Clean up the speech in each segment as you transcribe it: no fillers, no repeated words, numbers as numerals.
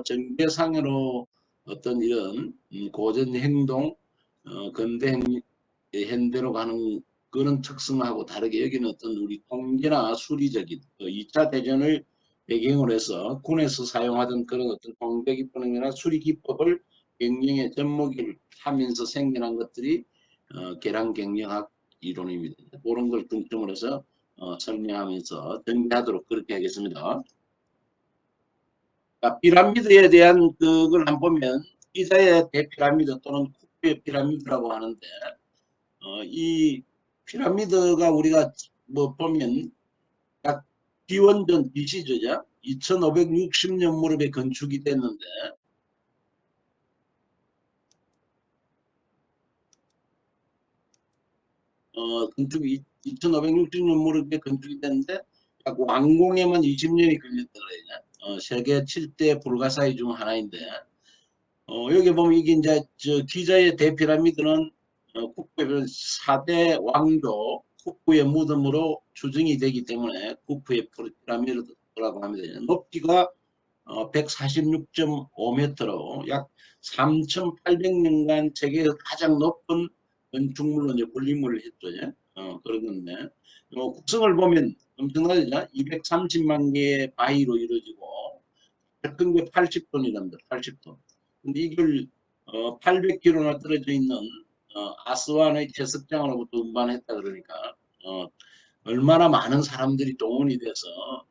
전개상으로 어떤 이런 고전 행동, 근대 현대로 가는 그런 특성하고 다르게 여기는 어떤 우리 통계나 수리적인 2차 대전을 배경으로 해서 군에서 사용하던 그런 어떤 통계 기법이나 수리 기법을 경영에 접목을 하면서 생겨난 것들이 계량 경영학 이론입니다. 그런 걸 중점으로 해서 설명하면서 정리하도록 그렇게 하겠습니다. 피라미드에 대한 그걸 한번 보면 기자의 대피라미드 또는 쿠프의 피라미드라고 하는데 이 피라미드가 우리가 뭐 보면 약 기원전 BC죠. 2560년 무렵에 건축이 됐는데 건축이 2560년 무렵에 건축이 됐는데 약 완공에만 20년이 걸렸다 그래요. 세계 7대 불가사의 중 하나인데 여기 보면 이게 이제 저 기자의 대피라미드는 쿠프의 4대 왕조 쿠프의 무덤으로 추정이 되기 때문에 쿠프의 피라미드라고 합니다. 높이가 146.5m로 약 3,800년간 세계에서 가장 높은 건축물로 이제 군림을 했죠. 그런 건데 국성을 보면 엄청나죠. 230만 개의 바위로 이루어지고 큰 게 80톤이랍니다. 80톤. 근데 이걸 800km나 떨어져 있는 아스완의 채석장으로부터 운반했다 그러니까 얼마나 많은 사람들이 동원이 돼서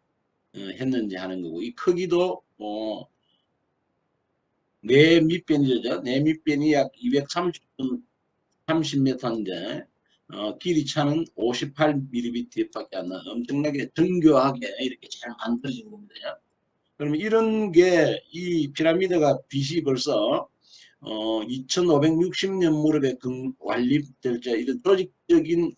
했는지 하는 거고 이 크기도 내 밑변이죠. 내 밑변이 약 230m인데 길이 차는 58mm밖에 안 나. 엄청나게 정교하게 이렇게 잘 만들어진 겁니다. 그러면 이런 게 이 피라미드가 빚이 벌써 2560년 무렵에 완립될 때 이런 조직적인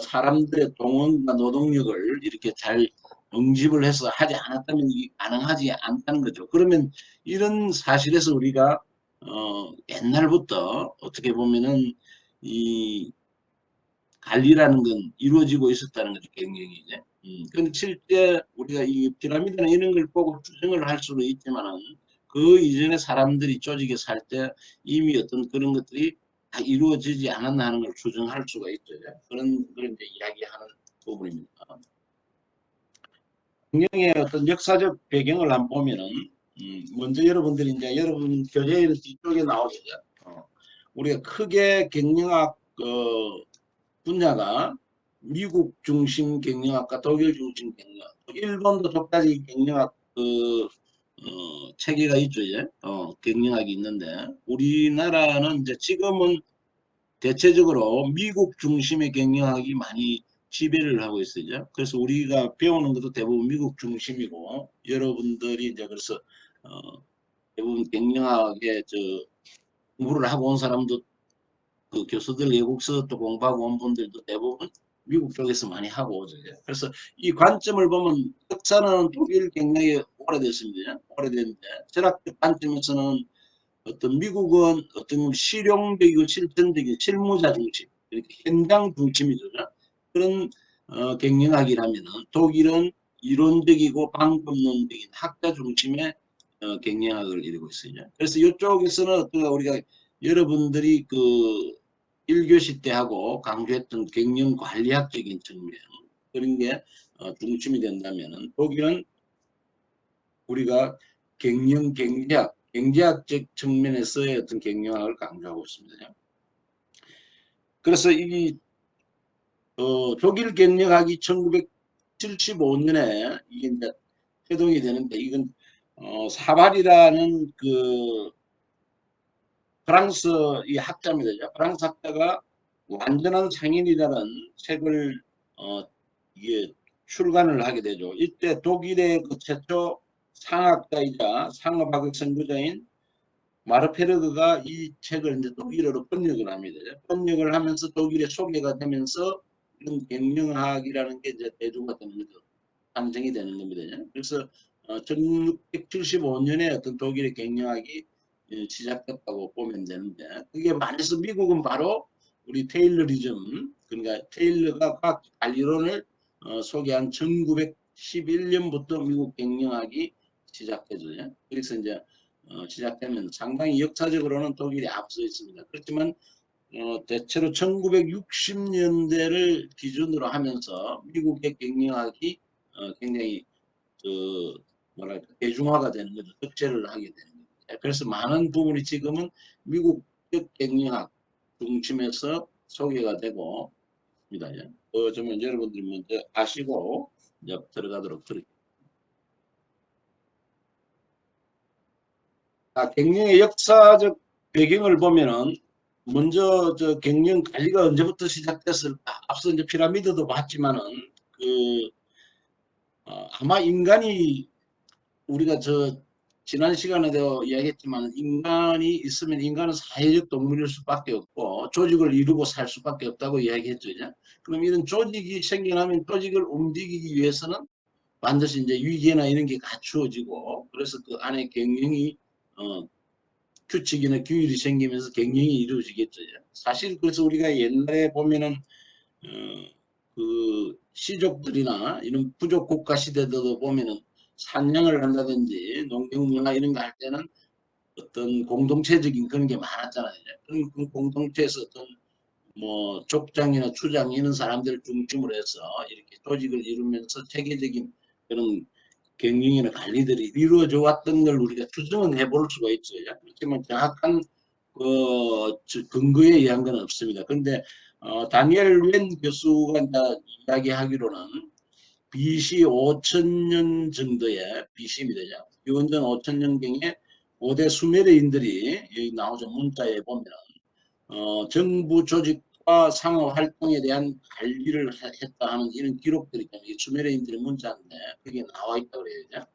사람들의 동원과 노동력을 이렇게 잘 응집을 해서 하지 않았다면 이게 가능하지 않다는 거죠. 그러면 이런 사실에서 우리가 옛날부터 어떻게 보면은 이 관리라는 건 이루어지고 있었다는 거죠. 경영이. 근데 실제 우리가 이 피라미드나 이런 걸 보고 추정을 할 수도 있지만은 그 이전에 사람들이 조직에 살 때 이미 어떤 그런 것들이 다 이루어지지 않았나 하는 걸 추정할 수가 있죠. 그런 이제 이야기하는 부분입니다. 경영의 어떤 역사적 배경을 한번 보면은 먼저 여러분들이 이제 여러분 교재의 뒤쪽에 나오죠. 우리가 크게 경영학 분야가 미국 중심 경영학과 독일 중심 경영학, 일본도 독자적 경영학 체계가 있죠. 경영학이 있는데 우리나라는 이제 지금은 대체적으로 미국 중심의 경영학이 많이 지배를 하고 있어요. 그래서 우리가 배우는 것도 대부분 미국 중심이고 여러분들이 이제 그래서 대부분 경영학에 공부를 하고 온 사람도 그 교수들 외국서 또 공부하고 온 분들도 대부분 미국 쪽에서 많이 하고 오죠. 그래서 이 관점을 보면 역사는 독일 경영이 오래됐습니다. 오래됐는데 철학적 관점에서는 어떤 미국은 어떤 실용적이고 실천적인 실무자 중심, 이렇게 현장 중심이죠. 그런 경영학이라면 독일은 이론적이고 방법론적인 학자 중심의 경영학을 이루고 있어요. 그래서 이쪽에서는 어떤 우리가 여러분들이 그 1교시 때 하고 강조했던 경영 관리학적인 측면 그런 게 중심이 된다면 독일은 우리가 경제학적 측면에서의 어떤 경영학을 강조하고 있습니다. 그래서 이 독일 경영학이 1975년에 이게 이제 해동이 되는데 이건 사발이라는 그 프랑스 이 학자입니다. 프랑스 학자가 완전한 상인이라는 책을 이게 출간을 하게 되죠. 이때 독일의 그 최초 상학자이자 상업학의 선구자인 마르페르그가 이 책을 이제 독일어로 번역을 합니다. 번역을 하면서 독일에 소개가 되면서 이런 경영학이라는 게 이제 대두가 되는 거죠. 탄생이 되는 겁니다. 그래서 1675년에 어떤 독일의 경영학이 시작됐다고 보면 되는데 그게 말해서 미국은 바로 우리 테일러리즘 그러니까 테일러가 과학 관리론을 소개한 1911년부터 미국 경영학이 시작되죠. 그래서 이제 시작되면 상당히 역사적으로는 독일이 앞서 있습니다. 그렇지만 대체로 1960년대를 기준으로 하면서 미국의 경영학이 굉장히 뭐랄까 대중화가 되는 거죠. 득세를 하게 되는 거죠. 그래서 많은 부분이 지금은 미국적 경영학 중심에서 소개가 되고 있습니다. 좀 여러분들이 먼저 아시고 이제 들어가도록 드릴게요. 경영의 역사적 배경을 보면은 먼저 경영 관리가 언제부터 시작됐을까? 앞서 이제 피라미드도 봤지만은 그 아마 인간이 우리가 지난 시간에도 이야기했지만 인간이 있으면 인간은 사회적 동물일 수밖에 없고 조직을 이루고 살 수밖에 없다고 이야기했죠. 이제. 그럼 이런 조직이 생겨나면 조직을 움직이기 위해서는 반드시 이제 위계나 이런 게 갖추어지고 그래서 그 안에 경영이 규칙이나 규율이 생기면서 경영이 이루어지겠죠. 사실 그래서 우리가 옛날에 보면은 그 시족들이나 이런 부족 국가 시대들도 보면은 산양을 한다든지 농경 문화 이런 거 할 때는 어떤 공동체적인 그런 게 많았잖아요. 그런 그 공동체에서 어떤 뭐 족장이나 추장 이런 사람들 중심으로 해서 이렇게 조직을 이루면서 체계적인 그런 경영이나 관리들이 이루어져 왔던 걸 우리가 추정은 해볼 수가 있죠. 그렇지만 정확한 근거에 의한 건 없습니다. 그런데 다니엘 웬 교수가 이야기하기로는 BC 5천년 정도의 BC입니다. 기원전 5천년경에 고대 수메르인들이 여기 나오죠. 문자에 보면 정부 조직과 상호 활동에 대한 관리를 했다 하는 이런 기록들이 있잖아요. 수메르인들의 문자인데 그게 나와 있다고 그래요.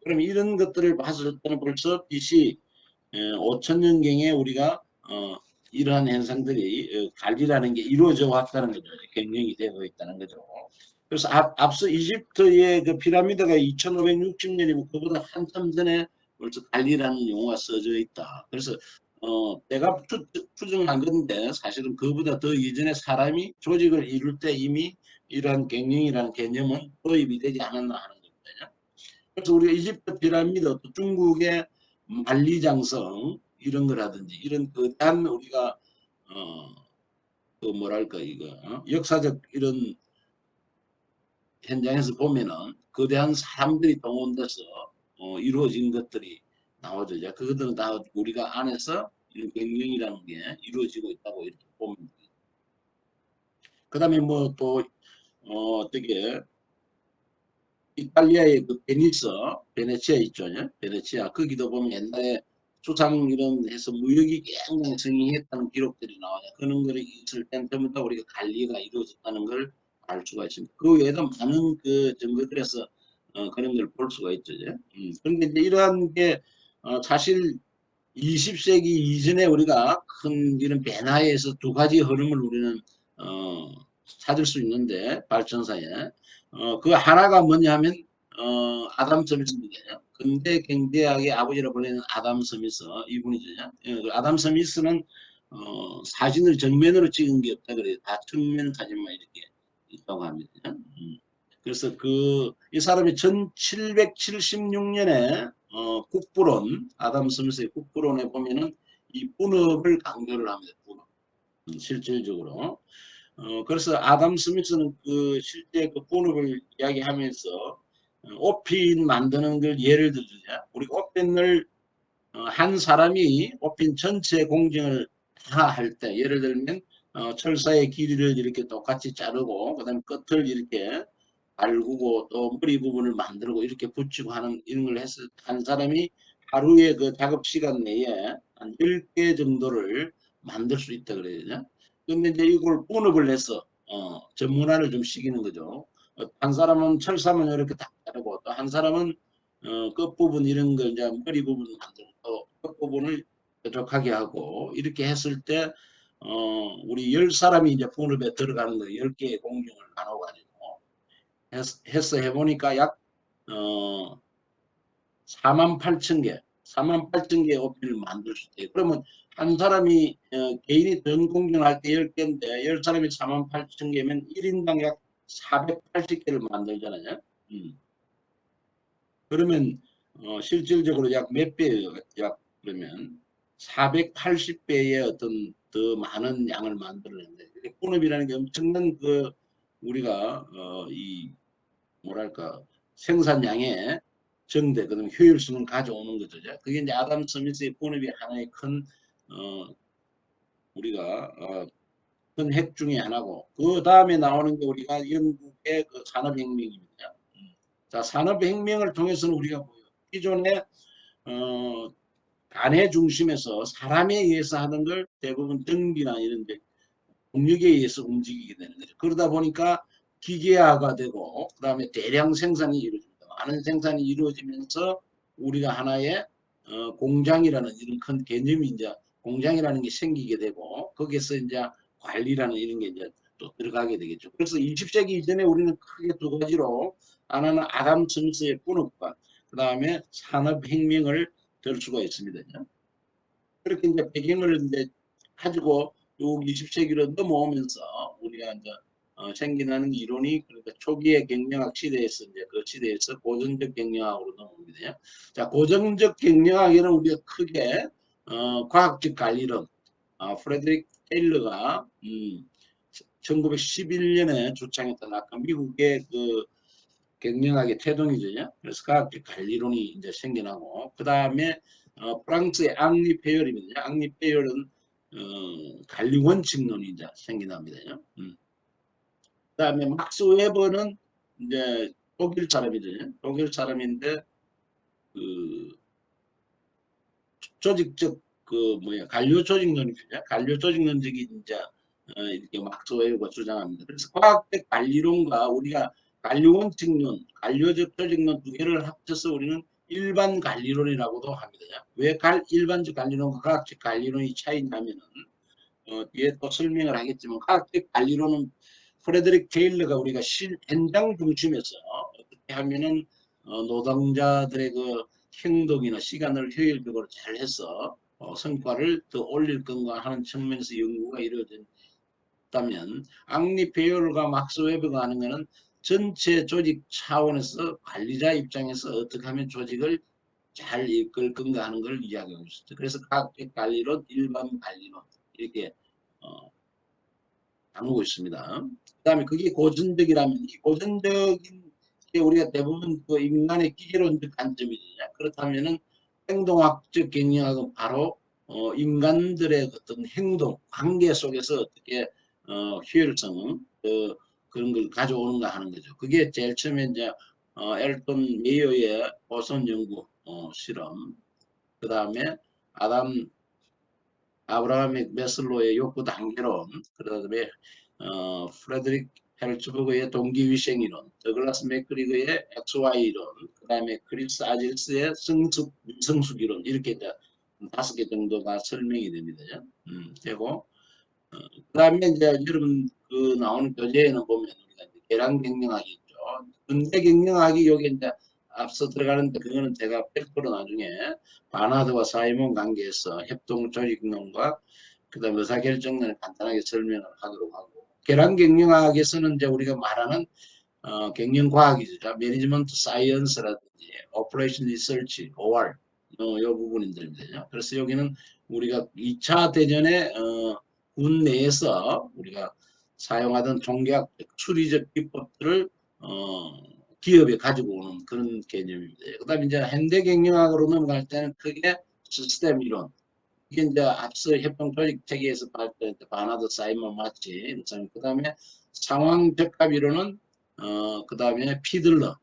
그럼 이런 것들을 봤을 때는 벌써 BC 5천년경에 우리가 이러한 현상들이 관리라는 게 이루어져 왔다는 거죠. 경영이 되고 있다는 거죠. 그래서 앞서 이집트의 그 피라미드가 2560년이면 그보다 한참 전에 벌써 관리라는 용어가 써져 있다. 그래서 내가 추정한 건데 사실은 그보다 더 이전에 사람이 조직을 이룰 때 이미 이러한 경영이라는 개념은 도입이 되지 않았나 하는 겁니다. 그래서 우리가 이집트 피라미드, 또 중국의 만리장성 이런 거라든지 이런 거대한 우리가 그 뭐랄까 이거 역사적 이런 현장에서 보면은 거대한 사람들이 동원돼서 이루어진 것들이 나오죠. 그것들은 다 우리가 안에서 이런 경영이라는 게 이루어지고 있다고 이렇게 보면 됩니다. 그 다음에 뭐 또 어떻게 이탈리아의 그 베네치아 있죠. 베네치아 거기도 보면 옛날에 수상 이런 해서 무역이 굉장히 성행했다는 기록들이 나와요. 그런 거를 있을 때부터 우리가 관리가 이루어졌다는 걸 알 수가 있습니다. 그 외에도 많은 그 증거들에서 그런 걸 볼 수가 있죠. 그런데 이제 이러한 게 사실 20세기 이전에 우리가 큰 이런 변화에서 두 가지 흐름을 우리는 찾을 수 있는데 발전사에 그 하나가 뭐냐 하면 아담 스미스입니다. 근대 경제학의 아버지라 불리는 아담 스미스 이분이죠. 그 아담 스미스는 사진을 정면으로 찍은 게 없다 그래요. 다 측면 사진만 이렇게 있다고 합니다. 그래서 이 사람이 1776년에 국부론 아담 스미스의 국부론에 보면은 이 분업을 강조를 합니다. 분업. 실질적으로. 그래서 아담 스미스는 그 실제 그 분업을 이야기하면서 옷핀 만드는 걸 예를 들자. 우리 옷핀을 한 사람이 옷핀 전체 공정을 다 할 때 예를 들면 철사의 길이를 이렇게 똑같이 자르고 그다음에 끝을 이렇게 갈구고 또 머리 부분을 만들고 이렇게 붙이고 하는 이런 걸 했을 때 한 사람이 하루에 그 작업 시간 내에 한 10개 정도를 만들 수 있다 그래요. 근데 이제 이걸 분업을 해서 전문화를 좀 시키는 거죠. 한 사람은 철사만 이렇게 딱 자르고 또 한 사람은 끝부분 이런 걸 이제 머리 부분 만들고 또 끝부분을 뾰족하게 하고 이렇게 했을 때 우리 10사람이 이제 분업에 들어가는 거예요. 10개의 공정을 나눠가지고 해서 해보니까 약 48,000개 48,000개의 오피를 만들 수 있대요. 그러면 한 사람이 개인이 전 공정할 때 10개인데 10사람이 48,000개면 1인당 약 480개를 만들잖아요. 그러면 실질적으로 약 몇 배예요? 약 그러면 480배의 어떤 더 많은 양을 만들어낸다. 본업이라는 게 엄청난 그 우리가 이 뭐랄까 생산량의 정대 그다음에 효율성을 가져오는 거죠. 그게 이제 아담 스미스의 본업이 하나의 큰 우리가 큰 핵 중에 하나고 그 다음에 나오는 게 우리가 영국의 그 산업혁명입니다. 자, 산업혁명을 통해서는 우리가 뭐예요? 기존에 간의 중심에서 사람에 의해서 하는 걸 대부분 등비나 이런 데 동력에 의해서 움직이게 되는 거죠. 그러다 보니까 기계화가 되고 그다음에 대량 생산이 이루어집니다. 많은 생산이 이루어지면서 우리가 하나의 공장이라는 이런 큰 개념이 이제 공장이라는 게 생기게 되고 거기에서 이제 관리라는 이런 게 이제 또 들어가게 되겠죠. 그래서 20세기 이전에 우리는 크게 두 가지로 하나는 아담 스미스의 분업과 그다음에 산업혁명을 들 수가 있습니다. 그렇게 이제 배경을 이제 가지고 요 20세기로 넘어오면서 우리가 이제 생겨나는 이론이 그러니까 초기의 경영학 시대에서 이제 그 시대에서 고전적 경영학으로 넘어옵니다. 자, 고전적 경영학에는 우리가 크게 과학적 관리론, 프레드릭 테일러가 1911년에 주창했던 아까 미국의 그 경영학의 태동이죠. 그래서 과학적 관리론이 이제 생겨나고 그 다음에 프랑스의 앙리 페열입니다. 앙리 페열은 관리 원칙론이 이제 생겨납니다. 그 다음에 막스 웨버는 이제 독일 사람이죠. 독일 사람인데 그 조직적 그 뭐야 관료 조직론이죠. 관료 조직론적인 이제 이렇게 막스 웨버가 주장합니다. 그래서 과학적 관리론과 우리가 관료 원칙론, 관료적 조직론 두 개를 합쳐서 우리는 일반 관리론이라고도 합니다. 왜 일반적 관리론과 과학적 관리론이 차이냐면은 뒤에 또 설명을 하겠지만 과학적 관리론은 프레드릭 테일러가 우리가 현장 중심에서 어떻게 하면은 노동자들의 그 행동이나 시간을 효율적으로 잘 해서 성과를 더 올릴 건가 하는 측면에서 연구가 이루어졌다면 앙리 페열과 막스 웨버가 하는 것은 전체 조직 차원에서 관리자 입장에서 어떻게 하면 조직을 잘 이끌 건가 하는 걸 이야기하고 있었죠. 그래서 과학적 관리론, 일반 관리론 이렇게 나누고 있습니다. 그 다음에 그게 고전적이라면 고전적인 게 우리가 대부분 그 인간의 기계론적 관점이냐 그렇다면은 행동학적 경영학은 바로 인간들의 어떤 행동 관계 속에서 어떻게 효율성 그런 걸 가져오는가 하는 거죠. 그게 제일 처음에 이제 엘ton 메이어의 보선 연구 실험 그 다음에 아담 아브라함 메슬로의 욕구 단계론, 그다음에 프레드릭 헬츠버그의 동기위생 이론, 더글라스 맥그리거의 XY 이론, 그다음에 크리스 아질스의 성숙 이론 이렇게 5개 정도가 설명이 됩니다. 되고 그다음에 이제 여러분 그 나오는 교재에는 보면 우리가 이제 계량 경영학이 있죠. 근대 경영학이 여기 이제 앞서 들어가는데 그거는 제가 100% 나중에 바나드와 사이먼 관계에서 협동 조직론과 그다음에 의사결정론을 간단하게 설명을 하도록 하고 계량 경영학에서는 이제 우리가 말하는 경영과학이죠. 매니지먼트 사이언스라든지 오퍼레이션 리서치, OR 요 부분들입니다. 그래서 여기는 우리가 2차 대전에 군 내에서 우리가 사용하던 총계학 추리적 기법들을 기업에 가지고 오는 그런 개념입니다. 그 다음에 이제 현대 경영학으로 넘어갈 때는 크게 시스템 이론. 이게 이제 앞서 협동 조직 체계에서 발달했던 바나드 사이먼 마치. 그 다음에 상황 적합 이론은 그 다음에 피들러가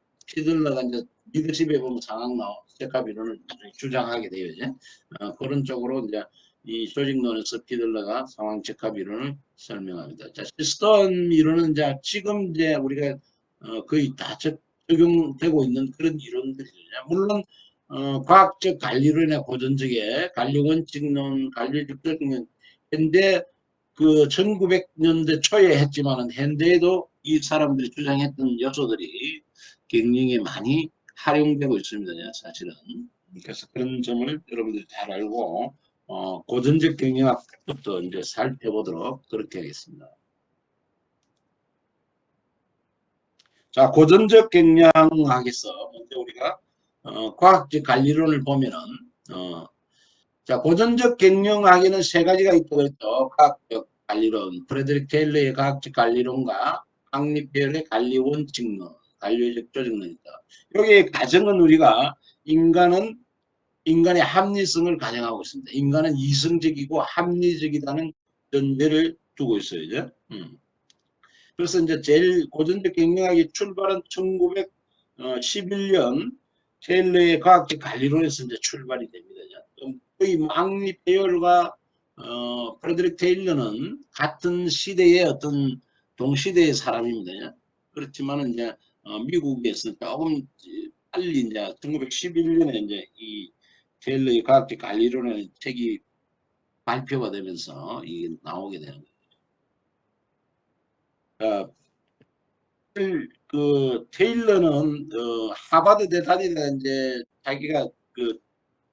이제 리더십에 보면 상황 적합 이론을 주장하게 되어 있죠. 그런 쪽으로 이제 이 조직론에서 피들러가 상황 적합 이론을 설명합니다. 자, 시스템 이론은 이제 지금 이제 우리가 거의 다 적용되고 있는 그런 이론들이죠. 물론 과학적 관리론이나 고전적의 관리원칙론, 관리적 조직론 현대 그 1900년대 초에 했지만은 현대에도 이 사람들이 주장했던 요소들이 경영에 많이 활용되고 있습니다. 사실은. 그래서 그런 점을 여러분들이 잘 알고 고전적 경영학부터 이제 살펴보도록 그렇게 하겠습니다. 자, 고전적 경영학에서 먼저 우리가 과학적 관리론을 보면은 자, 고전적 경영학에는 세 가지가 있다고 했죠. 과학적 관리론, 프레드릭 테일러의 과학적 관리론과 확립배열의 관리 원칙론, 관리적 조직론이 있다. 여기 가정은 우리가 인간의 합리성을 가정하고 있습니다. 인간은 이성적이고 합리적이라는 전제를 두고 있어요. 이제. 그래서 이제 제일 고전적 경영학이 출발한 1911년 테일러의 과학적 관리론에서 이제 출발이 됩니다. 거의 막리 배열과 프레드릭 테일러는 같은 시대의 어떤 동시대의 사람입니다. 그렇지만은 이제 미국에서 조금 빨리 이제 1911년에 이제 이 테일러의 과학적 관리론의 책이 발표가 되면서 이게 나오게 되는 거예요. 그 테일러는 하버드 대 다니다 이제 자기가 그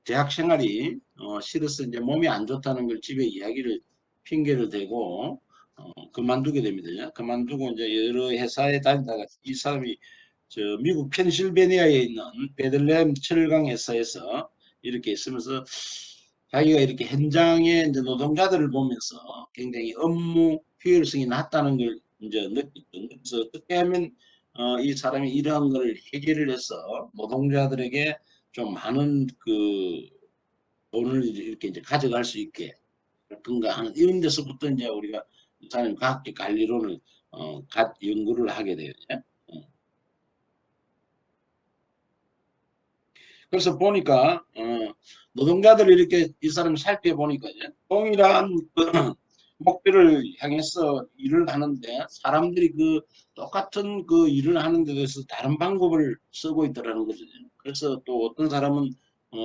대학 생활이 싫어서 이제 몸이 안 좋다는 걸 집에 이야기를 핑계를 대고 그만두게 됩니다. 그만두고 이제 여러 회사에 다니다가 이 사람이 저 미국 펜실베니아에 있는 베들레헴 철강 회사에서 이렇게 있으면서 자기가 이렇게 현장에 이제 노동자들을 보면서 굉장히 업무 효율성이 낮다는 걸 이제 느꼈죠. 그래서 어떻게 하면 이 사람이 이러한 걸 해결을 해서 노동자들에게 좀 많은 그 돈을 이렇게 이제 가져갈 수 있게 그런가 하는 이런 데서부터 이제 우리가 이 사람 과학적 관리론을 연구를 하게 돼요. 그래서 보니까 노동자들 이렇게 이 사람 살펴보니까 동일한 그 목표를 향해서 일을 하는데 사람들이 그 똑같은 그 일을 하는 데 대해서 다른 방법을 쓰고 있더라는 거죠. 그래서 또 어떤 사람은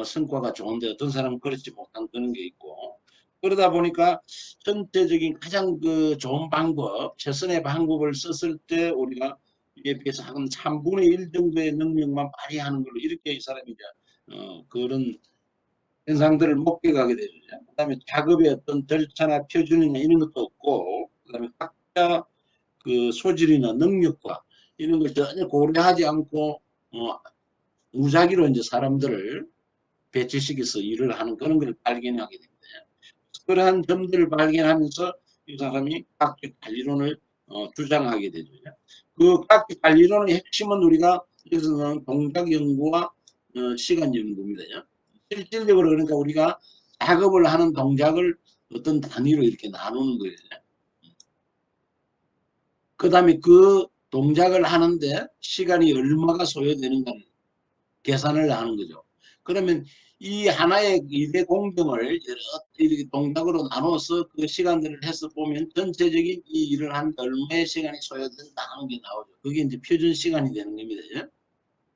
성과가 좋은데 어떤 사람은 그렇지 못한 그런 게 있고 그러다 보니까 전체적인 가장 그 좋은 방법, 최선의 방법을 썼을 때 우리가 이에 비해서 한 3분의 1 정도의 능력만 발휘하는 걸로 이렇게 이 사람이 이제 그런 현상들을 목격하게 되죠. 그다음에 작업의 어떤 절차나 표준이나 이런 것도 없고, 그다음에 각자 그 소질이나 능력과 이런 걸 전혀 고려하지 않고 무작위로 이제 사람들을 배치시켜서 일을 하는 그런 걸 발견하게 됩니다. 그러한 점들을 발견하면서 이 사람이 과학적 관리론을 주장하게 되죠. 그 과학적 관리론의 핵심은 우리가 여기서는 동작 연구와 시간 연구입니다. 실질적으로 그러니까 우리가 작업을 하는 동작을 어떤 단위로 이렇게 나누는 거예요. 그 다음에 그 동작을 하는데 시간이 얼마가 소요되는가를 계산을 하는 거죠. 그러면 이 하나의 일의 공정을 여러 이렇게 동작으로 나눠서 그 시간들을 해서 보면 전체적인 이 일을 하는데 얼마의 시간이 소요된다 하는 게 나오죠. 그게 이제 표준 시간이 되는 겁니다.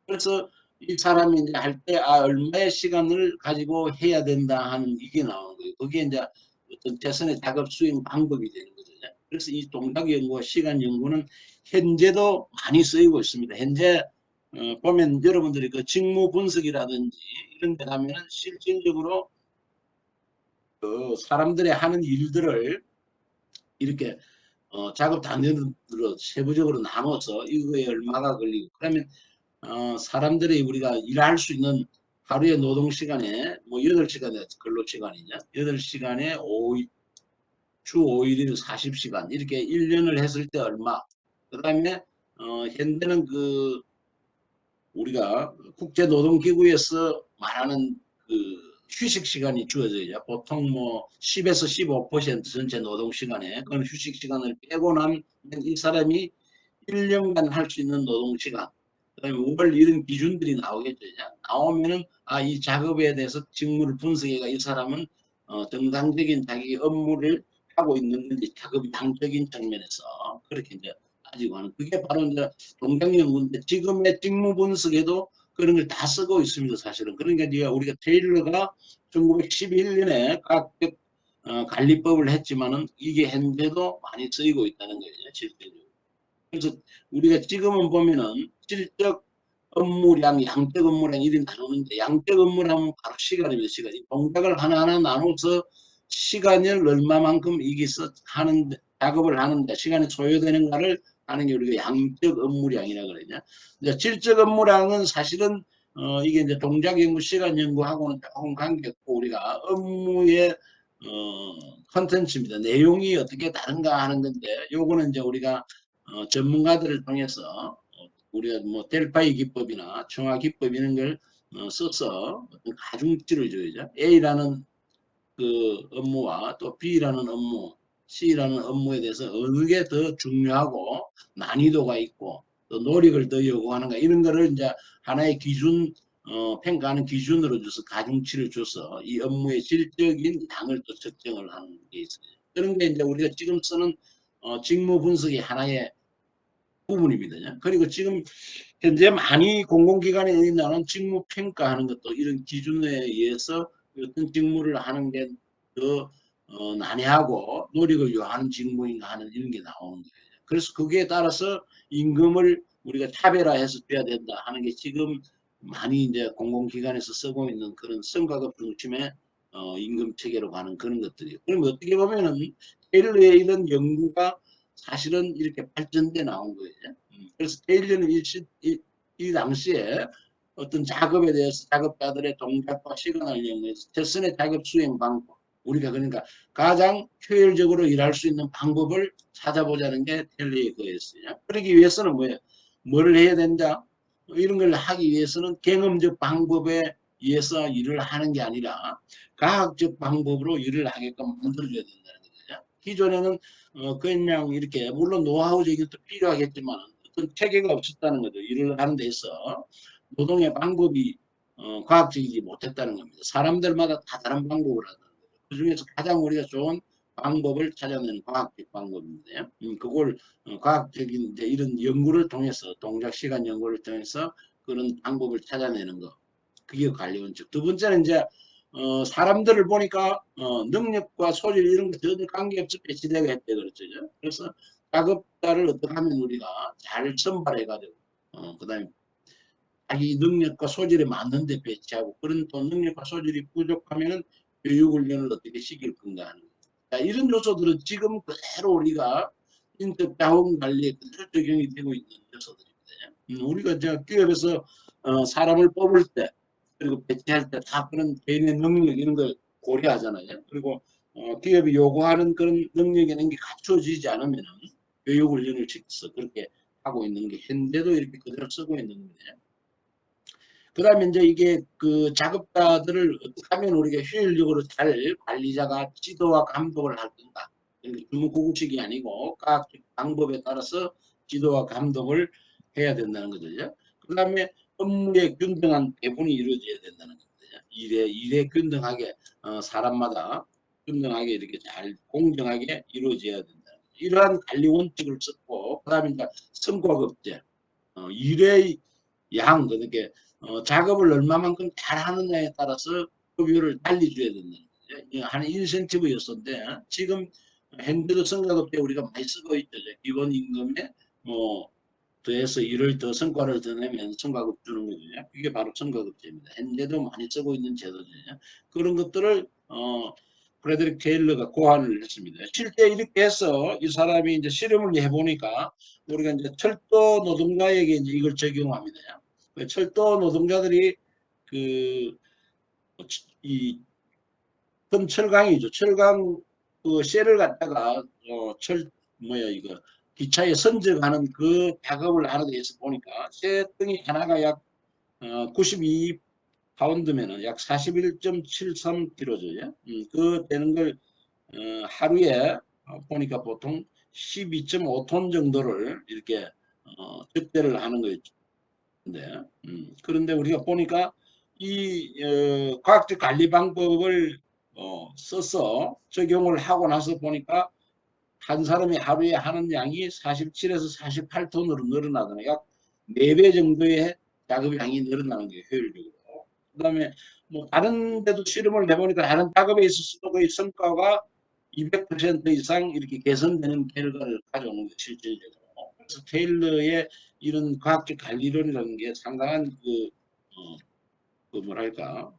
그래서 이 사람이 이제 할 때 얼마의 시간을 가지고 해야 된다 하는 이게 나오는 거예요. 그게 이제 어떤 최선의 작업 수행 방법이 되는 거죠. 그래서 이 동작 연구와 시간 연구는 현재도 많이 쓰이고 있습니다. 현재 보면 여러분들이 그 직무 분석이라든지 이런 데 가면은 실질적으로 그 사람들이 하는 일들을 이렇게 작업 단위로 세부적으로 나눠서 이거에 얼마가 걸리고 그러면 사람들이 우리가 일할 수 있는 하루의 노동 시간에 뭐 8시간의 근로 시간이냐 8시간에 주 5일이면 40시간 이렇게 1년을 했을 때 얼마 그 다음에 현대는 그 우리가 국제노동기구에서 말하는 그 휴식 시간이 주어져요. 보통 뭐 10에서 15% 전체 노동 시간에 그런 휴식 시간을 빼고 나면 이 사람이 1년간 할 수 있는 노동 시간 그다음에 월 이런 기준들이 나오겠죠. 나오면은 이 작업에 대해서 직무를 분석해가 이 사람은 정상적인 자기 업무를 하고 있는 건지 작업 양적인 측면에서 그렇게 이제 따지고 하는 그게 바로 이제 동작연구인데 지금의 직무 분석에도 그런 걸 다 쓰고 있습니다. 사실은 그러니까 이제 우리가 테일러가 1911년에 각각 관리법을 했지만은 이게 현재도 많이 쓰이고 있다는 거예요. 실제로. 그래서 우리가 지금은 보면은 질적 업무량, 양적 업무량 이런 나누는데 양적 업무량은 바로 시간입니다. 시간. 동작을 하나하나 나눠서 시간을 얼마만큼 이기서 하는 작업을 하는데 시간이 소요되는가를 하는 게 우리가 양적 업무량이라고 그러냐. 질적 업무량은 사실은 이게 이제 동작 연구, 시간 연구하고는 조금 관계없고 우리가 업무의 컨텐츠입니다. 내용이 어떻게 다른가 하는 건데 요거는 이제 우리가 전문가들을 통해서 우리가 뭐 델파이 기법이나 청화 기법 이런 걸 써서 어떤 가중치를 줘야죠. A라는 그 업무와 또 B라는 업무, C라는 업무에 대해서 어느 게 더 중요하고 난이도가 있고 또 노력을 더 요구하는가 이런 거를 이제 하나의 기준 평가하는 기준으로 줘서 가중치를 줘서 이 업무의 질적인 양을 또 측정을 하는 게 있어요. 그런 게 이제 우리가 지금 쓰는 직무 분석의 하나의 부분입니다. 그리고 지금 현재 많이 공공기관에 나오는 직무 평가하는 것도 이런 기준에 의해서 어떤 직무를 하는 게 더 난해하고 노력을 요하는 직무인가 하는 이런 게 나오는 거예요. 그래서 거기에 따라서 임금을 우리가 차별화해서 줘야 된다 하는 게 지금 많이 이제 공공기관에서 쓰고 있는 그런 성과급 중심의 임금 체계로 가는 그런 것들이에요. 그럼 어떻게 보면은 테일러의 이런 연구가 사실은 이렇게 발전돼 나온 거예요. 그래서 테일러는 이 당시에 어떤 작업에 대해서 작업자들의 동작과 시간을 이용해서 최선의 작업 수행 방법, 우리가 그러니까 가장 효율적으로 일할 수 있는 방법을 찾아보자는 게 테일러의 거였어요. 그러기 위해서는 뭐예요? 뭘 해야 된다? 이런 걸 하기 위해서는 경험적 방법에 의해서 일을 하는 게 아니라 과학적 방법으로 일을 하게끔 만들어줘야 된다는 거죠. 기존에는 그냥 이렇게 물론 노하우적인 것도 필요하겠지만 어떤 체계가 없었다는 거죠. 일을 하는 데 있어 노동의 방법이 과학적이지 못했다는 겁니다. 사람들마다 다 다른 방법을 하는 거죠. 그 중에서 가장 우리가 좋은 방법을 찾아내는 과학적 방법인데 그걸 과학적인 이제 이런 연구를 통해서 동작 시간 연구를 통해서 그런 방법을 찾아내는 거 그게 관리 원칙. 두 번째는 이제 사람들을 보니까 능력과 소질 이런 거 전혀 관계없이 배치되게 했대 그렇죠. 그래서 작업자를 어떻게 하면 우리가 잘 선발해가지고 그다음에 자기 능력과 소질에 맞는 데 배치하고 그런 또 능력과 소질이 부족하면 교육훈련을 어떻게 시킬 건가 하는 자, 이런 요소들은 지금 그대로 우리가 인적 자원 관리에 그대로 적용이 되고 있는 요소들입니다. 우리가 저 기업에서 사람을 뽑을 때 그리고 배치할 때 다 그런 개인의 능력 이런 걸 고려하잖아요. 그리고 기업이 요구하는 그런 능력 이런 게 갖춰지지 않으면 교육훈련을 시켜서 그렇게 하고 있는 게 현재도 이렇게 그대로 쓰고 있는 건데 그 다음에 이제 이게 그 작업자들을 어떻게 하면 우리가 효율적으로 잘 관리자가 지도와 감독을 할 건가. 그러니까 주무구구식이 아니고 각 방법에 따라서 지도와 감독을 해야 된다는 거죠. 그 다음에 업무의 균등한 배분이 이루어져야 된다는 거죠. 일에 균등하게 사람마다 균등하게 이렇게 잘 공정하게 이루어져야 된다는 거죠. 이러한 관리 원칙을 썼고 그 다음에 이제 성과급제 일의 양 그러니까 작업을 얼마만큼 잘하느냐에 따라서 급여를 달리 줘야 된다는 거죠. 하는 인센티브 요소인데 지금 현재도 성과급제 우리가 많이 쓰고 있죠. 기본 임금에 뭐 더해서 일을 더 성과를 더 내면 성과급 주는 거거든요. 그게 바로 성과급제입니다. 현재도 많이 쓰고 있는 제도거든요. 그런 것들을 프레드릭 테일러가 고안을 했습니다. 실제 이렇게 해서 이 사람이 이제 실험을 해보니까 우리가 이제 철도 노동자에게 이제 이걸 적용합니다. 철도 노동자들이 그 이 큰 철강이죠. 철강 그 쇠를 갖다가 철 뭐야 이거 기차에 선적하는 그 작업을 하는 데서 보니까 쇠등이 하나가 약 92파운드면은 약 41.73kg죠. 그 되는 걸 하루에 보니까 보통 12.5톤 정도를 이렇게 접대를 하는 거였죠. 그런데 우리가 보니까 이 과학적 관리 방법을 써서 적용을 하고 나서 보니까 한 사람이 하루에 하는 양이 47에서 48톤으로 늘어나거나 약 4배 정도의 작업량이 늘어나는 게 효율적으로. 그 다음에 뭐 다른 데도 실험을 해보니까 다른 작업에 있어서도 거의 성과가 200% 이상 이렇게 개선되는 결과를 가져오는 게 실질적으로. 그래서 테일러의 이런 과학적 관리론이라는 게 상당한 그 뭐랄까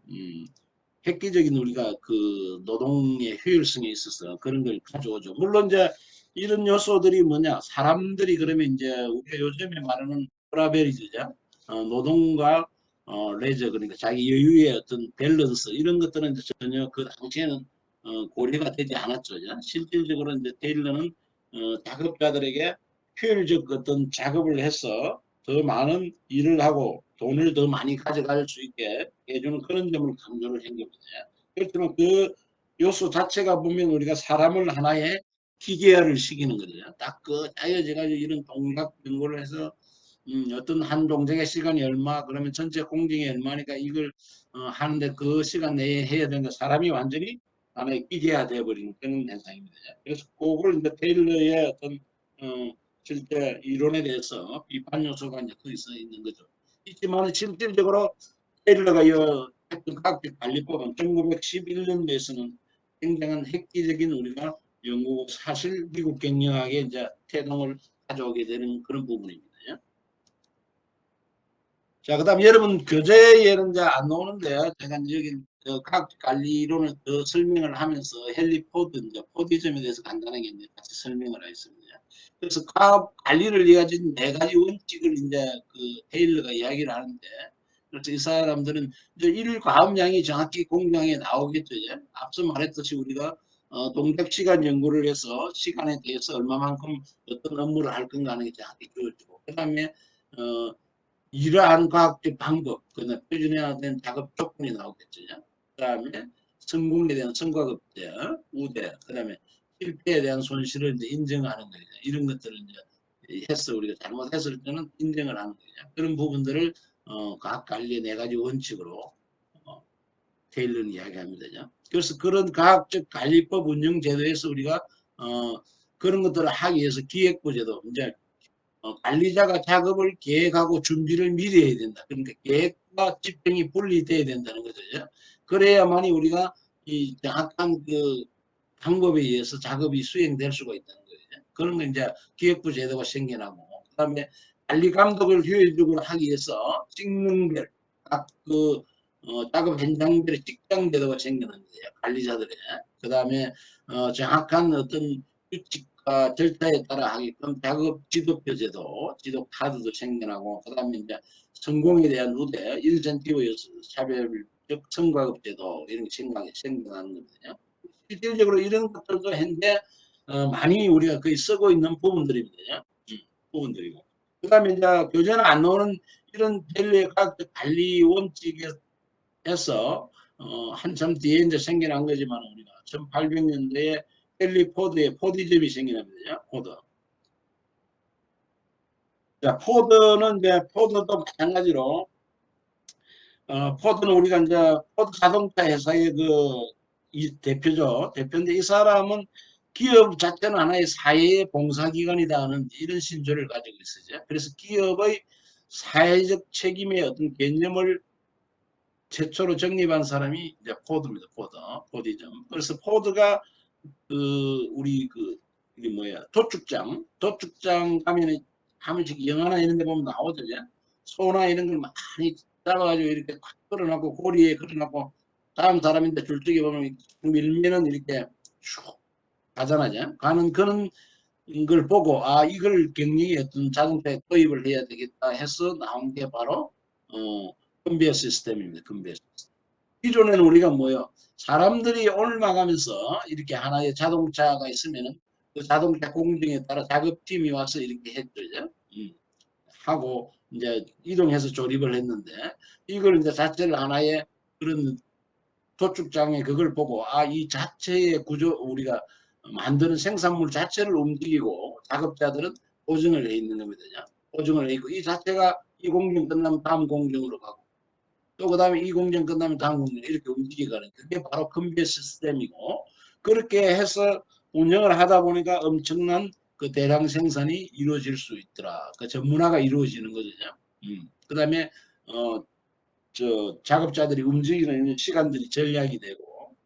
획기적인 우리가 그 노동의 효율성에 있어서 그런 걸 가져오죠. 물론 이제 이런 요소들이 뭐냐 사람들이 그러면 이제 우리가 요즘에 말하는 트라벨이죠. 노동과 레저, 그러니까 자기 여유의 어떤 밸런스, 이런 것들은 이제 전혀 그 당시에는 고려가 되지 않았죠. 실질적으로 이제 테일러는 작업자들에게 효율적 어떤 작업을 해서 더 많은 일을 하고 돈을 더 많이 가져갈 수 있게 해주는 그런 점을 강조를 한 겁니다. 그렇지만 그 요소 자체가 보면 우리가 사람을 하나의 기계화를 시키는 거죠. 딱 그 짜여져가지고 이런 동작 연구를 해서 어떤 한 동작의 시간이 얼마, 그러면 전체 공정이 얼마니까 이걸 하는데 그 시간 내에 해야 되는 거, 사람이 완전히 하나의 기계화 되어버리는 그런 현상입니다. 그래서 그걸 이제 테일러의 어떤 실제 이론에 대해서 비판 요소가 이제 거기서 있는 거죠. 있지만 실질적으로 테일러가 이 각적 관리법은 1911년도에서는 굉장한 획기적인 우리가 영국 사실 미국 경영학에 이제 태동을 가져오게 되는 그런 부분입니다. 자, 그 다음 여러분 교재에는 이제 안 나오는데 제가 이제 여기 각 관리 이론을 더 설명을 하면서 헨리 포드, 이제 포디즘에 대해서 간단하게 이제 같이 설명을 하겠습니다. 그래서 각 관리를 이어진 네 가지 원칙을 이제 그 테일러가 이야기를 하는데, 그래서 이 사람들은 이제 일 과업량이 정확히 공장에 나오겠죠. 앞서 말했듯이 우리가 동작 시간 연구를 해서 시간에 대해서 얼마만큼 어떤 업무를 할 건가 하는 게 정확히 주어지고, 그 다음에 이러한 과학적 방법, 그다음 표준화된 작업 조건이 나오겠죠. 그다음에 성공에 대한 성과급제, 우대, 그다음에 실패에 대한 손실을 이제 인정하는 거죠. 이런 것들을 이제 해서 우리가 잘못했을 때는 인정을 하는 거죠. 그런 부분들을 각 관리의 네 가지 원칙으로 테일러는 이야기합니다. 그래서 그런 과학적 관리법 운영 제도에서 우리가 그런 것들을 하기 위해서 기획부 제도, 이제 관리자가 작업을 계획하고 준비를 미리 해야 된다. 그러니까 계획과 집행이 분리돼야 된다는 거죠. 그래야만이 우리가 이 정확한 그 방법에 의해서 작업이 수행될 수가 있다는 거예요. 그런 건 이제 기획부 제도가 생겨나고, 그다음에 관리 감독을 효율적으로 하기 위해서 직능별, 각그 작업 현장별의 직장 제도가 생기는 거예요. 관리자들의. 그다음에 정확한 어떤 규칙과 절차에 따라 하게끔 작업 지도표 제도, 지도 카드도 생겨나고, 그다음에 이제 성공에 대한 우대, 인센티브 차별적 성과급 제도, 이런 게 생겨나는 거거든요. 실질적으로 이런 것들도 현재 많이 우리가 거의 쓰고 있는 부분들입니다. 부분들이고. 그 다음에 이제 교재는 안 나오는 이런 텔레 각 관리 원칙에서 한참 뒤에 이제 생겨난 거지만 우리가 1800년대에 헨리 포드의 포디즘이 생겨납니다. 포드. 자, 포드는 이제 포드도 마찬가지로 포드는 우리가 이제 포드 자동차 회사의 이 대표죠. 대표인데 이 사람은 기업 자체는 하나의 사회의 봉사기관이다 하는 이런 신조를 가지고 있어요. 그래서 기업의 사회적 책임의 어떤 개념을 최초로 정립한 사람이 이제 포드입니다. 포디즘. 그래서 포드가 우리 이게 뭐야, 도축장 가면은 한 번씩 영화나 이런 데 보면 나오죠. 소나 이런 걸 많이 잡아가지고 이렇게 꽉 끌어놓고 고리에 끌어놓고 다음 사람인데 줄쪽에 보면 밀면은 이렇게 슉 가잖아요. 가는 그런 걸 보고 이걸 경영이 어떤 자동차에 도입을 해야 되겠다 해서 나온 게 바로 컨베이어 시스템입니다. 컨베이어 시스템. 기존에는 우리가 뭐요? 사람들이 올라가면서 이렇게 하나의 자동차가 있으면은 그 자동차 공정에 따라 작업팀이 와서 이렇게 했죠. 하고 이제 이동해서 조립을 했는데, 이걸 이제 자체를 하나의 그런 도축장에 그걸 보고 이 자체의 구조, 우리가 만드는 생산물 자체를 움직이고 작업자들은 보증을 해 있는 겁니다. 보증을 해 있고 이 자체가 이 공정 끝나면 다음 공정으로 가고 또 그다음에 이 공정 끝나면 다음 공정 이렇게 움직여가는 그게 바로 컨베이어 시스템이고, 그렇게 해서 운영을 하다 보니까 엄청난 그 대량 생산이 이루어질 수 있더라. 그 전문화가 이루어지는 거죠. 그다음에 작업자들이 움직이는 시간들이 전략이 되고,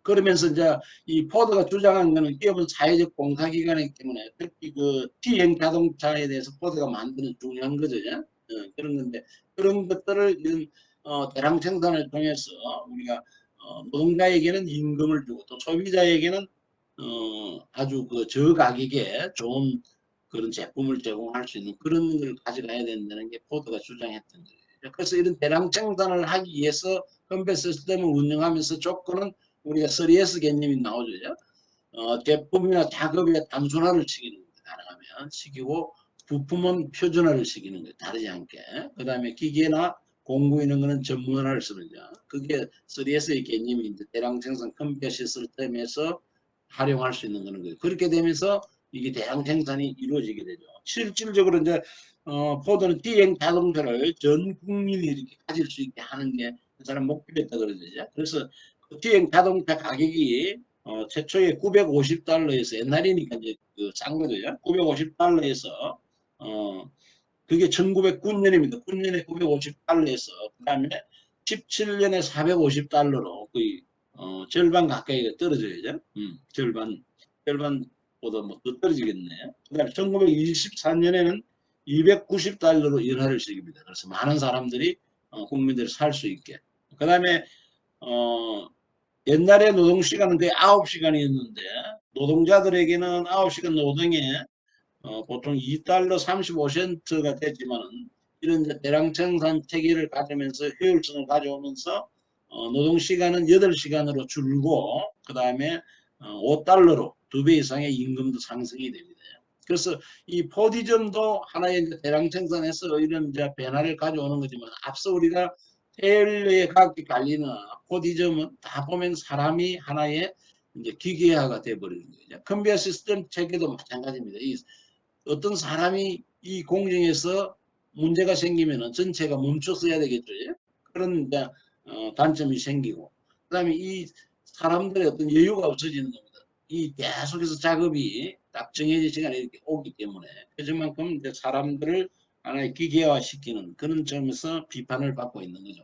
그러면서 이제 이 포드가 주장한 거는 기업은 사회적 봉사기관이기 때문에 특히 그 T형 자동차에 대해서 포드가 만드는 중요한 거죠. 그런 건데 그런 것들을 대량 생산을 통해서 우리가 노동자에게는 임금을 주고 또 소비자에게는 아주 그 저가격에 좋은 그런 제품을 제공할 수 있는 그런 걸 가져가야 된다는 게 포드가 주장했던 거예요. 그래서 이런 대량 생산을 하기 위해서 컴퓨터 시스템을 운영하면서 조건은 우리가 3S 개념이 나오죠. 제품이나 작업의 단순화를 시키는 거예요. 가능하면 시키고 부품은 표준화를 시키는 거예요. 다르지 않게. 그 다음에 기계나 공구 이런 거는 전문화를 쓰는 거죠. 그게 3S의 개념이 이제 대량 생산 컴퓨터 시스템에서 활용할 수 있는 거는 거예요. 그렇게 되면서 이게 대량 생산이 이루어지게 되죠. 실질적으로 이제 포드는 비행 자동차를 전 국민이 이렇게 가질 수 있게 하는 게 그 사람 목표였다 그러죠. 그래서 그 비행 자동차 가격이 최초에 950달러에서 옛날이니까 이제 싼 거죠. 950달러에서 그게 1909년입니다. 9년에 950달러에서 그다음에 17년에 450달러로 거의 절반 가까이가 떨어져야죠. 절반보다 뭐 더 떨어지겠네요. 그다음에 1924년에는 290달러로 인하를 시킵니다. 그래서 많은 사람들이 국민들이 살 수 있게. 그다음에 어, 옛날에 노동 시간은 거의 9시간이었는데 노동자들에게는 9시간 노동에 보통 2달러 35센트가 되지만은 이런 대량 생산 체계를 가지면서 효율성을 가져오면서 노동 시간은 8시간으로 줄고 그 다음에 5달러로 2배 이상의 임금도 상승이 됩니다. 그래서 이 포디즘도 하나의 대량 생산에서 이런 이제 변화를 가져오는 거지만 앞서 우리가 테일러의 과학기 관리나 포디즘은 다 보면 사람이 하나의 이제 기계화가 돼버리는 거예요. 컴퓨터 시스템 체계도 마찬가지입니다. 이 어떤 사람이 이 공정에서 문제가 생기면 전체가 멈춰서야 되겠죠. 그런 이제 단점이 생기고 그다음에 이 사람들의 어떤 여유가 없어지는 겁니다. 이 계속해서 작업이 딱 정해진 시간에 이렇게 오기 때문에 그만큼 이제 사람들을 하나의 기계화시키는 그런 점에서 비판을 받고 있는 거죠.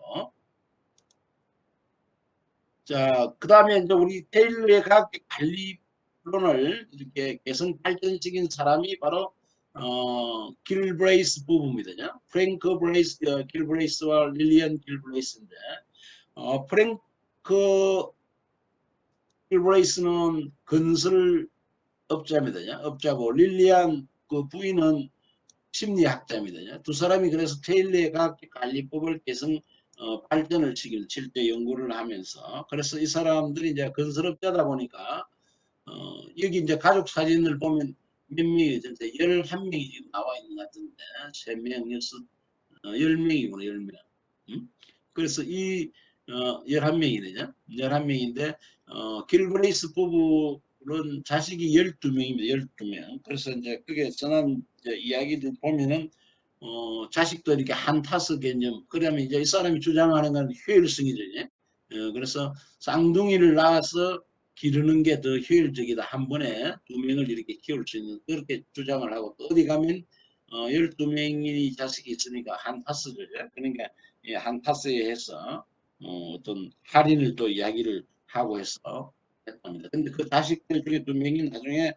자, 그 다음에 이제 우리 테일러의 과학 관리론을 이렇게 개성 발전시킨 사람이 바로 길브레이스 부부입니다. 프랭크 브레이스, 길브레이스와 릴리안 길브레이스인데 프랭크 길브레이스는 건설 업자입니다. 업자고 릴리안 그 부인은 심리학자입니다. 두 사람이 그래서 테일러의 과학 관리법을 개성 발전을 시키는 실제 연구를 하면서 그래서 이 사람들이 이제 건설업자다 보니까 여기 이제 가족 사진을 보면 몇 명이 전체 11명이 지금 나와 있는 것 같은데 3명, 10명이구나 10명. 그래서 이 11명이네요. 11명인데 길브레이스 부부는 자식이 12명입니다. 12명. 그래서 이제 그게 전한 이야기들 보면은 자식도 이렇게 한타스 개념. 그러면 이제 이 사람이 주장하는 건 효율성이죠. 그래서 쌍둥이를 낳아서 기르는 게 더 효율적이다. 한 번에 2명을 이렇게 키울 수 있는 그렇게 주장을 하고 또 어디 가면 12명이 자식이 있으니까 한타스죠. 그러니까 한타스에 해서 어떤 할인을 또 이야기를 하고 해서 했답니다. 근데 그 자식들 중에 2명이 나중에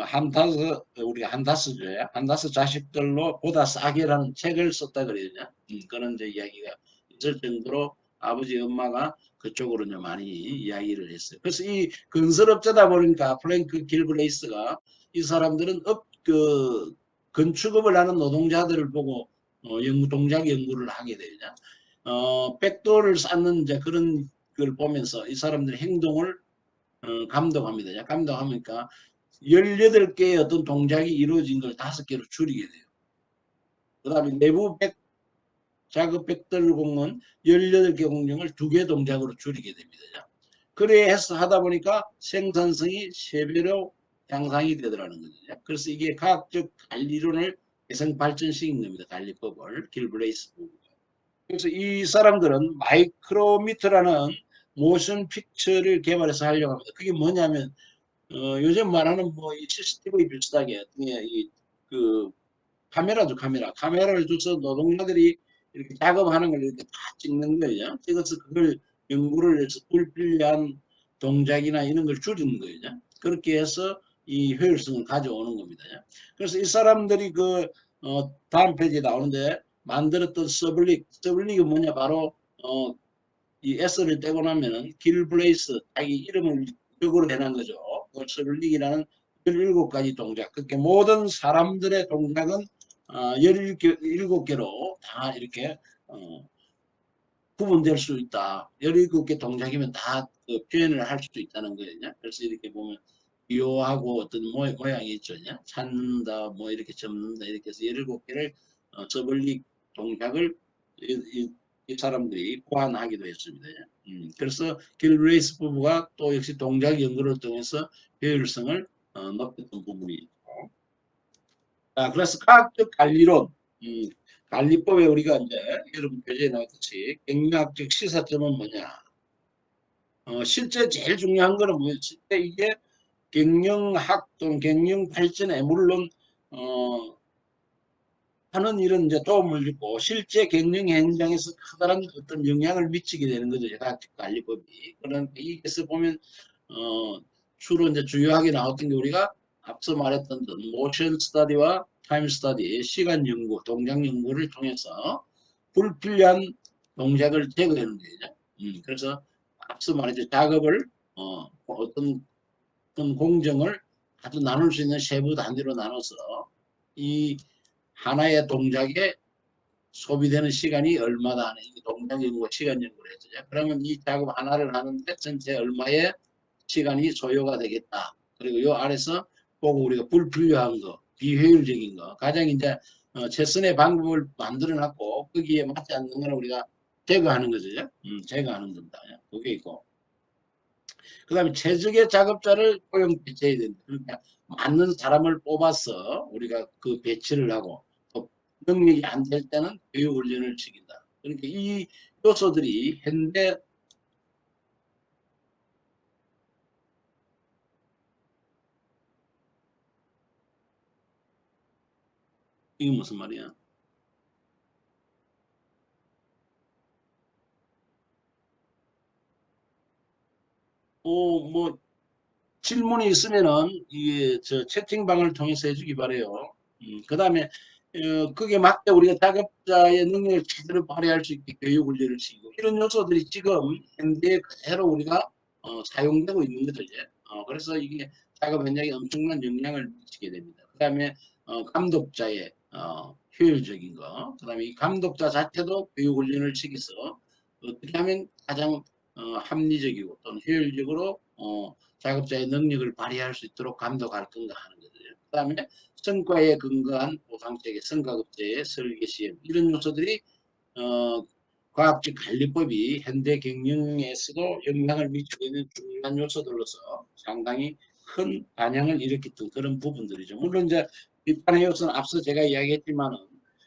한다스 우리 한다스죠. 한다스 자식들로 보다 싸게라는 책을 썼다 그러냐. 그런 이제 이야기가 있을 정도로 아버지 엄마가 그쪽으로 이제 많이 이야기를 했어요. 그래서 이 건설업자다 보니까 플랭크 길브레이스가 이 사람들은 건축업을 하는 노동자들을 보고 동작 연구를 하게 되냐. 백도를 쌓는 이제 그런 걸 보면서 이 사람들의 행동을 감독합니다. 감독하니까 18개의 어떤 동작이 이루어진 걸 5개로 줄이게 돼요. 그 다음에 내부 작업 벡터를 공은 18개 공정을 2개 동작으로 줄이게 됩니다. 그래 해서 하다 보니까 생산성이 3배로 향상이 되더라는 거죠. 그래서 이게 과학적 관리론을 개성 발전시킨 겁니다. 관리법을 길브레이스 부분. 그래서 이 사람들은 마이크로미터라는 모션 픽처를 개발해서 하려고 합니다. 그게 뭐냐면 요즘 말하는 뭐 이 CCTV 비슷하게 이그 카메라죠. 카메라를 줘서 노동자들이 이렇게 작업하는 걸 이렇게 다 찍는 거예요. 찍어서 그걸 연구를 해서 불필요한 동작이나 이런 걸 줄이는 거예요. 그렇게 해서 이 효율성을 가져오는 겁니다. 그래서 이 사람들이 다음 페이지에 나오는데 만들었던 서블릭이 뭐냐 바로 이 S를 떼고 나면은 길브레이스 자기 이름을 적으로 해놓은 거죠. 그걸 서블릭이라는 17가지 동작. 그렇게 모든 사람들의 동작은 17개로 다 이렇게 구분될 수 있다. 17개 동작이면 다 그 표현을 할 수 있다는 거예요. 그래서 이렇게 보면 비호하고 어떤 모양이 있죠. 찾는다, 뭐 이렇게 접는다, 이렇게 해서 17개를 저블릭 동작을 이 사람들이 고안하기도 했습니다. 그래서 길브레이스 부부가 또 역시 동작 연구를 통해서 효율성을 높였던 부분이 있고. 자, 그래서 과학적 관리론, 관리법에 우리가 이제 여러분 교재에 나왔듯이 경영학적 시사점은 뭐냐? 실제 제일 중요한 거는 뭐예요? 실제 이게 경영학 또는 경영 발전에 물론 하는 일은 이제 도움을 주고 실제 경영 현장에서 커다란 어떤 영향을 미치게 되는 거죠. 과학적 관리법이. 그런 여기서 보면 주로 이제 주요하게 나왔던 게 우리가 앞서 말했던 모션 스터디와 타임 스터디, 시간 연구, 동작 연구를 통해서 불필요한 동작을 제거하는 거죠. 그래서 앞서 말했죠. 작업을 어떤 공정을 아주 나눌 수 있는 세부 단위로 나눠서 이 하나의 동작에 소비되는 시간이 얼마다 하는 동작 연구, 시간 연구를 했죠. 그러면 이 작업 하나를 하는데 전체 얼마의 시간이 소요가 되겠다. 그리고 이 아래서 보고 우리가 불필요한 거, 비효율적인 거, 가장 이제 최선의 방법을 만들어 놨고 거기에 맞지 않는 거는 우리가 제거하는 거죠. 제거하는 겁니다. 그게 있고. 그 다음에 최적의 작업자를 고용 배치해야 된다. 그러니까 맞는 사람을 뽑아서 우리가 그 배치를 하고 또 능력이 안 될 때는 교육 훈련을 시킨다. 그러니까 이 요소들이 현대 이게 무슨 말이야? 뭐 질문이 있으면은 이게 저 채팅방을 통해서 해주기 바래요. 그 다음에 그게 맞게 우리가 작업자의 능력을 제대로 발휘할 수 있게 교육 훈련을 시키고 이런 요소들이 지금 현대에 그대로 우리가 사용되고 있는 거죠. 이제. 그래서 이게 작업 현장에 엄청난 영향을 미치게 됩니다. 그 다음에 감독자의 효율적인 거, 그 다음에 이 감독자 자체도 교육 훈련을 시켜서 어떻게 하면 가장 합리적이고 또는 효율적으로 작업자의 능력을 발휘할 수 있도록 감독할 건가 하는 거죠. 그 다음에 성과에 근거한 보상체계, 성과급제의 설계 시행 이런 요소들이 과학적 관리법이 현대 경영에서도 영향을 미치고 있는 중요한 요소들로서 상당히 큰 반향을 일으켰던 그런 부분들이죠. 물론 이제 비판의 요소는 앞서 제가 이야기했지만은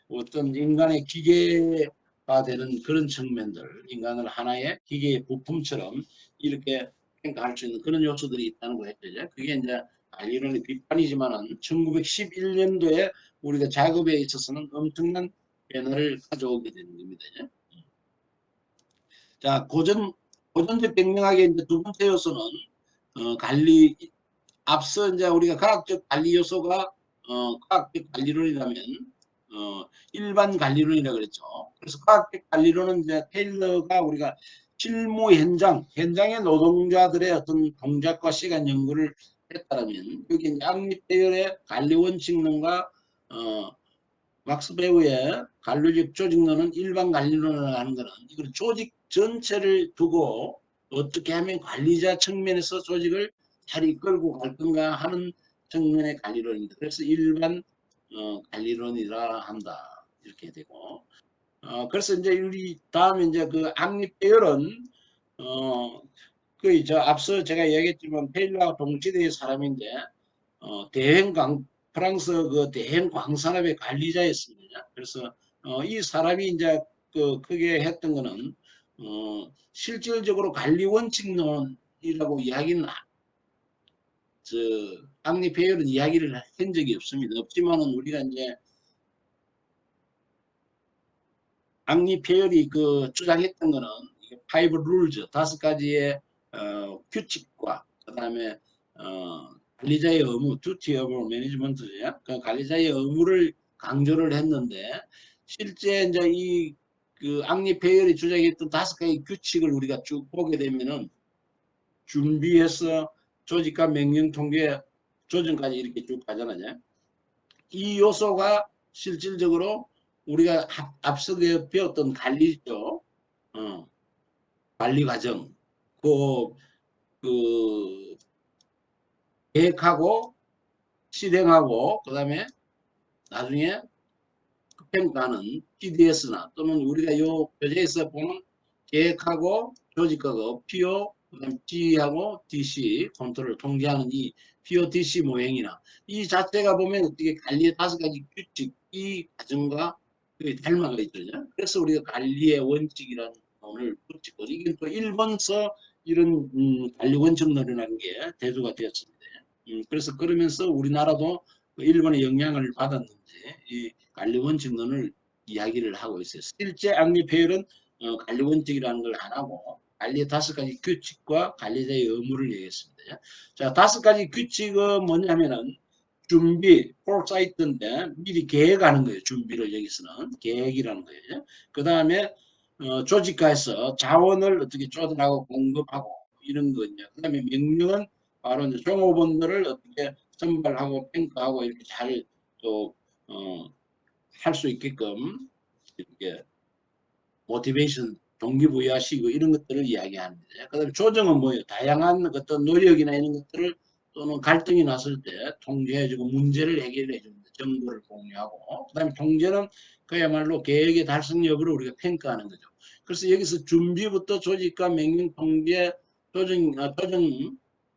어떤 인간의 기계가 되는 그런 측면들, 인간을 하나의 기계의 부품처럼 이렇게 평가할 수 있는 그런 요소들이 있다는 거 했죠. 그게 이제 관리론의 비판이지만은 1911년도에 우리가 작업에 있어서는 엄청난 변화를 가져오게 되는 겁니다. 자, 고전적 백명학의 이제 두 번째 요소는 관리, 앞서 이제 우리가 과학적 관리 요소가 과학적 관리론이라면 일반 관리론이라고 그랬죠. 그래서 과학적 관리론은 이제 테일러가 우리가 실무 현장의 노동자들의 어떤 동작과 시간 연구를 했다면 여기 이제 악립 계열의 관리 원칙론과 왁스 배우의 관료적 조직론은 일반 관리론을 하는 것은 이걸 조직 전체를 두고 어떻게 하면 관리자 측면에서 조직을 잘 이끌고 갈 건가 하는 측면의 관리론입니다. 그래서 일반 관리론이라 한다 이렇게 되고 그래서 이제 우리 다음에 이제 그 악립 계열은 그 앞서 제가 얘기했지만 페일러와 동시대의 사람인데 프랑스 그 대행 광산업의 관리자였습니다. 그래서 이 사람이 이제 그 크게 했던 거는 실질적으로 관리 원칙론이라고 이야기는 저 앙리 페이어는 이야기를 한 적이 없습니다. 없지만은 우리가 이제 앙리 페이어이 그 주장했던 거는 파이브 룰즈 5가지의 규칙과 그다음에 관리자의 의무, duty of management죠. 그 관리자의 의무를 강조를 했는데 실제 이제 그 앙리 페이얼이 주장했던 5가지 규칙을 우리가 쭉 보게 되면은 준비해서 조직과 명령 통계 조정까지 이렇게 쭉 가잖아요. 이 요소가 실질적으로 우리가 앞서 배웠던 관리죠. 관리 과정. 그, 그, 계획하고, 실행하고, 그 다음에 나중에 평가는 PDS나 또는 우리가 요 교재에서 보는 계획하고 조직하고 PO, 그다음 G하고 DC 컨트롤 통제하는 이 PO, DC 모형이나 이 자체가 보면 어떻게 관리의 5가지 규칙 이 과정과 닮아가 있거든요. 그래서 우리가 관리의 원칙이라는 오늘 붙이고 이게 또 일본서 이런 관리 원칙론이라는 게 대두가 되었습니다. 그래서 그러면서 우리나라도 일본의 영향을 받았는지 이 관리 원칙론을 이야기를 하고 있어요. 실제 악립회율은 관리 원칙이라는 걸 안 하고 관리의 5가지 규칙과 관리자의 의무를 얘기했습니다. 자, 5가지 규칙은 뭐냐면은 준비, 폴사이트인데 미리 계획하는 거예요. 준비를 여기서는 계획이라는 거예요. 그 다음에 조직화해서 자원을 어떻게 조달하고 공급하고 이런 거죠. 그 다음에 명령은 바로 이제 종업원들을 어떻게 선발하고 평가하고 이렇게 잘 또 할 수 있게끔 이렇게 모티베이션 동기부여하시고 이런 것들을 이야기합니다. 그다음에 조정은 뭐예요? 다양한 어떤 노력이나 이런 것들을 또는 갈등이 났을 때 통제해주고 문제를 해결해 줍니다. 정보를 공유하고 그다음에 통제는 그야말로 계획의 달성 여부를 우리가 평가하는 거죠. 그래서 여기서 준비부터 조직과 명령 통제 조정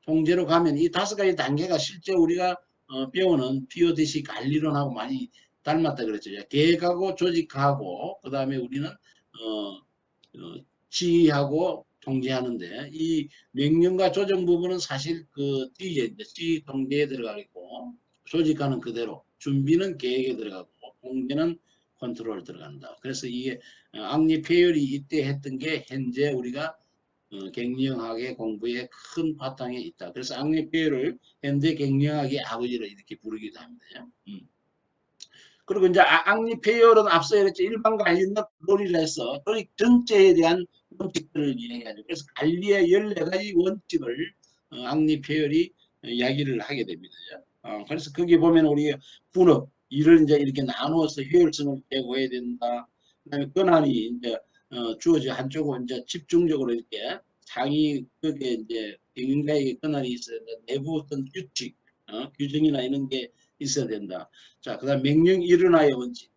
통제로 가면 이 5가지 단계가 실제 우리가 배우는 PODC 관리론하고 많이 닮았다 그랬죠. 계획하고 조직하고 그다음에 우리는 지휘하고 통제하는데 이 명령과 조정 부분은 사실 그 뒤에 지휘 통제에 들어가 있고 조직하는 그대로 준비는 계획에 들어가고 통제는 컨트롤 들어간다. 그래서 이게 악리 배열이 이때 했던 게 현재 우리가 갱년학의 공부에 큰 바탕에 있다. 그래서 악리 배열을 현대 갱년학의 아버지로 이렇게 부르기도 합니다. 그리고 이제 악리 배열은 앞서 이랬죠. 일반 관리는 논의를 해서 조직 전체에 대한 원칙들을 이야기하죠. 그래서 관리의 14가지 원칙을 악리 배열이 이야기를 하게 됩니다. 그래서 거기 보면 우리 분업 일을 이제 이렇게 나누어서 효율성을 제고해야 된다. 그다음에 권한이 이제 주어져 한쪽으로 이제 집중적으로 이렇게 상위 거기에 이제 경영자에게 권한이 있어야 된다. 내부 어떤 규칙, 규정이나 이런 게 있어야 된다. 자, 그다음 명령 일어나의 원칙.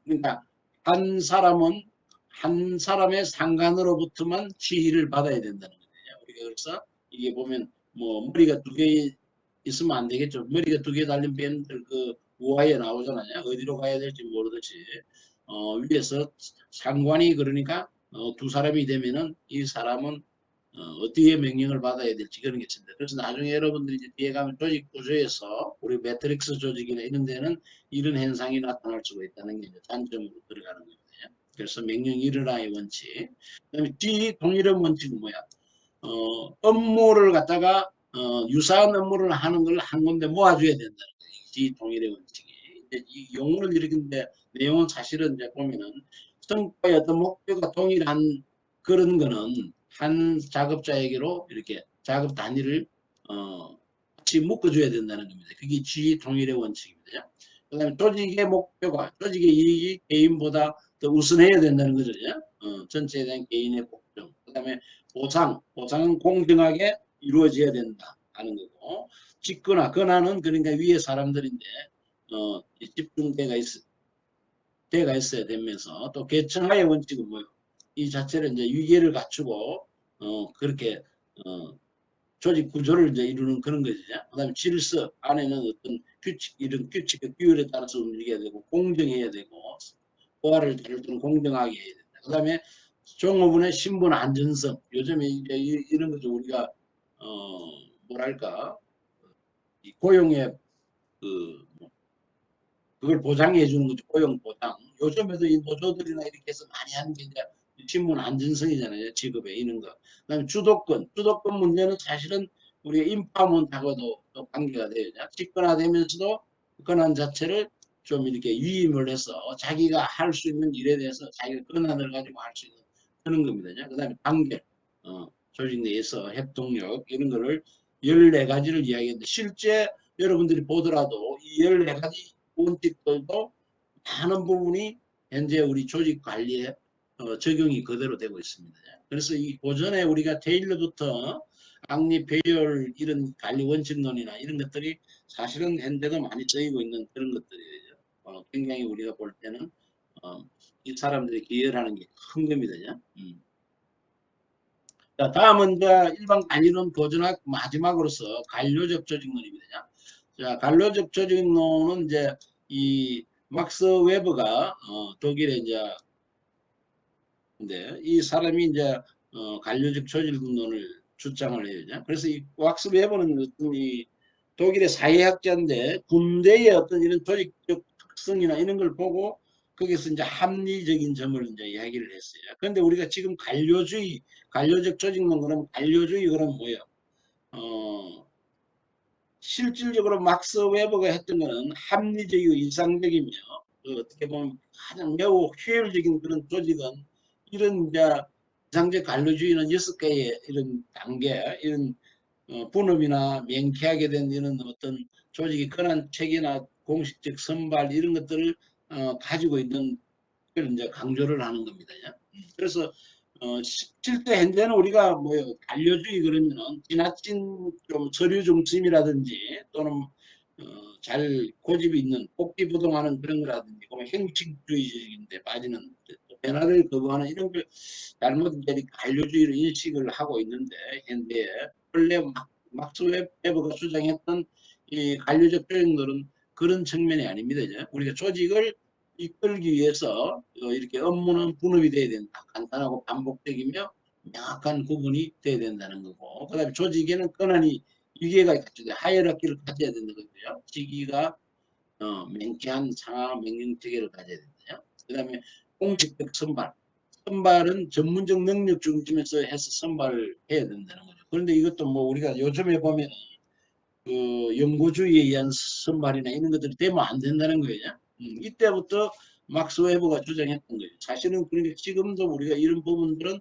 그러니까 한 사람은 한 사람의 상관으로부터만 지휘를 받아야 된다는 거예요. 우리가 그래서 이게 보면 뭐 머리가 2개 있으면 안 되겠죠. 머리가 2개 달린 밴들 그 우아에 나오잖아요. 어디로 가야 될지 모르듯이 위에서 상관이 그러니까 2사람이 되면은 이 사람은 어떻게 명령을 받아야 될지 그런 게 있습니다. 그래서 나중에 여러분들이 이제 뒤에 가면 조직 구조에서 우리 매트릭스 조직이나 이런 데는 이런 현상이 나타날 수가 있다는 게 이제 단점으로 들어가는 거예요. 그래서 명령 일어나의 원칙. 그다음에 G 동일한 원칙은 뭐야? 업무를 갖다가 유사한 업무를 하는 걸 한 군데 모아줘야 된다는 거예요. G 동일의 원칙이. 이 용어를 일으키는데 내용은 사실은 이제 보면은 성과의 어떤 목표가 동일한 그런 거는 한 작업자에게로 이렇게 작업 단위를 같이 묶어줘야 된다는 겁니다. 그게 G 동일의 원칙입니다. 그 다음에 조직의 목표가 조직의 이익이 개인보다 더 우선해야 된다는 거죠. 전체에 대한 개인의 복종. 그 다음에 보상은 공정하게 이루어져야 된다 하는 거고 직거나 권한은 그러니까 위에 사람들인데 집중대가 있어야 되면서 또 계층화의 원칙은 뭐예요? 이 자체를 이제 위계를 갖추고 그렇게 조직 구조를 이제 이루는 그런 거죠. 그다음에 질서 안에는 어떤 규칙 이런 규칙의 규율에 따라서 움직여야 되고 공정해야 되고 보아를 다룰 때는 공정하게 해야 된다. 그다음에 종업원의 신분 안전성 요즘에 이제 이런 거죠. 우리가 뭐랄까 고용의 그 그걸 보장해 주는 거죠. 고용 보장. 요즘에도 이 노조들이나 이렇게 해서 많이 하는 게 이제 신분 안전성이잖아요. 직업에 있는 거. 그다음에 주도권. 주도권 문제는 사실은 우리가 인파문하고도 또 관계가 돼요. 집권화되면서도 권한 자체를 좀 이렇게 위임을 해서 자기가 할 수 있는 일에 대해서 자기가 권한을 가지고 할 수 있는 그런 겁니다. 그다음에 단결. 조직 내에서 협동력 이런 거를 14가지를 이야기했는데 실제 여러분들이 보더라도 이 14가지 원칙들도 많은 부분이 현재 우리 조직 관리에 적용이 그대로 되고 있습니다. 그래서 이 고전에 우리가 테일러부터 악립, 배열 이런 관리 원칙론이나 이런 것들이 사실은 현재도 많이 쓰이고 있는 그런 것들이에요. 굉장히 우리가 볼 때는 이 사람들이 기여하는 게 큰 겁니다. 자, 다음은 이제 일반 관리론 고전학 마지막으로서 관료적 조직론입니다. 자, 관료적 조직론은 이제 이 막스 웨버가 독일의 이제 근데 이 사람이 이제 관료적 조직론을 주장을 해요. 그래서 이 막스 웨버는 어떤 이 독일의 사회학자인데 군대의 어떤 이런 조직적 특성이나 이런 걸 보고 거기서 이제 합리적인 점을 이제 이야기를 했어요. 그런데 우리가 지금 관료주의, 관료적 조직론 그러면 관료주의 그러면 뭐예요? 실질적으로 막스 웨버가 했던 것은 합리적이고 이상적이며 어떻게 보면 가장 매우 효율적인 그런 조직은 이런 이제 이상적 관료주의는 6개의 이런 단계, 이런 분업이나 명쾌하게 된 이런 어떤 조직의 권한 체계나 공식적 선발 이런 것들을 가지고 있는 걸 이제 강조를 하는 겁니다. 그래서 실제 현재는 우리가 뭐 관료주의 그러면은 지나친 좀 서류 중심이라든지 또는 잘 고집이 있는 복귀부동하는 그런 거라든지 형식주의적인데 빠지는 변화를 거부하는 이런 걸 잘못 이제 관료주의를 인식을 하고 있는데 현재 원래 막스 웨버가 주장했던 이 관료적 조직들은 그런 측면이 아닙니다. 이제 우리가 조직을 이끌기 위해서 이렇게 업무는 분업이 돼야 된다. 간단하고 반복적이며 명확한 구분이 돼야 된다는 거고, 그 다음에 조직에는 권한이 위계가 갖춰야 하이라키를 가져야 된다는 거고요. 직위가 명쾌한 상하 명령 체계를 가져야 된다요. 그 다음에 공식적 선발. 선발은 전문적 능력 중심에서 해서 선발을 해야 된다는 거죠. 그런데 이것도 뭐 우리가 요즘에 보면 그 연구주의에 의한 선발이나 이런 것들이 되면 안 된다는 거예요. 이때부터 막스 웨버가 주장했던 거예요. 사실은 그러니까 지금도 우리가 이런 부분들은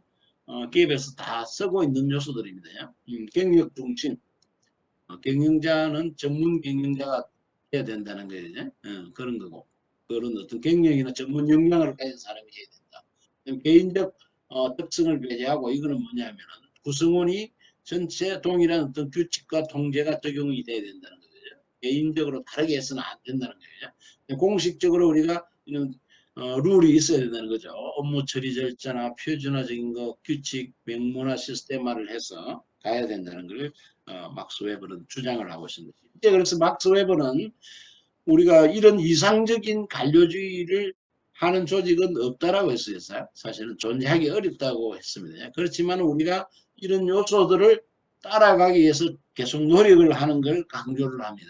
기업에서 다 쓰고 있는 요소들입니다. 경력 중심, 경영자는 전문 경영자가 해야 된다는 거예요. 그런 거고 그런 어떤 경영이나 전문 역량을 가진 사람이 해야 된다. 개인적 특성을 배제하고 이거는 뭐냐면은 구성원이 전체 동일한 어떤 규칙과 통제가 적용이 돼야 된다는 거죠. 개인적으로 다르게 해서는 안 된다는 거예요. 공식적으로 우리가 이런 룰이 있어야 된다는 거죠. 업무 처리 절차나 표준화적인 거, 규칙, 명문화 시스템화를 해서 가야 된다는 걸 막스 웨버는 주장을 하고 있습니다. 이제 그래서 막스 웨버는 우리가 이런 이상적인 관료주의를 하는 조직은 없다라고 했어요. 사실은 존재하기 어렵다고 했습니다. 그렇지만 우리가 이런 요소들을 따라가기 위해서 계속 노력을 하는 걸 강조를 합니다.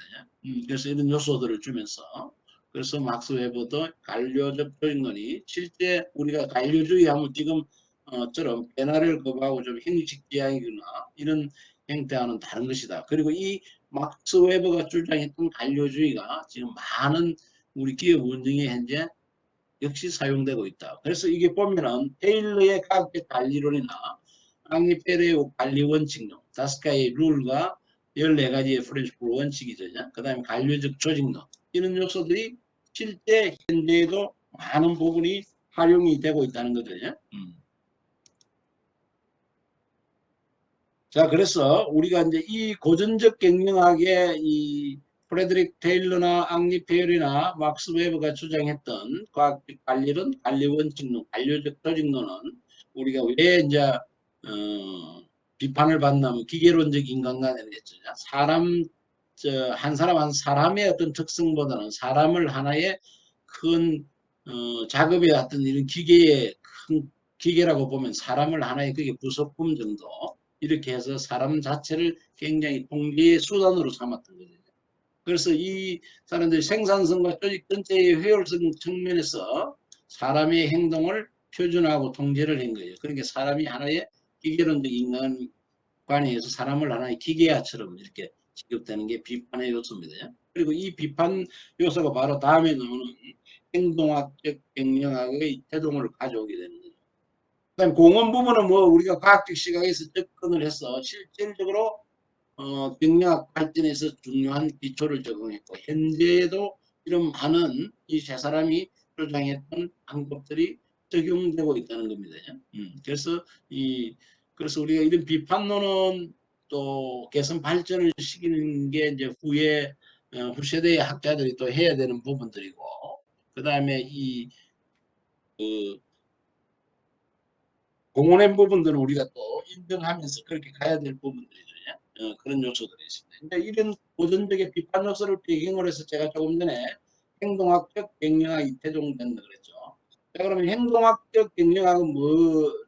그래서 이런 요소들을 주면서 그래서 막스 웨버도 관료적 조직론이 실제 우리가 관료주의 하면 지금처럼 변화를 거부하고 좀 형식지향이거나 이런 형태와는 다른 것이다. 그리고 이 막스 웨버가 주장했던 관료주의가 지금 많은 우리 기업 운영에 현재 역시 사용되고 있다. 그래서 이게 보면은 테일러의 과학적 관리론이나 앙리 페레의 관리 원칙론, 다스카의 룰과 14가지의 프렌치풀 원칙이죠. 그 다음에 관료적 조직론 이런 요소들이 실제 현재에도 많은 부분이 활용이 되고 있다는 거죠. 자, 그래서 우리가 이제 이 고전적 경영학의 이 프레드릭 테일러나 앙리 페열이나 막스 웨버가 주장했던 과학적 관리론, 관리 원칙론, 관료적 조직론은 우리가 왜 이제 비판을 받냐면 기계론적 인간관계를 했죠. 사람 한 사람 한 사람의 어떤 특성보다는 사람을 하나의 큰 작업의 어떤 이런 기계의 큰 기계라고 보면 사람을 하나의 그게 부속품 정도 이렇게 해서 사람 자체를 굉장히 통제의 수단으로 삼았던 거죠. 그래서 이 사람들이 생산성과 조직 전체의 효율성 측면에서 사람의 행동을 표준화하고 통제를 한 거예요. 그러니까 사람이 하나의 기계론적 인간관계에서 사람을 하나의 기계화처럼 이렇게 취급되는 게 비판의 요소입니다. 그리고 이 비판 요소가 바로 다음에 나오는 행동학적 경영학의 태동을 가져오게 되는 거죠. 그다음 공원 부분은 뭐 우리가 과학적 시각에서 접근을 해서 실질적으로 경영학 발전에서 중요한 기초를 적용했고 현재에도 이런 많은 이 세 사람이 주장했던 방법들이 적용되고 있다는 겁니다. 그래서 그래서 우리가 이런 비판론은 또 개선 발전을 시키는 게 이제 후세대의 학자들이 또 해야 되는 부분들이고, 그 다음에 그 공헌한 부분들은 우리가 또 인정하면서 그렇게 가야 될 부분들이죠. 그런 요소들이 있습니다. 근데 이런 고전적의 비판 요소를 배경으로 해서 제가 조금 전에 행동학적 경영학이 태종된다 그랬죠. 자, 그러면 행동학적 경영학은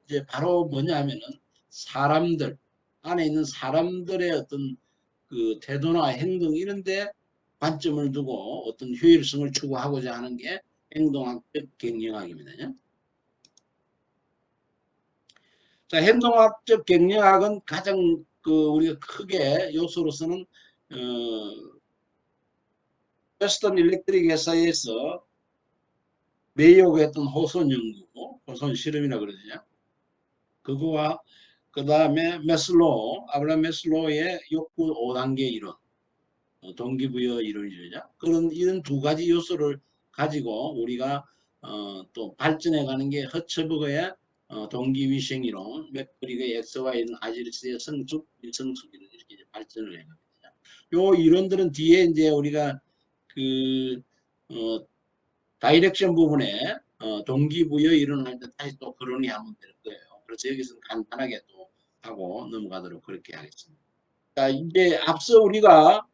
이제 바로 뭐냐 하면은 사람들, 안에 있는 사람들의 어떤 그 태도나 행동 이런데 관점을 두고 어떤 효율성을 추구하고자 하는 게 행동학적 경영학입니다. 자, 행동학적 경영학은 가장 우리가 크게 요소로서는 웨스턴 일렉트릭 회사에서 메이오가 했던 호손 연구, 호손 실험이라 그러죠. 그거와 그 다음에 아브라함 메슬로우의 욕구 5단계 이론, 동기부여 이론이죠. 이런 두 가지 요소를 가지고 우리가 또 발전해 가는 게 허처버그의 동기위생 이론, 맥그리그의 XY는 아지르스의 성숙, 일성숙 이런 이렇게 발전을 해 갑니다. 요 이론들은 뒤에 이제 우리가 그 다이렉션 부분에 동기부여 이론할 때 다시 또 거론하면 될 거예요. 그래서 여기서는 간단하게 또 하고 넘어가도록 그렇게 하겠습니다. 자, 이제 앞서 우리가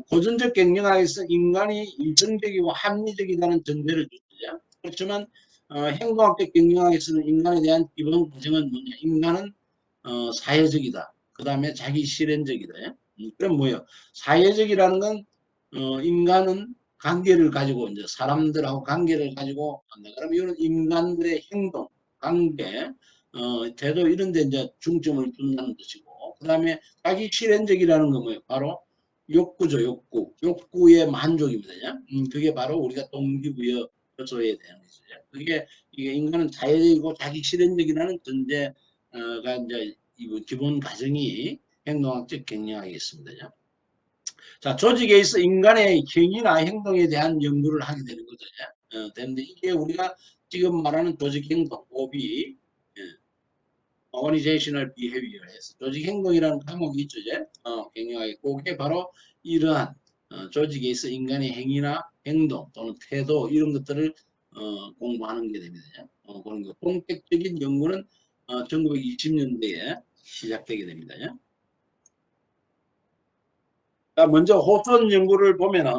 고전적 경영학에서 인간이 이성적이고 합리적이라는 전제를 줬죠. 그렇지만 행동학적 경영학에서는 인간에 대한 기본 가정은 뭐냐? 인간은 사회적이다. 그 다음에 자기 실현적이다. 그럼 뭐예요? 사회적이라는 건 인간은 관계를 가지고 이제 사람들하고 관계를 가지고 한다. 그러면 이런 인간들의 행동, 관계, 태도 이런 데 이제 중점을 둔다는 것이고, 그 다음에 자기 실현적이라는 건 뭐예요? 바로 욕구죠, 욕구. 욕구의 만족입니다. 그게 바로 우리가 동기부여 요소에 대한 것이죠. 이게 인간은 자율적이고 자기 실현적이라는 전제가 이제 기본 가정이 행동학적 경영학이었습니다. 자, 조직에 있어 인간의 행위나 행동에 대한 연구를 하게 되는 거죠. 되는데 이게 우리가 지금 말하는 조직 행동, OB, Organizational Behavior 해서 조직 행동이라는 과목이 있죠. 경영학에 그게 바로 이러한 조직에 있어 인간의 행위나 행동 또는 태도 이런 것들을 공부하는 게 됩니다. 그런 거 본격적인 연구는 1920년대에 시작되게 됩니다. 자, 먼저 호선 연구를 보면은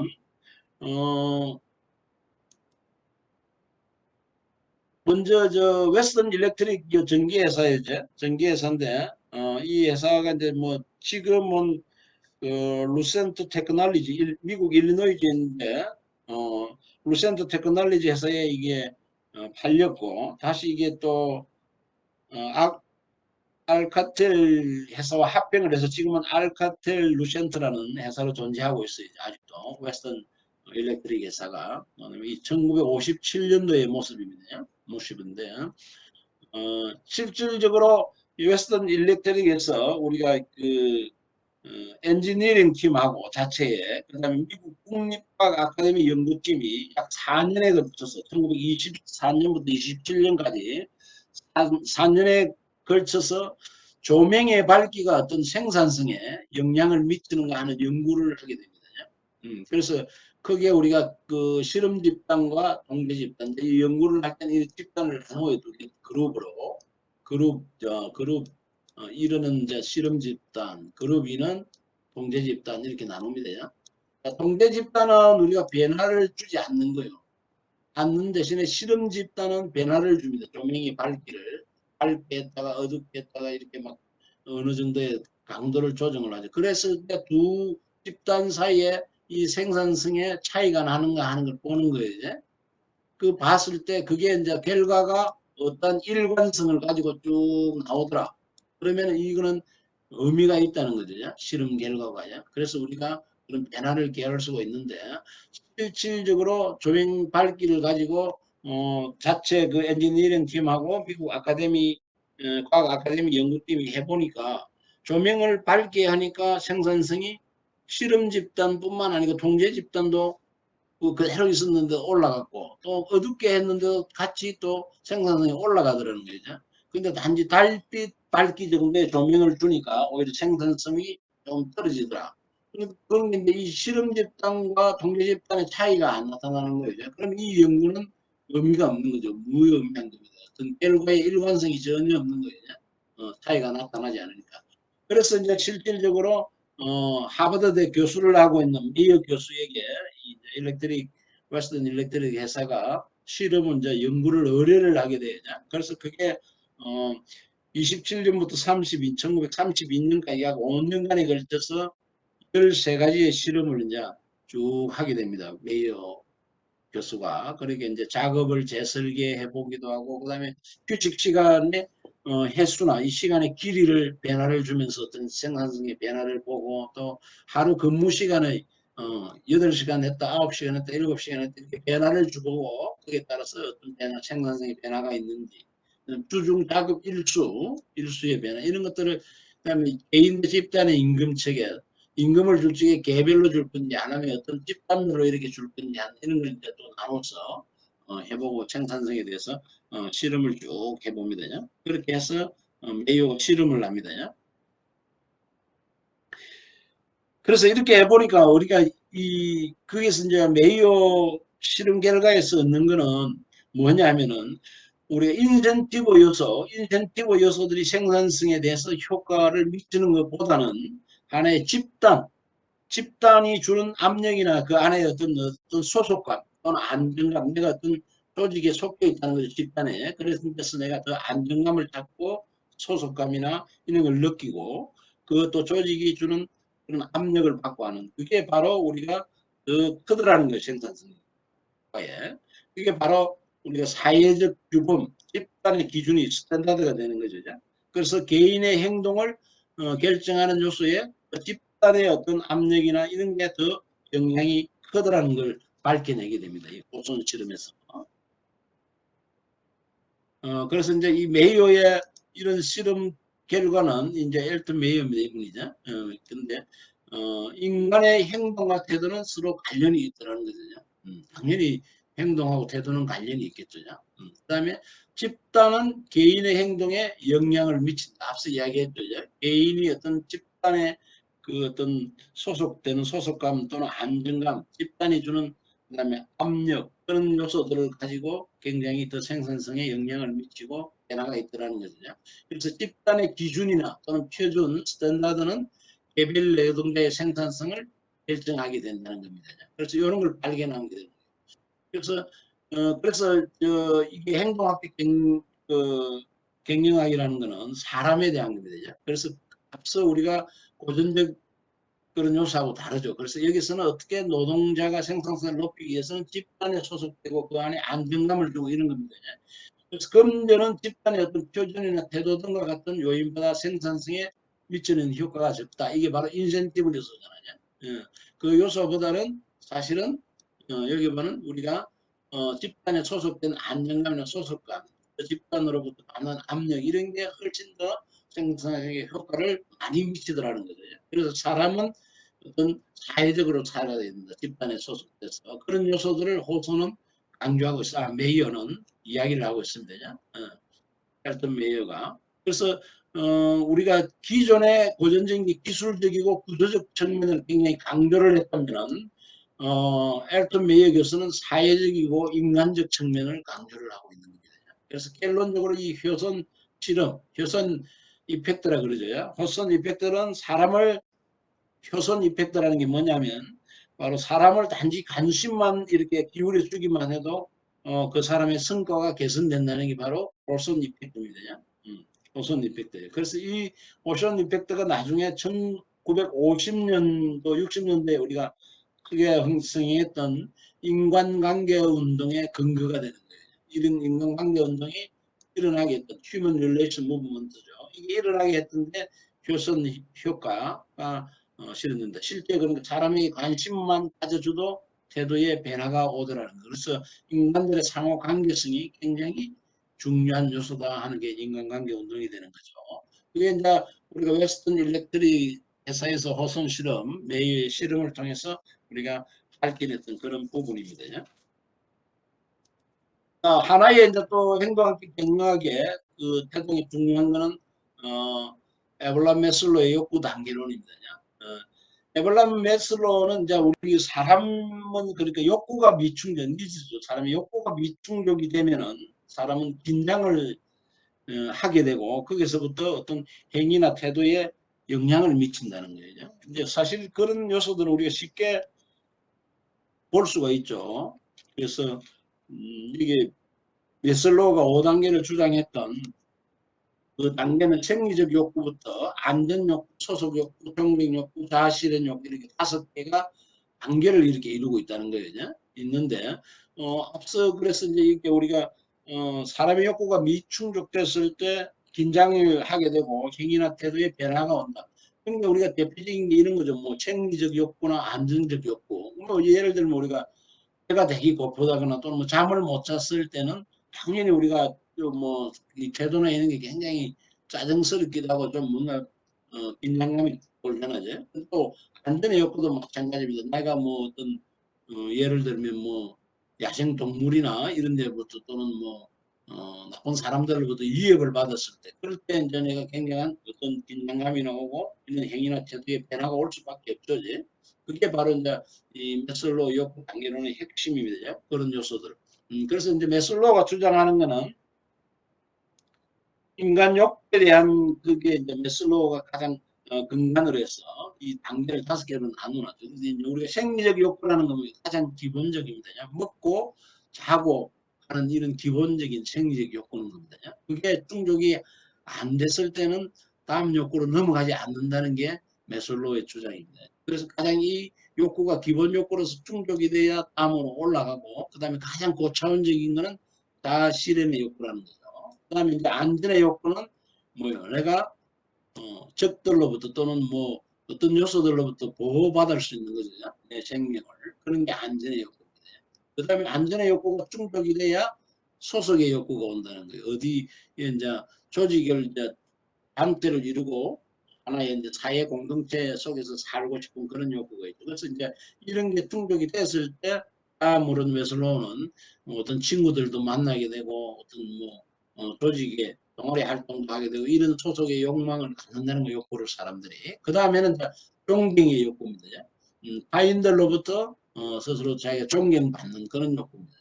먼저 웨스턴 일렉트릭 전기회사였죠. 전기회사인데 이 회사가 이제 뭐 지금은 루센트 테크놀로지 미국 일리노이주인데 루센트 테크놀로지 회사에 이게 팔렸고 다시 이게 또 알카텔 회사와 합병을 해서 지금은 알카텔 루센트라는 회사로 존재하고 있어요. 아직도 웨스턴 일렉트릭 회사가 이 1957년도의 모습인데 실질적으로 웨스턴 일렉트릭에서 우리가 엔지니어링 팀하고 자체에 그다음에 미국 국립과학 아카데미 연구팀이 약 4년에 걸쳐서 1924년부터 27년까지 4년에 걸쳐서 조명의 밝기가 어떤 생산성에 영향을 미치는가 하는 연구를 하게 됩니다. 그래서 크게 우리가 그 실험 집단과 동계 집단, 이 연구를 할 때는 이 집단을 나누어요. 그룹, 이르는 이제 실험 집단, 그룹 2는 동제 집단 이렇게 나눕니다. 동제 집단은 우리가 변화를 주지 않는 거예요. 않는 대신에 실험 집단은 변화를 줍니다. 조명의 밝기를 밝게 했다가 어둡게 했다가 이렇게 막 어느 정도의 강도를 조정을 하죠. 그래서 두 집단 사이에 이 생산성에 차이가 나는가 하는 걸 보는 거예요. 이제. 그 봤을 때 그게 이제 결과가 어떤 일관성을 가지고 쭉 나오더라. 그러면 이거는 의미가 있다는 거죠. 실험 결과가요. 그래서 우리가 그런 변화를 기할 수가 있는데 실질적으로 조명 밝기를 가지고 자체 그 엔지니어링 팀하고 미국 아카데미 과학 아카데미 연구팀이 해보니까 조명을 밝게 하니까 생산성이 실험 집단뿐만 아니고 동제 집단도 그대로 있었는데 올라갔고 또 어둡게 했는데 같이 또 생산성이 올라가더라는 거죠. 근데 단지 달빛 밝기 정도의 조명을 주니까 오히려 생산성이 좀 떨어지더라. 그런 게 이 실험 집단과 통계 집단의 차이가 안 나타나는 거죠. 그럼 이 연구는 의미가 없는 거죠. 무의미한 겁니다. 어떤 결과의 일관성이 전혀 없는 거예요. 차이가 나타나지 않으니까. 그래서 이제 실질적으로 하버드대 교수를 하고 있는 메이어 교수에게 이 일렉트릭 웨스턴 일렉트릭 회사가 실험을 이제 연구를 의뢰를 하게 되냐. 그래서 그게 27년부터 1932년까지 약 5년간에 걸쳐서 13가지의 실험을 이제 쭉 하게 됩니다. 메이어 교수가. 그렇게 이제 작업을 재설계해 보기도 하고, 그 다음에 규칙 시간에 횟수나 이 시간의 길이를 변화를 주면서 어떤 생산성의 변화를 보고, 또 하루 근무 시간의 8시간 했다, 9시간 했다, 7시간 했다, 이렇게 변화를 주고, 그에 따라서 어떤 변화, 생산성의 변화가 있는지, 주중 작업 일수의 변화, 이런 것들을, 그 다음에 개인 집단의 임금 체계, 임금을 줄 적에 개별로 줄 건지 아니면 어떤 집단으로 이렇게 줄 건지 이런 걸 이제 또 나눠서 해보고 생산성에 대해서 실험을 쭉 해봅니다. 그렇게 해서 메이오가 실험을 합니다. 그래서 이렇게 해보니까 우리가 거기서 이제 메이오 실험 결과에서 얻는 거는 뭐냐 하면은 우리가 인센티브 요소들이 생산성에 대해서 효과를 미치는 것보다는 하나의 집단이 주는 압력이나 그 안에 어떤 소속감 또는 안정감, 내가 어떤 조직에 속해 있다는 거죠, 집단에. 그래서 내가 더 안정감을 찾고 소속감이나 이런 걸 느끼고, 그것도 조직이 주는 그런 압력을 받고 하는, 그게 바로 우리가 더 크더라는 거예요, 생산성에. 그게 바로 우리가 사회적 규범, 집단의 기준이 스탠다드가 되는 거죠. 그래서 개인의 행동을 결정하는 요소에 집단의 어떤 압력이나 이런 게 더 영향이 크더라는 걸 밝혀내게 됩니다. 이 고선 실험에서. 그래서 이제 이 메이오의 이런 실험 결과는 이제 엘튼 메이어입니다. 이분이죠. 근데 인간의 행동과 태도는 서로 관련이 있더라는 거죠. 당연히 행동하고 태도는 관련이 있겠죠. 그다음에 집단은 개인의 행동에 영향을 미친다. 앞서 이야기했죠. 개인이 어떤 집단의 그 어떤 소속되는 소속감 또는 안정감, 집단이 주는 그다음에 압력 그런 요소들을 가지고 굉장히 더 생산성에 영향을 미치고 변화가 있더라는 거죠. 그래서 집단의 기준이나 또는 표준 스탠다드는 개별 노동자의 생산성을 결정하게 된다는 겁니다. 그래서 이런 걸 발견한 게 됩니다. 그래서 이게 행동학적 경영학이라는 거는 사람에 대한 겁니다. 그래서 앞서 우리가 고전적 그런 요소하고 다르죠. 그래서 여기서는 어떻게 노동자가 생산성을 높이기 위해서는 집단에 소속되고 그 안에 안정감을 주고 이런 겁니다. 그래서 금전은 집단의 어떤 표준이나 태도 등과 같은 요인보다 생산성에 미치는 효과가 적다. 이게 바로 인센티브 요소잖아요. 그 요소보다는 사실은 여기 보면 우리가 집단에 소속된 안정감이나 소속감, 집단으로부터 받는 압력 이런 게 훨씬 더 생산성에 효과를 많이 미치더라는 거죠. 그래서 사람은 어떤 사회적으로 살아야 된다. 집단에 소속돼서 그런 요소들을 호소는 강조하고 있어. 메이어는 이야기를 하고 있습니다. 헬튼 메이어가. 그래서 우리가 기존의 고전적인 기술적이고 구조적 측면을 굉장히 강조를 했다면은 앨튼 메이어 교수는 사회적이고 인간적 측면을 강조를 하고 있는 겁니다. 그래서 결론적으로 이 효선 실험, 효선 이펙트라 그러죠. 효선 이펙트는 효선 이펙트라는 게 뭐냐면 바로 사람을 단지 관심만 이렇게 기울여 주기만 해도 그 사람의 성과가 개선된다는 게 바로 효선 이펙트입니다. 효선 이펙트예요. 그래서 이 효선 이펙트가 나중에 1950년도, 60년대에 우리가 크게 형성했던 인간관계 운동의 근거가 되는 거예요. 이런 인간관계 운동이 일어나게 했던 휴먼 릴레이션 무브먼트죠. 이게 일어나게 했던데 효선 효과가 실현된다. 실제 그런 사람이 관심만 가져줘도 태도에 변화가 오더라는 거. 그래서 인간들의 상호 관계성이 굉장히 중요한 요소다 하는 게 인간관계 운동이 되는 거죠. 그게 이제 우리가 웨스턴 일렉트릭 회사에서 호선 실험, 매일 실험을 통해서 우리가 밝혀냈던 그런 부분입니다. 하나의 이제 또 행동학적 경영학의 그 태동이 중요한 거는 에블람 메슬로의 욕구 단계론입니다. 에블람 메슬로는 이제 우리 사람은 그러니까 욕구가 미충족, 니즈죠. 사람의 욕구가 미충족이 되면은 사람은 긴장을 하게 되고 거기서부터 어떤 행위나 태도에 영향을 미친다는 거예요. 이제 사실 그런 요소들을 우리가 쉽게 볼 수가 있죠. 그래서 이게 메슬로우가 5단계를 주장했던 그 단계는 생리적 욕구부터 안전욕구, 소속욕구, 정력욕구, 자아실현욕구 이렇게 5개가 단계를 이렇게 이루고 있다는 거예요. 있는데 앞서 그래서 이제 이렇게 우리가 사람의 욕구가 미충족됐을 때 긴장을 하게 되고 행위나 태도에 변화가 온다. 그러니까 우리가 대표적인 게 이런 거죠. 뭐 생리적 욕구나 안전적 욕구. 뭐 예를 들면 우리가 해가 되기 고프다거나 또는 뭐 잠을 못 잤을 때는 당연히 우리가 뭐이 태도나 이런 게 굉장히 짜증스럽기도 하고 좀 뭔가 긴장감이 돌잖아요. 또 안전의 욕구도 마찬가지입니다. 내가 뭐 어떤 예를 들면 뭐 야생 동물이나 이런 데부터 또는 뭐 나쁜 사람들로부터 위협을 받았을 때 그럴 때 이제 내가 굉장한 어떤 긴장감이 나오고 이런 행위나 태도에 변화가 올 수밖에 없죠. 그게 바로 이제 이 메슬로우 욕구 단계론의 핵심입니다. 그런 요소들. 그래서 이제 메슬로우가 주장하는 거는 인간 욕구에 대한 그게 이제 메슬로우가 가장 근간으로 해서 이 단계를 5개로 나누나죠. 이제 우리가 생리적 욕구라는 건 가장 기본적입니다. 먹고 자고 하는 이런 기본적인 생리적 욕구는 겁니다. 그게 충족이 안 됐을 때는 다음 욕구로 넘어가지 않는다는 게 메슬로우의 주장입니다. 그래서 가장 이 욕구가 기본 욕구로서 충족이 돼야 다음으로 올라가고 그 다음에 가장 고차원적인 거는 다 실현의 욕구라는 거죠. 그 다음에 이제 안전의 욕구는 뭐요? 내가 적들로부터 또는 뭐 어떤 요소들로부터 보호받을 수 있는 거죠. 내 생명을. 그런 게 안전의 욕구입니다. 그 다음에 안전의 욕구가 충족이 돼야 소속의 욕구가 온다는 거예요. 어디 이제 조직을 이제 단체를 이루고 하나의 이제 사회 공동체 속에서 살고 싶은 그런 욕구가 있죠. 그래서 이제 이런 게 충족이 됐을 때 다음으로는 메슬로우는 어떤 친구들도 만나게 되고 어떤 뭐 조직의 동아리 활동도 하게 되고 이런 소속의 욕망을 갖는다는 거 욕구를 사람들이 그 다음에는 존경의 욕구입니다. 타인들로부터 스스로 자기가 존경받는 그런 욕구입니다.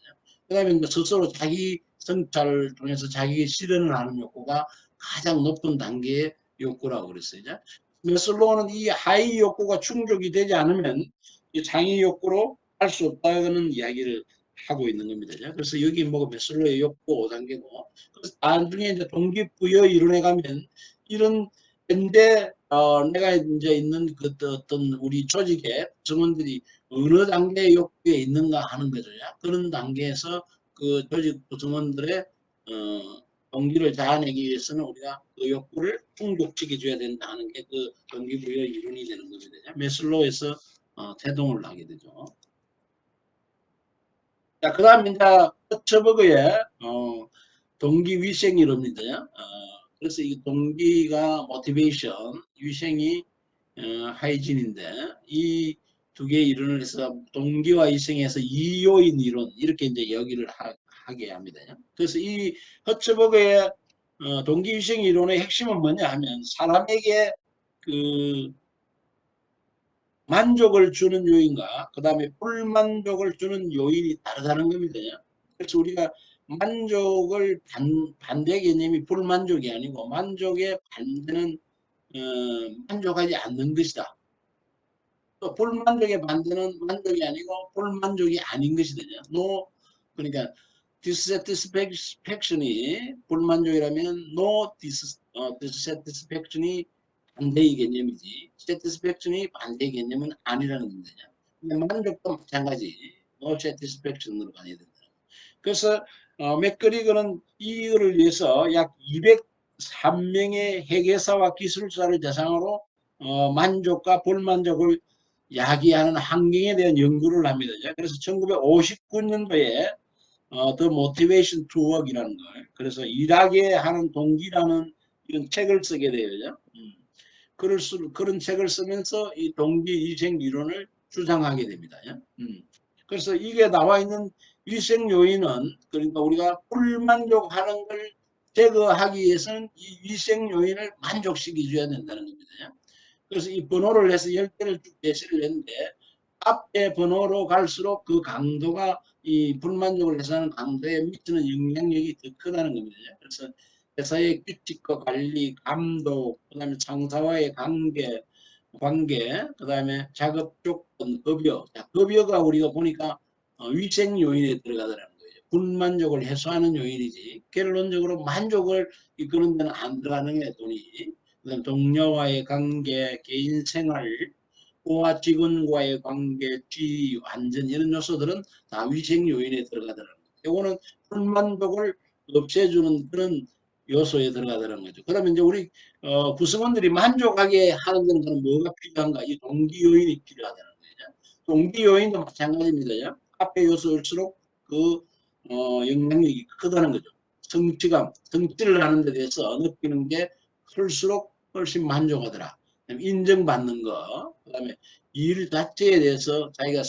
그 다음에 스스로 자기 성찰을 통해서 자기 실현을 하는 욕구가 가장 높은 단계의 욕구라고 그랬어요. 메슬로우는 이 하위 욕구가 충족이 되지 않으면 이 상위 욕구로 할 수 없다는 이야기를 하고 있는 겁니다. 그래서 여기 뭐 메슬로우의 욕구 5단계고 나중에 이제 동기부여 이론에 가면 이런 현재 내가 이제 있는 그 어떤 우리 조직의 구성원들이 어느 단계의 욕구에 있는가 하는 거죠. 그런 단계에서 그 조직 구성원들의 동기를 자아내기 위해서는 우리가 그 욕구를 충족시켜줘야 된다 하는 게 그 동기부여 이론이 되는 겁니다. 메슬로우에서 태동을 하게 되죠. 자, 그 다음 이제 허처버그의 동기위생 이론입니다. 그래서 이 동기가 모티베이션, 위생이 하이진인데 이 두 개의 이론을 해서 동기와 위생에서 이요인 이론 이렇게 이제 여기를 하게 합니다. 그래서 이 허처버그의 동기위생 이론의 핵심은 뭐냐 하면 사람에게 그 만족을 주는 요인과 그 다음에 불만족을 주는 요인이 다르다는 겁니다. 그래서 우리가 만족을 반대 개념이 불만족이 아니고 만족의 반대는 만족하지 않는 것이다. 또 불만족의 반대는 만족이 아니고 불만족이 아닌 것이다. 그러니까 dissatisfaction이 불만족이라면 dissatisfaction이 반대의 개념이지 satisfaction이 반대의 개념은 아니라는 겁니다. 근데 만족도 마찬가지 no satisfaction으로 가야 된다. 그래서 맥거리거는 이거를 위해서 약 203명의 회계사와 기술자를 대상으로 만족과 불만족을 야기하는 환경에 대한 연구를 합니다. 그래서 1959년도에 The Motivation to Work이라는 걸 그래서 일하게 하는 동기라는 이런 책을 쓰게 돼요. 그런 책을 쓰면서 이 동기 위생 이론을 주장하게 됩니다. 그래서 이게 나와 있는 위생 요인은, 그러니까 우리가 불만족하는 걸 제거하기 위해서는 이 위생 요인을 만족시켜 줘야 된다는 겁니다. 그래서 이 번호를 해서 10개를 쭉 제시를 했는데, 앞에 번호로 갈수록 그 강도가 이 불만족을 해소하는 강도에 미치는 영향력이 더 크다는 겁니다. 그래서 회사의 규칙과 관리, 감독, 그다음에 상사와의 관계, 그다음에 작업 조건, 급여. 자, 급여가 우리가 보니까 위생 요인에 들어가더라는 거예요. 불만족을 해소하는 요인이지 결론적으로 만족을 이끄는 데는 안 들어가는 게 돈이. 그다음 동료와의 관계, 개인 생활, 부하 직원과의 관계, 지위, 완전 이런 요소들은 다 위생 요인에 들어가더라는 거예요. 이거는 불만족을 없애주는 그런 요소에 들어가더라는 거죠. 그러면 이제 우리 구성원들이 만족하게 하는 데는 뭐가 필요한가? 이 동기 요인이 필요하다는 거죠. 동기 요인도 마찬가지입니다. 앞에 요소일수록 그 영향력이 크다는 거죠. 성취감, 성취를 하는 데 대해서 느끼는 게 클수록 훨씬 만족하더라. 인정받는 거, 그다음에 일 자체에 대해서 자기가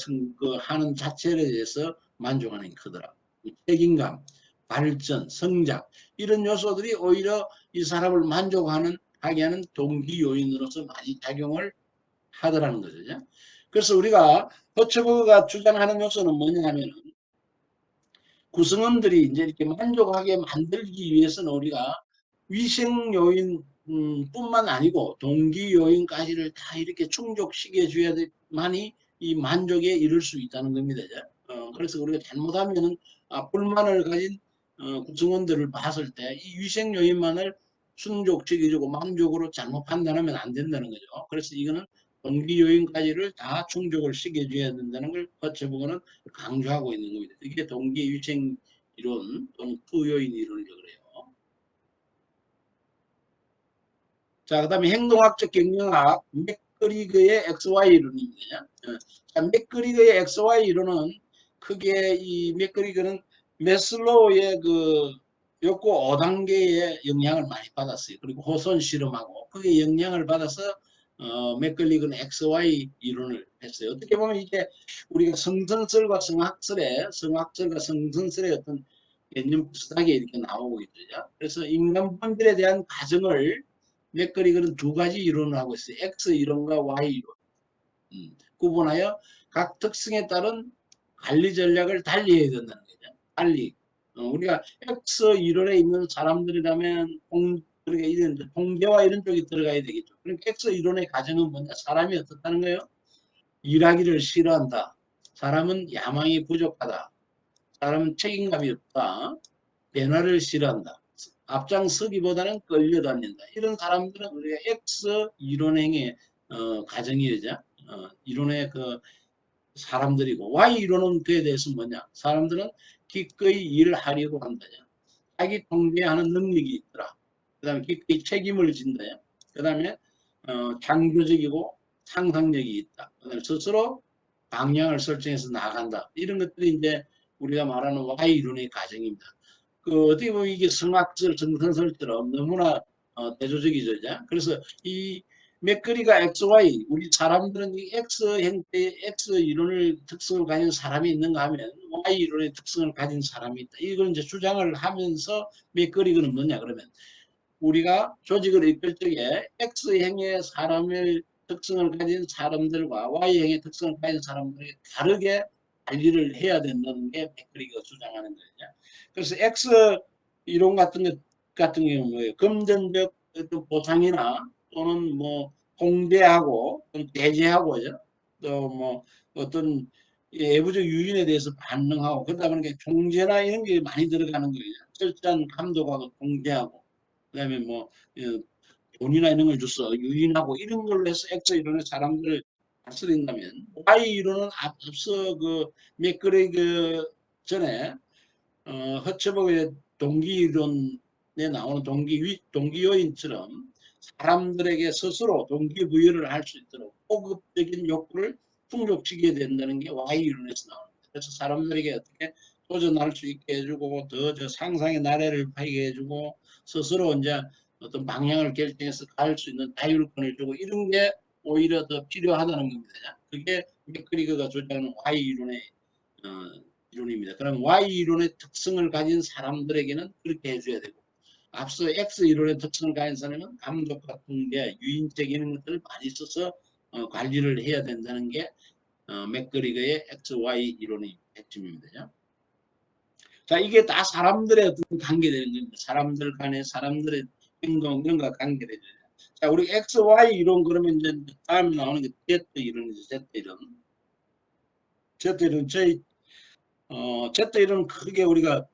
하는 자체에 대해서 만족하는 게 크더라. 책임감, 발전, 성장 이런 요소들이 오히려 이 사람을 만족하는 하게 하는 동기 요인으로서 많이 작용을 하더라는 거죠. 그래서 우리가 허처버그가 주장하는 요소는 뭐냐 하면 구성원들이 이제 이렇게 만족하게 만들기 위해서는 우리가 위생 요인 뿐만 아니고 동기 요인까지를 다 이렇게 충족시켜 줘야만이 이 만족에 이를 수 있다는 겁니다. 그래서 우리가 잘못하면은 불만을 가진 구성원들을 봤을 때 이 위생 요인만을 충족시켜주고 만족으로 잘못 판단하면 안 된다는 거죠. 그래서 이거는 동기 요인까지를 다 충족을 시켜줘야 된다는 걸 허처버그는 강조하고 있는 겁니다. 이게 동기 위생 이론 또는 투요인 이론이라고 그래요. 자, 그 다음에 행동학적 경영학 맥그리거의 XY 이론입니다. 자, 맥그리거의 XY 이론은 크게 이 맥그리거는 메슬로우의 그 욕구 5단계의 영향을 많이 받았어요. 그리고 호손 실험하고 그게 영향을 받아서 맥글리그는 XY 이론을 했어요. 어떻게 보면 이게 우리가 성선설과 성학설과 성선설의 어떤 개념 비슷하게 이렇게 나오고 있죠. 그래서 인간 본질에 대한 가정을 맥거리그는 두 가지 이론을 하고 있어요. X 이론과 Y 이론. 구분하여 각 특성에 따른 관리 전략을 달리해야 된다는 거죠. 달리. 우리가 X 이론에 있는 사람들이라면 그러니까 이런 통계와 이런 쪽이 들어가야 되겠죠. 그러니까 X 이론의 가정은 뭐냐? 사람이 어떻다는 거예요? 일하기를 싫어한다. 사람은 야망이 부족하다. 사람은 책임감이 없다. 변화를 싫어한다. 앞장서기보다는 끌려다닌다. 이런 사람들은 우리가 X 이론행의 가정이자 이론의 그 사람들이고 Y 이론은 그에 대해서 뭐냐? 사람들은 기꺼이 일을 하려고 한다. 자기 통제하는 능력이 있더라. 그 다음에 기꺼이 책임을 진다. 그 다음에 창조적이고 상상력이 있다. 그 다음에 스스로 방향을 설정해서 나간다. 이런 것들이 이제 우리가 말하는 Y 이론의 가정입니다. 그 어떻게 보면 이게 성악설, 정선설처럼 너무나 대조적이죠. 그래서 이 맥거리가 XY, 우리 사람들은 이 X 형태의 X 이론을 특성을 가진 사람이 있는가 하면 Y 이론의 특성을 가진 사람이 있다. 이걸 이제 주장을 하면서 맥거리는 뭐냐 그러면 우리가 조직을 이끌 적에 X형의 사람의 특성을 가진 사람들과 Y형의 특성을 가진 사람들이 다르게 관리를 해야 된다는 게 맥거리가 주장하는 거예요. 그래서 X 이론 같은 경우는 뭐예요? 금전적 어떤 보상이나 또는 뭐 공개하고 또는 배제하고요. 또 뭐 어떤 외부적 유인에 대해서 반응하고 그러다 보니까 통제나 이런 게 많이 들어가는 거예요. 철저한 감독하고 통제하고 그다음에 뭐 돈이나 이런 걸 줘서 유인하고 이런 걸로 해서 X 이론의 사람들을 다스린다면 Y 이론은 앞서 그 맥그레그 전에 허처버그의 동기이론에 나오는 동기요인처럼 사람들에게 스스로 동기부여를 할 수 있도록 포급적인 욕구를 충족시켜야 된다는 게 Y이론에서 나옵니다. 그래서 사람들에게 어떻게 도전할 수 있게 해주고 더 저 상상의 나래를 파게 해주고 스스로 이제 어떤 방향을 결정해서 갈 수 있는 자율권을 주고 이런 게 오히려 더 필요하다는 겁니다. 그게 맥그리거가 주장하는 Y 이론의 이론입니다. 그럼 Y 이론의 특성을 가진 사람들에게는 그렇게 해줘야 되고, 앞서 X 이론의 특성을 가진 사람은 감독 같은 게 유인적인 것들을 많이 써서 관리를 해야 된다는 게 맥그리거의 XY 이론의 핵심입니다. 자, 이게 다 사람들의 어떤 관계되는 겁니다. 사람들 간에 사람들의 행동 이런 거 관계되죠. 자, 우리 XY 이론 그러면 이제 다음에 나오는 게 Z 이론이죠. Z 이론. Z 이론 저희 Z 이론 크게 우리가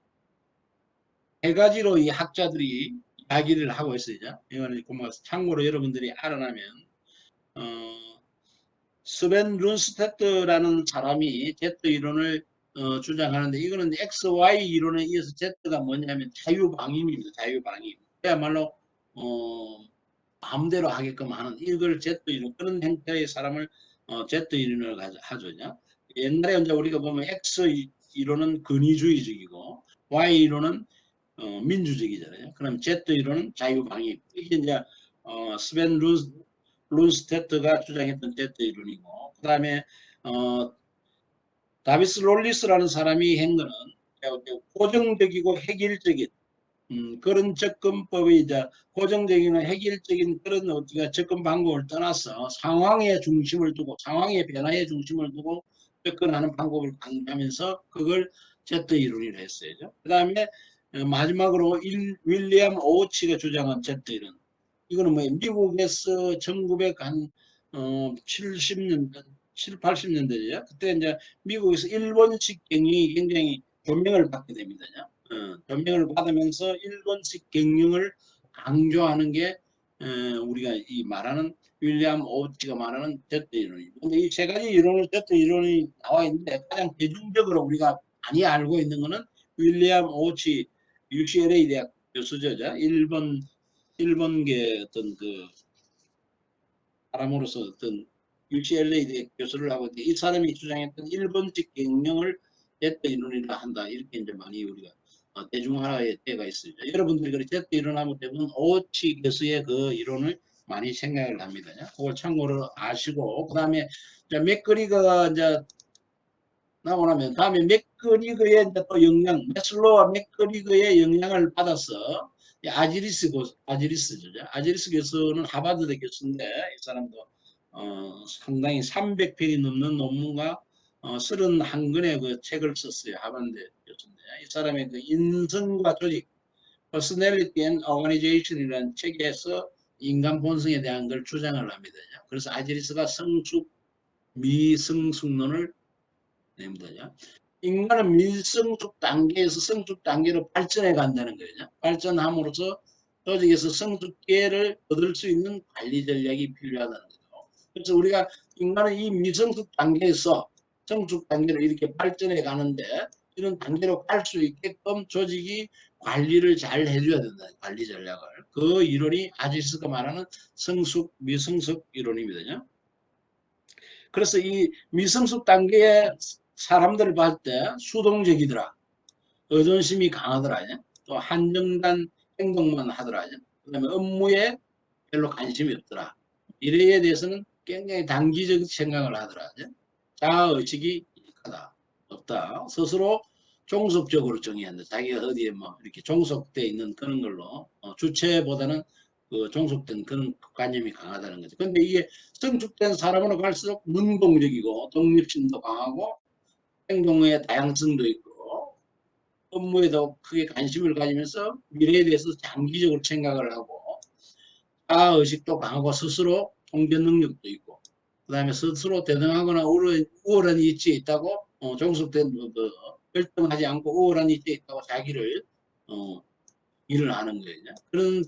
세 가지로 이 학자들이 이야기를 하고 있어요. 이거는 참고로 여러분들이 알아나면 스벤 룬스테트라는 사람이 Z 이론을 주장하는데 이거는 XY 이론에 의해서 Z가 뭐냐면 자유방임입니다. 자유방임. 그야말로 마음대로 하게끔 하는 이걸 Z 이론 그런 형태의 사람을 Z 이론을 하죠. 옛날에 이제 우리가 보면 X 이론은 권위주의적이고 Y 이론은 민주적이잖아요. 그럼 Z 이론은 자유방임. 이게 이제 스벤 룬스테트가 주장했던 Z 이론이고, 그 다음에 다비스 롤리스라는 사람이 한 거는 고정적이고 획일적인 그런 접근법이 이제 고정적인 획일적인 그런 어떻게 접근 방법을 떠나서 상황의 중심을 두고 상황의 변화의 중심을 두고 접근하는 방법을 강조하면서 그걸 Z 이론이라 했어요. 그 다음에 마지막으로 윌리엄 오치가 주장한 Z 이론. 이거는 뭐 미국에서 1970년대, 7, 80년대죠. 그때 이제 미국에서 일본식 경영이 굉장히 조명을 받게 됩니다. 조명을 받으면서 일본식 경영을 강조하는 게 우리가 이 말하는 윌리엄 오치가 말하는 Z 이론입니다. 근데 이 세 가지 이론을 Z 이론이 나와 있는데 가장 대중적으로 우리가 많이 알고 있는 것은 윌리엄 오치 UCLA 대학 교수죠. 일본계 어떤 그 사람으로서 어떤 UCLA 대학 교수를 하고 있는데 이 사람이 주장했던 일본식 경영을 Z 이론이라 한다. 이렇게 이제 많이 우리가 대중화의 때가 있습니다. 여러분들이 그 Z 이론하면 대부분 오치 교수의 그 이론을 많이 생각을 합니다. 그걸 참고로 아시고 그 다음에 맥그리거가 이제 나오고 나면 다음에 맥그리거의 이제 또 영향, 메슬로와 맥그리거의 영향을 받아서 아지리스죠. 아지리스 교수는 하버드대 교수인데 이 사람도 상당히 300편이 넘는 논문과 31권의 그 책을 썼어요. 하버드 교수인데 이 사람의 그 인성과 조직, Personality and Organization이라는 책에서 인간 본성에 대한 걸 주장을 합니다. 그래서 아지리스가 성숙, 미성숙론을 냅니다. 인간은 미성숙 단계에서 성숙 단계로 발전해 간다는 거예요. 발전함으로써 조직에서 성숙계를 얻을 수 있는 관리 전략이 필요하다는 거죠. 그래서 우리가 인간은 이 미성숙 단계에서 성숙 단계로 이렇게 발전해 가는데 이런 단계로 갈 수 있게끔 조직이 관리를 잘 해줘야 된다. 관리 전략을. 그 이론이 아지스가 말하는 성숙, 미성숙 이론입니다. 그래서 이 미성숙 단계의 사람들을 봤을 때 수동적이더라. 의존심이 강하더라. 또 한정단 행동만 하더라. 그 다음에 업무에 별로 관심이 없더라. 미래에 대해서는 굉장히 단기적 생각을 하더라. 자아의식이 없다. 스스로 종속적으로 정의한다. 자기가 어디에 뭐 이렇게 종속돼 있는 그런 걸로 주체보다는 그 종속된 그런 관념이 강하다는 거죠. 근데 이게 성숙된 사람으로 갈수록 능동적이고 독립심도 강하고 행동의 다양성도 있고 업무에도 크게 관심을 가지면서 미래에 대해서 장기적으로 생각을 하고 자아의식도 강하고 스스로 통제 능력도 있고 그 다음에 스스로 대등하거나 우월한 이치에 있다고 종속된 결정하지 않고 우월한 이치에 있다고 자기를 일을 하는 거예요. 그런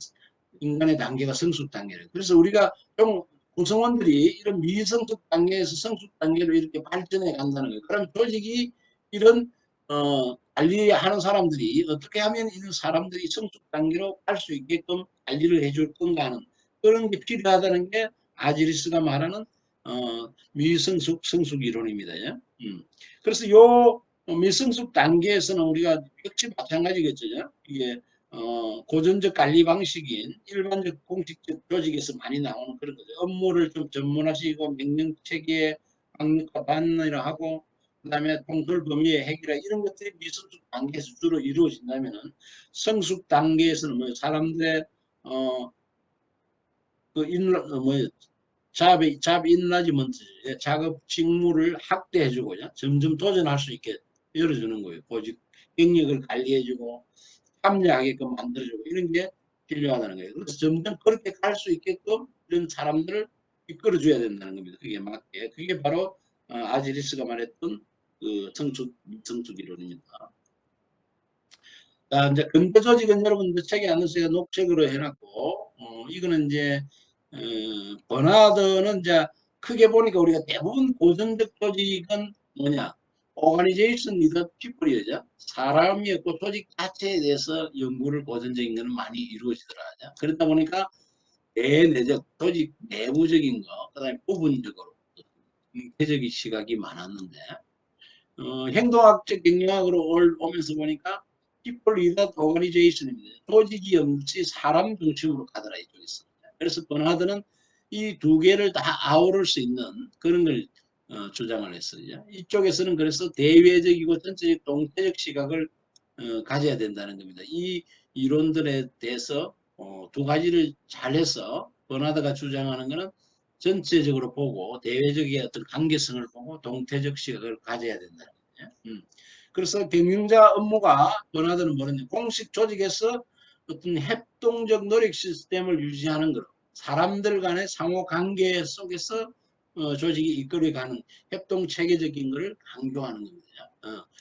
인간의 단계가 성숙 단계예요. 그래서 우리가 좀 구성원들이 이런 미성숙 단계에서 성숙 단계로 이렇게 발전해 간다는 거예요. 그럼 조직이 이런 관리하는 사람들이 어떻게 하면 이런 사람들이 성숙 단계로 갈 수 있게끔 관리를 해줄 건가 하는 그런 게 필요하다는 게 아지리스가 말하는 미성숙 성숙 이론입니다. 그래서 요 미성숙 단계에서는 우리가 역시 마찬가지겠죠. 이게 고전적 관리 방식인 일반적 공식적 조직에서 많이 나오는 그런 거죠. 업무를 좀 전문화시키고 명령 체계 단위라 하고 그다음에 통솔 범위의 핵이라 이런 것들이 미성숙 단계에서 주로 이루어진다면은 성숙 단계에서는 뭐 사람들의 잡 인라지먼트 작업 직무를 확대해주고 점점 도전할 수 있게 열어주는 거예요. 보직 경력을 관리해주고 합리하게끔 만들어주고 이런 게 필요하다는 거예요. 그래서 점점 그렇게 갈 수 있게끔 이런 사람들을 이끌어줘야 된다는 겁니다. 그게 맞게. 그게 바로 아지리스가 말했던 그 성숙 이론입니다. 자, 이제 근대 조직은 여러분들 책에 안 넣으세요. 녹색으로 해놨고, 이거는 이제, 버나드는 이제 크게 보니까 우리가 대부분 고전적 조직은 뭐냐? 오가니제이션 리더 피플이죠. 사람이었고 조직 자체에 대해서 연구를 고전적인 것은 많이 이루어지더라. 그러다 보니까 대내적, 조직 내부적인 거, 그 다음에 부분적으로, 대적인 시각이 많았는데, 행동학적 경영학으로 오면서 보니까 people without organization입니다. 조직이 없이 사람 중심으로 가더라 이쪽에서. 그래서 버나드는 이 두 개를 다 아우를 수 있는 그런 걸 주장을 했어요. 이쪽에서는 그래서 대외적이고 전체적 동태적 시각을 가져야 된다는 겁니다. 이 이론들에 대해서 두 가지를 잘해서 버나드가 주장하는 것은 전체적으로 보고 대외적인 어떤 관계성을 보고 동태적 시각을 가져야 된다는 거예요. 그래서 경영자 업무가 버나드는 뭐냐면 공식 조직에서 어떤 협동적 노력 시스템을 유지하는 것, 사람들 간의 상호 관계 속에서 조직이 이끌어가는 협동 체계적인 것을 강조하는 겁니다.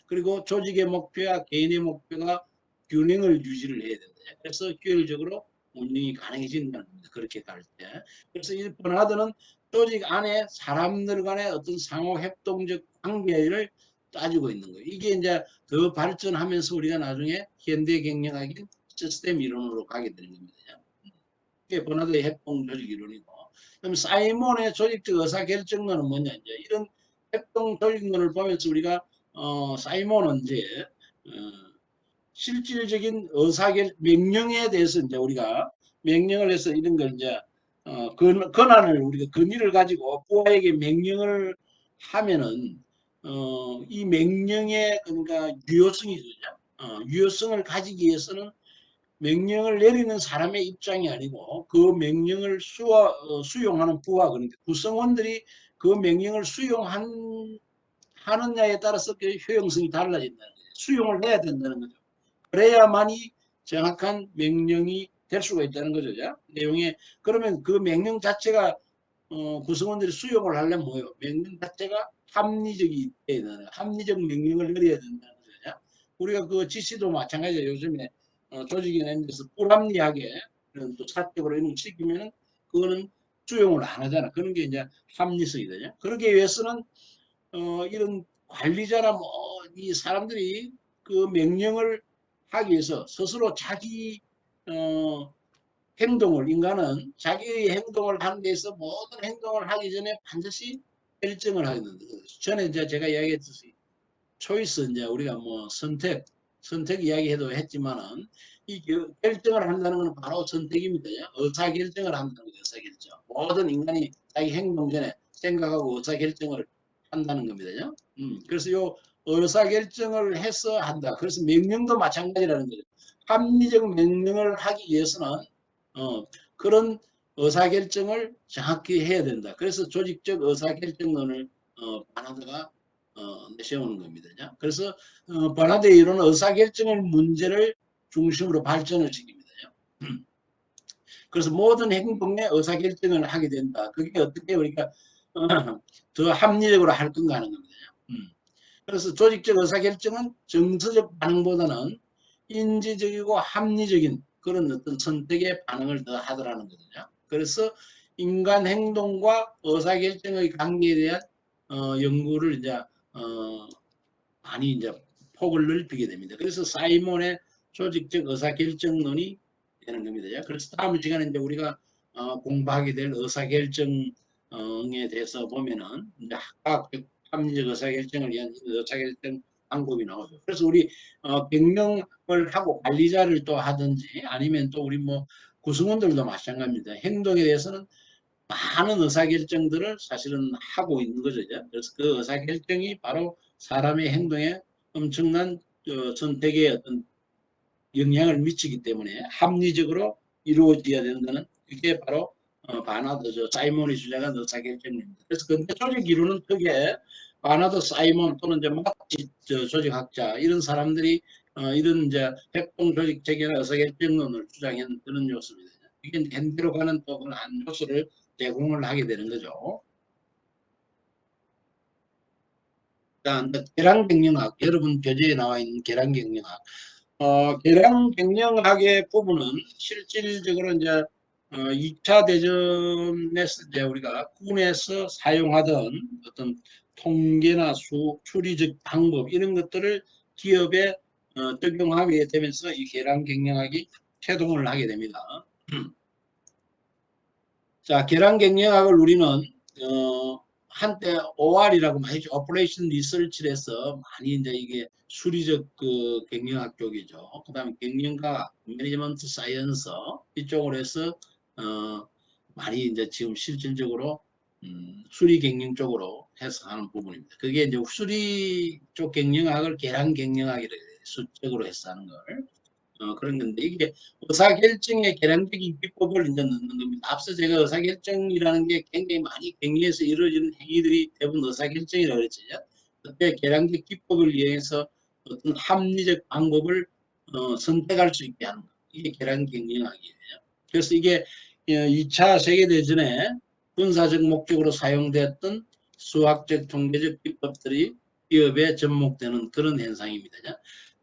그리고 조직의 목표와 개인의 목표가 균형을 유지를 해야 된다. 그래서 효율적으로 운영이 가능해진다는 겁니다. 그렇게 갈 때. 그래서 이 버나드는 조직 안에 사람들 간의 어떤 상호 협동적 관계를 따지고 있는 거예요. 이게 이제 더 발전하면서 우리가 나중에 현대 경영학인 시스템 이론으로 가게 되는 겁니다. 이게 버나드의 협동 조직 이론이고, 그럼 사이몬의 조직적 의사결정론은 뭐냐? 이제 이런 협동 조직론을 보면서 우리가 사이몬은 이제 실질적인 명령에 대해서 이제 우리가 명령을 해서 이런 걸 이제 권한을 우리가 권위를 가지고 부하에게 명령을 하면은 이 명령의 그러니까 유효성이죠. 유효성을 가지기 위해서는 명령을 내리는 사람의 입장이 아니고 그 명령을 수용하는 부하 그러니까 구성원들이 그 명령을 하느냐에 따라서 그 효용성이 달라진다는 거예요. 수용을 해야 된다는 거죠. 그래야만이 정확한 명령이 될 수가 있다는 거죠. 내용에 그러면 그 명령 자체가 구성원들이 수용을 하려면 뭐예요? 명령 자체가 합리적이 돼야 되는 합리적 명령을 내려야 된다는 거죠. 우리가 그 지시도 마찬가지예요. 요즘에 조직이 낸 데서 불합리하게 또 사적으로 이런 시키면은 그거는 수용을 안 하잖아. 그런 게 이제 합리성이거든요. 그러기 위해서는 이런 관리자나 뭐 이 사람들이 그 명령을 하기 위해서 스스로 자기 행동을 인간은 자기의 행동을 하는 데서 모든 행동을 하기 전에 반드시 결정을 하게 된다. 전에 이제 제가 이야기했듯이 초이스 이제 우리가 뭐 선택 이야기해도 했지만은 이 결정을 한다는 것은 바로 선택입니다. 의사 결정을 한다는 거죠. 의사 결정. 모든 인간이 자기 행동 전에 생각하고 의사 결정을 한다는 겁니다. 그래서 요 의사 결정을 해서 한다. 그래서 명령도 마찬가지라는 거죠. 합리적 명령을 하기 위해서는 그런 의사결정을 정확히 해야 된다. 그래서 조직적 의사결정론을 바나드가 내세우는 겁니다. 그래서 바나드의 이론은 의사결정의 문제를 중심으로 발전을 시킵니다. 그래서 모든 행동에 의사결정을 하게 된다. 그게 어떻게 우리가 더 합리적으로 할 건가 하는 겁니다. 그래서 조직적 의사결정은 정서적 반응보다는 인지적이고 합리적인 그런 어떤 선택의 반응을 더 하더라는 거거든요. 그래서 인간 행동과 의사결정의 관계에 대한 연구를 이제 많이 이제 폭을 넓히게 됩니다. 그래서 사이몬의 조직적 의사결정론이 되는 겁니다. 그래서 다음 시간에 이제 우리가 공부하게 될 의사결정에 대해서 보면은 이제 학과적 합리적 의사결정을 위한 의사결정 방법이 나오죠. 그래서 우리 경영을 하고 관리자를 또 하든지 아니면 또 우리 뭐 구성원들도 마찬가지입니다. 행동에 대해서는 많은 의사결정들을 사실은 하고 있는 거죠. 그래서 그 의사결정이 바로 사람의 행동에 엄청난 선택의 어떤 영향을 미치기 때문에 합리적으로 이루어져야 된다는 그게 바로 바나드 사이먼이 주장한 의사결정입니다. 그래서 근대 조직 이론은 크게 바나드 사이먼 또는 이제 마치 조직학자 이런 사람들이 이런 이제 협동 조직 체계나 의사결정론을 주장한 그런 요소입니다. 이게 현대로 가는 또 한 요소를 제공을 하게 되는 거죠. 자, 계량경영학, 여러분 교재에 나와 있는 계량경영학. 계량경영학의 부분은 실질적으로 이제 2차 대전에서 이제 우리가 군에서 사용하던 어떤 통계나 추리적 방법 이런 것들을 기업에 적용하게 되면서 이 계량경영학이 태동을 하게 됩니다. 자, 계량경영학을 우리는 한때 OR이라고 많이 했죠. 오퍼레이션 리서치를 해서 많이 이제 이게 수리적 그 경영학 쪽이죠. 그 다음에 경영과 매니지먼트 사이언스 이쪽으로 해서 많이 이제 지금 실질적으로 수리 경영 쪽으로 해석하는 부분입니다. 그게 이제 수리 쪽 경영학을 계량 경영학이라고 수적으로 해서 하는 걸. 그런 건데 이게 의사결정의 계량적인 비법을 이제 넣는 겁니다. 앞서 제가 의사결정이라는 게 굉장히 많이 경리에서 이루어지는 행위들이 대부분 의사결정이라고 그랬죠. 그때 계량적 기법을 이용해서 어떤 합리적 방법을 선택할 수 있게 하는 거. 이게 계량경영학이에요. 그래서 이게 2차 세계대전에 군사적 목적으로 사용되었던 수학적 통계적 기법들이 기업에 접목되는 그런 현상입니다.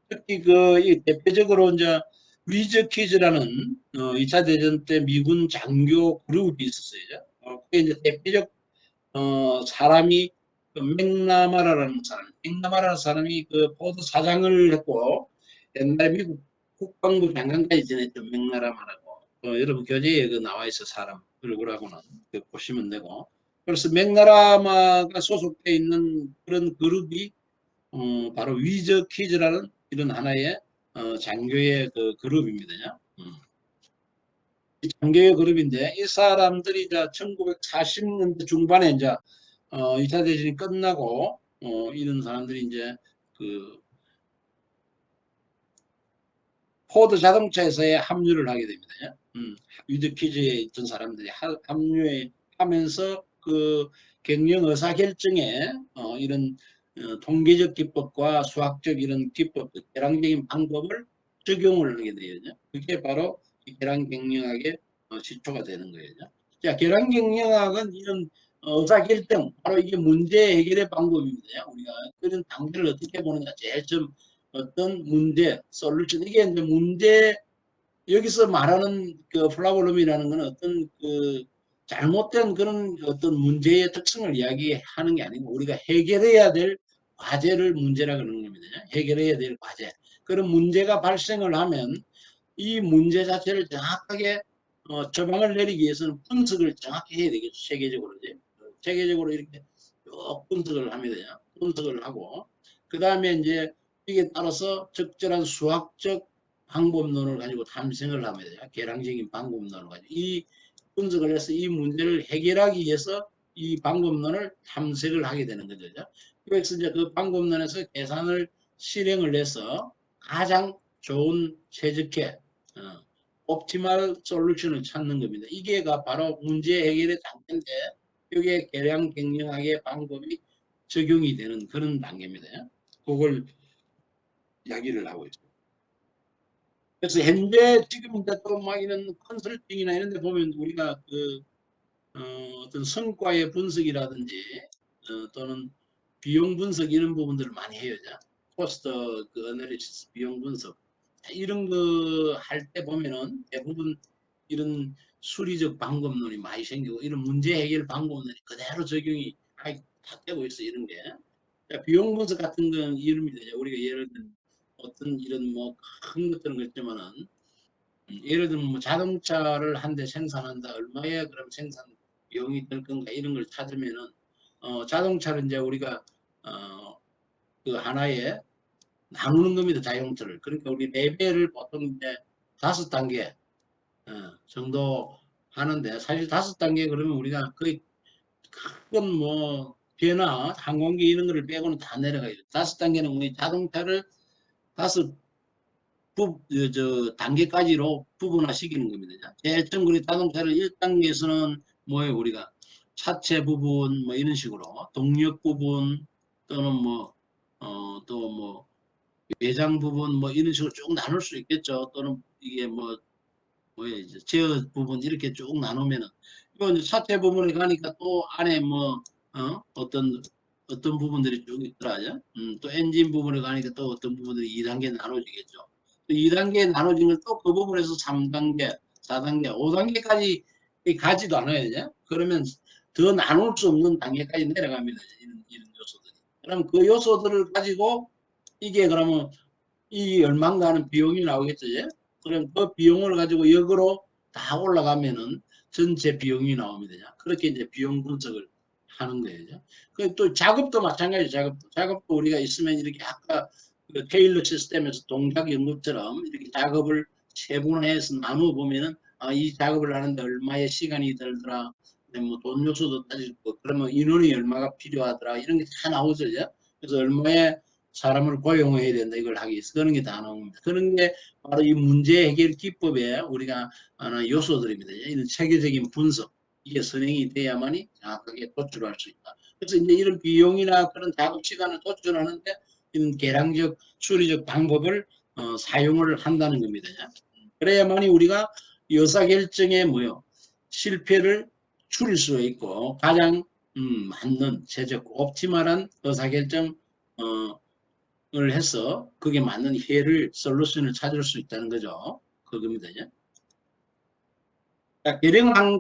특히 이 대표적으로 이제 위즈 퀴즈라는 2차 대전 때 미군 장교 그룹이 있었어요. 그게 이제 대표적 사람이 맥나마라라는 사람, 맥나마라는 사람이 그 포드 사장을 했고 옛날 미국 국방부 장관까지 지냈죠. 맥나마라고. 여러분 교재에 그 나와 있어 사람 얼굴하고는 보시면 되고. 그래서 맥나라마가 소속돼 있는 그런 그룹이 바로 위저 퀴즈라는 이런 하나의 장교의 그 그룹입니다. 이 장교의 그룹인데 이 사람들이 이제 1940년대 중반에 이제 2차 대전이 끝나고 이런 사람들이 이제 그 포드 자동차에서의 합류를 하게 됩니다. 위저 퀴즈에 있던 사람들이 합류하면서 그 경영 의사 결정에 이런 통계적 기법과 수학적 이런 기법, 계량적인 방법을 적용을 하게 되죠. 그게 바로 계량 경영학의 시초가 되는 거예요. 자, 계량 경영학은 이런 의사 결정, 바로 이게 문제 해결의 방법입니다. 우리가 그런 단계를 어떻게 보느냐, 제일 좀 어떤 문제, 솔루션, 이게 이제 문제, 여기서 말하는 그 플라볼럼이라는 건 어떤 그 잘못된 그런 어떤 문제의 특성을 이야기하는 게 아니고 우리가 해결해야 될 과제를 문제라 그러는 겁니다. 해결해야 될 과제. 그런 문제가 발생을 하면 이 문제 자체를 정확하게 처방을 내리기 위해서는 분석을 정확히 해야 되겠죠. 세계적으로. 세계적으로 이렇게 쭉 분석을 합니다. 분석을 하고 그 다음에 이제 이게 따라서 적절한 수학적 방법론을 가지고 탐색을 합니다. 계량적인 방법론을 가지고 이 분석을 해서 이 문제를 해결하기 위해서 이 방법론을 탐색을 하게 되는 거죠. 그래서 이제 그 방법론에서 계산을 실행을 해서 가장 좋은 최적의 옵티멀 솔루션을 찾는 겁니다. 이게가 바로 문제 해결의 단계인데 이게 계량 경영학의 방법이 적용이 되는 그런 단계입니다. 그걸 이야기를 하고 있습니다. 그래서 현재 지금 이제 또 막 이런 컨설팅이나 이런 데 보면 우리가 어떤 성과의 분석이라든지 또는 비용 분석 이런 부분들을 많이 해요. 코스트 그 어널리시스 비용 분석 이런 거 할 때 보면은 대부분 이런 수리적 방법론이 많이 생기고 이런 문제 해결 방법론이 그대로 적용이 다 되고 있어 이런 게. 비용 분석 같은 건 이럽니다. 우리가 예를 들면 어떤 이런 뭐 큰 것들은 그렇지만은 예를 들면 뭐 자동차를 한 대 생산한다. 얼마에 그럼 생산 비용이 들 건가 이런 걸 찾으면은 자동차를 이제 우리가 그 하나에 나누는 겁니다. 자동차를. 그러니까 우리 레벨을 보통 이제 5단계 정도 하는데 사실 5단계 그러면 우리가 거의 큰 뭐 변화 항공기 이런 거를 빼고는 다 내려가요. 5단계는 우리 자동차를 5 단계까지로 부분화시키는 겁니다. 제일 처음 우리 자동차를 1단계에서는 뭐예요? 우리가 차체 부분 뭐 이런 식으로 동력 부분 또는 뭐 또 뭐 외장 부분 뭐 이런 식으로 쭉 나눌 수 있겠죠. 또는 이게 뭐예요? 이제 제어 부분 이렇게 쭉 나누면은 이건 차체 부분에 가니까 또 안에 뭐 어떤 부분들이 쭉 있더라죠. 또 엔진 부분에 가니까 또 어떤 부분들이 2단계 나눠지겠죠. 2단계 나눠진 걸 또 그 부분에서 3단계, 4단계, 5단계까지 가지도 않아야 되냐? 그러면 더 나눌 수 없는 단계까지 내려갑니다. 이런 요소들이. 그럼 그 요소들을 가지고 이게 그러면 이 얼마인가 하는 비용이 나오겠죠. 예? 그럼 그 비용을 가지고 역으로 다 올라가면은 전체 비용이 나옵니다. 그렇게 이제 비용 분석을 하는 거예요. 또 작업도 마찬가지. 작업도 우리가 있으면 이렇게 아까 그 테일러 시스템에서 동작 연구처럼 이렇게 작업을 세분화해서 나누어 보면은 이 작업을 하는데 얼마의 시간이 들더라. 뭐 돈 요소도 따지고 그러면 인원이 얼마가 필요하더라. 이런 게 다 나오죠. 그래서 얼마의 사람을 고용해야 된다. 이걸 하기 위해서 그런 게 다 나옵니다. 그런 게 바로 이 문제 해결 기법에 우리가 하는 요소들입니다. 이런 체계적인 분석. 이게 선행이 돼야만이 정확하게 도출할 수 있다. 그래서 이제 이런 비용이나 그런 작업 시간을 도출하는데 이런 계량적, 수리적 방법을 사용을 한다는 겁니다. 그래야만이 우리가 의사결정에 뭐요? 실패를 줄일 수 있고 가장 맞는 최적 옵티멀한 의사결정 을 해서 그게 맞는 해를 솔루션을 찾을 수 있다는 거죠. 그겁니다.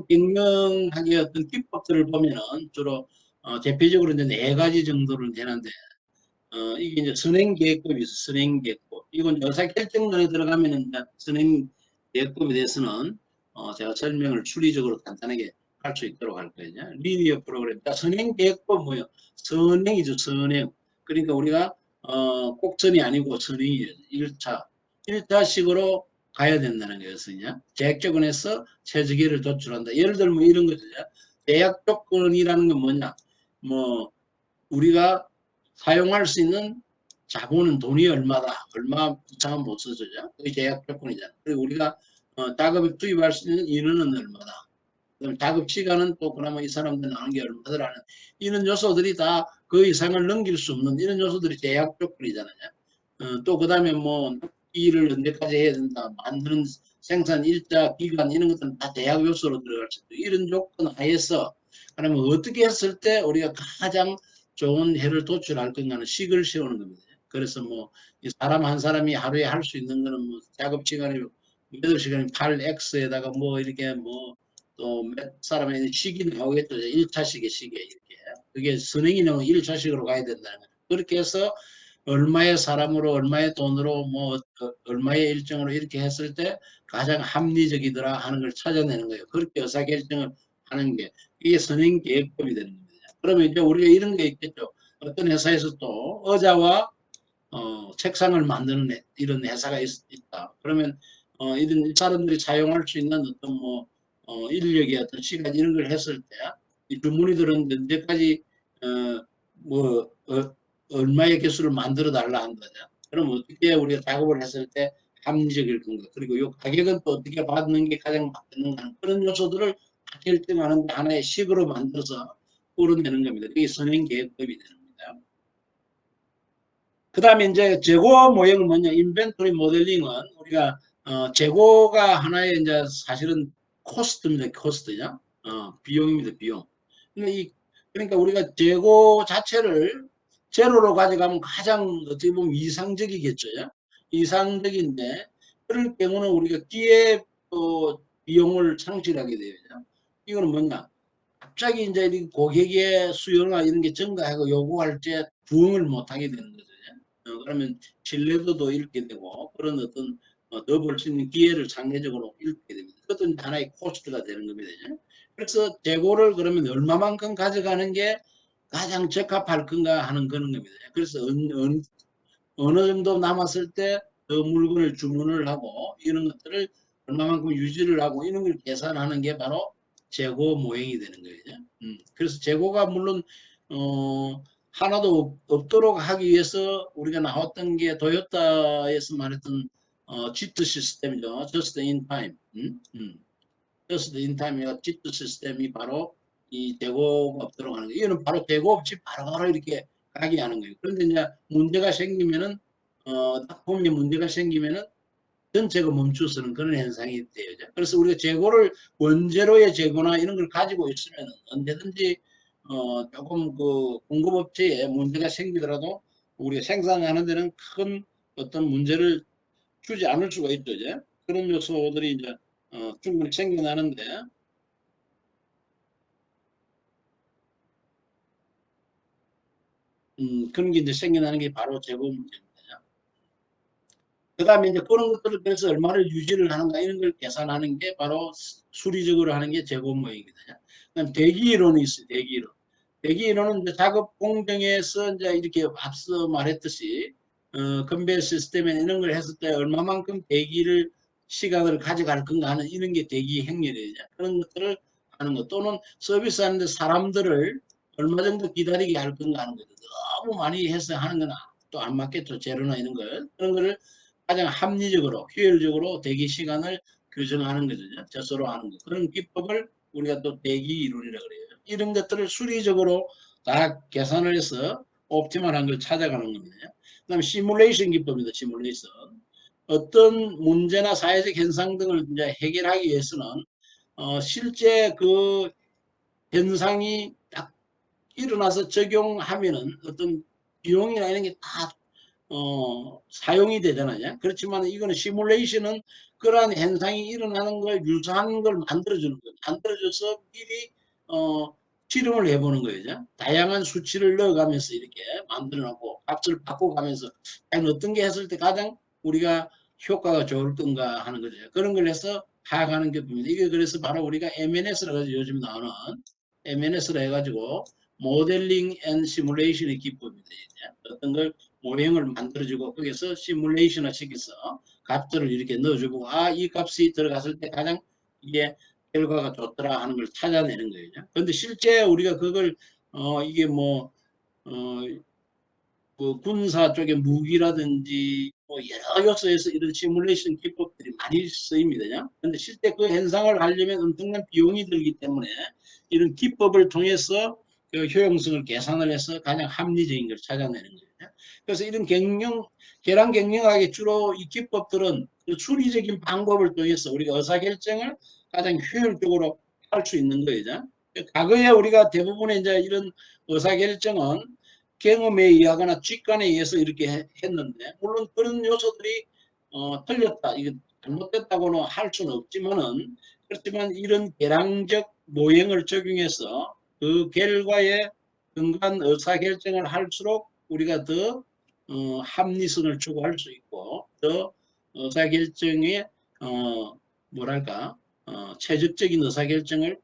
경영학의 어떤 기법들을 보면은 주로 대표적으로 이제 4가지 정도를 되는데 이게 이제 선행계획법이 있어. 선행계획법. 이건 의사결정론에 들어가면은 선행계획법에 대해서는 제가 설명을 추리적으로 간단하게 할 수 있도록 할 거예요. 리니어 프로그램. 선행계획법 뭐예요? 선행이죠. 선행. 그러니까 우리가 꼭선이 아니고 선행이죠. 1차식으로 가야 된다는 거였으냐. 제약 조건에서 최저기를 도출한다. 예를 들면 이런 거죠. 제약 조건이라는 건 뭐냐. 뭐 우리가 사용할 수 있는 자본은 돈이 얼마다. 얼마 이상은 못 써주죠. 그게 제약 조건이잖아. 그리고 우리가 작업에 투입할 수 있는 인원은 얼마다. 그다음 작업 시간은 또 그나마 이 사람들 나는 게 얼마더라는 이런 요소들이 다 그 이상을 넘길 수 없는 이런 요소들이 제약 조건이잖아요. 또 그다음에 뭐 일을 언제까지 해야 된다. 만드는 생산 일자 기간 이런 것들은 다 제약 요소로 들어갈 수 있고 이런 조건 하에서 그러면 어떻게 했을 때 우리가 가장 좋은 해를 도출할 건가는 식을 세우는 겁니다. 그래서 뭐 사람 한 사람이 하루에 할 수 있는 거는 뭐 작업 시간이 8시간이 8x에다가 뭐 이렇게 뭐 또 몇 사람의 식이 나오겠죠. 1차식의 식에 이렇게. 그게 선행이 나오면 1차식으로 가야 된다는 거죠. 그렇게 해서 얼마의 사람으로 얼마의 돈으로 뭐 얼마의 일정으로 이렇게 했을 때 가장 합리적이더라 하는 걸 찾아내는 거예요. 그렇게 의사결정을 하는 게 이게 선행계획법이 되는 겁니다. 그러면 이제 우리가 이런 게 있겠죠. 어떤 회사에서 또 의자와 책상을 만드는 이런 회사가 있다. 그러면 이런 사람들이 사용할 수 있는 어떤 뭐 인력의 어떤 시간 이런 걸 했을 때 이 주문이 들었는데 언제까지 뭐 얼마의 개수를 만들어 달라 한 거죠. 그럼 어떻게 우리가 작업을 했을 때 합리적일 건가. 그리고 이 가격은 또 어떻게 받는 게 가장 맞는가 그런 요소들을 결정하는 하나의 식으로 만들어서 끌어내는 겁니다. 그게 선행계획법이 되는 겁니다. 그 다음에 이제 재고 모형은 뭐냐, 인벤토리 모델링은 우리가, 재고가 하나의 이제 사실은 코스트입니다. 코스트냐? 비용입니다. 비용. 그러니까 우리가 재고 자체를 제로로 가져가면 가장 어떻게 보면 이상적이겠죠. 이상적인데, 그럴 경우는 우리가 기획 비용을 창출하게 돼요. 이거는 뭐냐? 갑자기 이제 고객의 수요나 이런 게 증가하고 요구할 때 부응을 못 하게 되는 거죠. 그러면 신뢰도도 잃게 되고 그런 어떤 더 볼 수 있는 기회를 상대적으로 잃게 됩니다. 그것도 하나의 코스트가 되는 겁니다. 그래서 재고를 그러면 얼마만큼 가져가는 게 가장 적합할 건가 하는 그런 겁니다. 그래서 어느 정도 남았을 때 더 물건을 주문을 하고 이런 것들을 얼마만큼 유지를 하고 이런 걸 계산하는 게 바로 재고 모형이 되는 거예요. 그래서 재고가 물론 하나도 없도록 하기 위해서 우리가 나왔던 게 도요타에서 말했던 지트 시스템이죠. Just in time. Just in time이가 지트 시스템이 바로 이 재고가 없도록 하는 거예요. 이거는 바로 재고 없이 바로바로 이렇게 가게 하는 거예요. 그런데 이제 문제가 생기면은 납품에 문제가 생기면은 전체가 멈추서는 그런 현상이 돼요. 그래서 우리가 재고를 원재료의 재고나 이런 걸 가지고 있으면 언제든지 조금 그 공급업체에 문제가 생기더라도 우리가 생산하는 데는 큰 어떤 문제를 주지 않을 수가 있죠. 이제 그런 요소들이 이제 충분히 생겨나는데 그런 게 이제 생겨나는 게 바로 재고 문제입니다. 그 다음에 이제 그런 것들을 그래서 얼마를 유지를 하는가 이런 걸 계산하는 게 바로 수리적으로 하는 게 재고 모형이거든요. 그다음 대기이론이 있어요. 대기이론. 대기이론은 이제 작업 공정에서 이제 이렇게 앞서 말했듯이 컨베이어 시스템에 이런 걸 했을 때 얼마만큼 대기를 시간을 가져갈 건가 하는 이런 게 대기 행렬이에요. 그런 것들을 하는 것 또는 서비스 하는데 사람들을 얼마 정도 기다리게 할 건가 하는 거죠. 너무 많이 해서 하는 건 또 안 맞겠죠. 재료나 이런 걸. 그런 거를 가장 합리적으로 효율적으로 대기 시간을 규정하는 거죠. 저서로 하는 것. 그런 기법을 우리가 또 대기 이론이라고 그래요. 이런 것들을 수리적으로 다 계산을 해서 옵티멀한 걸 찾아가는 겁니다. 그다음에 시뮬레이션 기법입니다. 시뮬레이션. 어떤 문제나 사회적 현상 등을 이제 해결하기 위해서는 실제 그 현상이 딱 일어나서 적용하면은 어떤 비용이나 이런 게다 사용이 되잖아요. 그렇지만 이거는 시뮬레이션은 그러한 현상이 일어나는 걸 유사한 걸 만들어주는 거예요. 만들어줘서 미리 실험을 해보는 거예요. 다양한 수치를 넣어가면서 이렇게 만들어놓고 값을 바꿔가면서 어떤 게 했을 때 가장 우리가 효과가 좋을 건가 하는 거죠. 그런 걸 해서 파악하는 게 봅니다. 이게 그래서 바로 우리가 MNS라고 해서 요즘 나오는 MNS로 해가지고 모델링 앤 시뮬레이션의 기법입니다. 어떤 걸 모형을 만들어주고 거기서 시뮬레이션을 시켜서 값들을 이렇게 넣어주고 이 값이 들어갔을 때 가장 이게 결과가 좋더라 하는 걸 찾아내는 거예요. 그런데 실제 우리가 그걸 이게 그 군사 쪽의 무기라든지 여러 요소에서 이런 시뮬레이션 기법들이 많이 쓰입니다. 그런데 실제 그 현상을 하려면 엄청난 비용이 들기 때문에 이런 기법을 통해서 그 효용성을 계산을 해서 가장 합리적인 걸 찾아내는 거예요. 그래서 이런 계량 경영학의 주로 이 기법들은 그 수리적인 방법을 통해서 우리가 의사결정을 가장 효율적으로 할 수 있는 거예요. 과거에 우리가 대부분의 이제 이런 의사결정은 경험에 의하거나 직관에 의해서 이렇게 했는데 물론 그런 요소들이 틀렸다, 이게 잘못됐다고는 할 수는 없지만은 그렇지만 이런 계량적 모형을 적용해서 그 결과에 근거한 의사결정을 할수록 우리가 더 합리성을 추구할 수 있고 더 의사결정에 뭐랄까 최적적인 의사결정을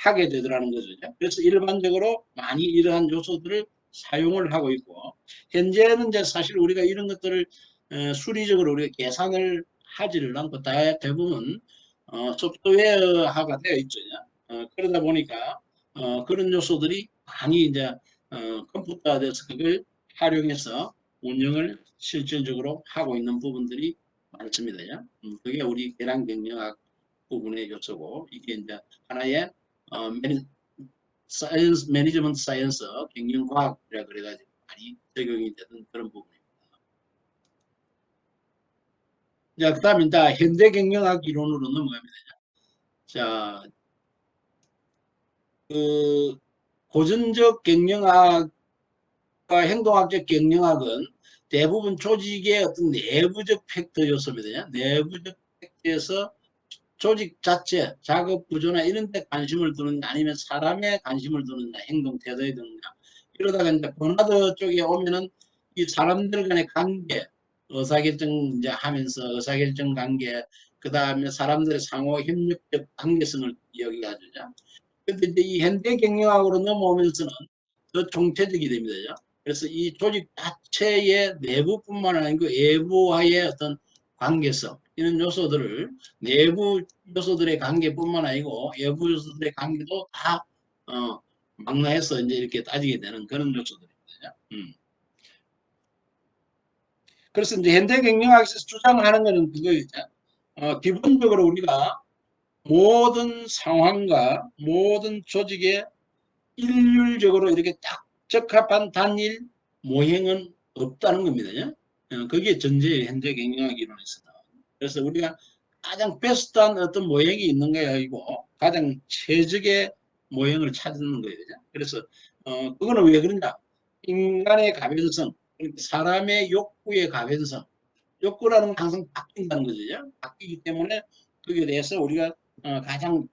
하게 되더라는 거죠. 그래서 일반적으로 많이 이러한 요소들을 사용을 하고 있고 현재는 이제 사실 우리가 이런 것들을 수리적으로 우리가 계산을 하지를 않고 대부분 소프트웨어화가 되어 있죠. 그러다 보니까 그런 요소들이 많이 이제 컴퓨터화돼서 그걸 활용해서 운영을 실질적으로 하고 있는 부분들이 많습니다. 그게 우리 계량 경영학 부분의 요소고 이게 이제 하나의 사이언스 매니지먼트 사이언스 경영과학이라 그래가지고 많이 적용이 되는 그런 부분입니다. 자, 그다음에 이제 현대 경영학 이론으로 넘어갑니다. 자, 그 고전적 경영학과 행동학적 경영학은 대부분 조직의 어떤 내부적 팩터 요소입니다. 내부적 팩터에서 조직 자체, 작업 구조나 이런 데 관심을 두느냐 아니면 사람에 관심을 두느냐 행동 태도에 두느냐 이러다가 이제 버나드 쪽에 오면은 이 사람들 간의 관계 의사결정 이제 하면서 의사결정 관계 그 다음에 사람들의 상호 협력적 관계성을 이야기하죠. 근데 이제 이 현대 경영학으로 넘어오면서는 더 총체적이 됩니다. 그래서 이 조직 자체의 내부뿐만 아니고 외부와의 어떤 관계성 이런 요소들을 내부 요소들의 관계뿐만 아니고 외부 요소들의 관계도 다 망라해서 이제 이렇게 따지게 되는 그런 요소들입니다. 그래서 이제 현대 경영학에서 주장하는 것은 그거이죠. 기본적으로 우리가 모든 상황과 모든 조직에 일률적으로 이렇게 딱 적합한 단일 모형은 없다는 겁니다. 그게 전제의 현대 경영학 이론에서다. 그래서 우리가 가장 베스트한 어떤 모형이 있는 게 아니고 가장 최적의 모형을 찾는 거예요. 그래서 그거는 왜 그러냐? 인간의 가변성, 사람의 욕구의 가변성, 욕구라는 건 항상 바뀐다는 거죠. 바뀌기 때문에 거기에 대해서 우리가 가장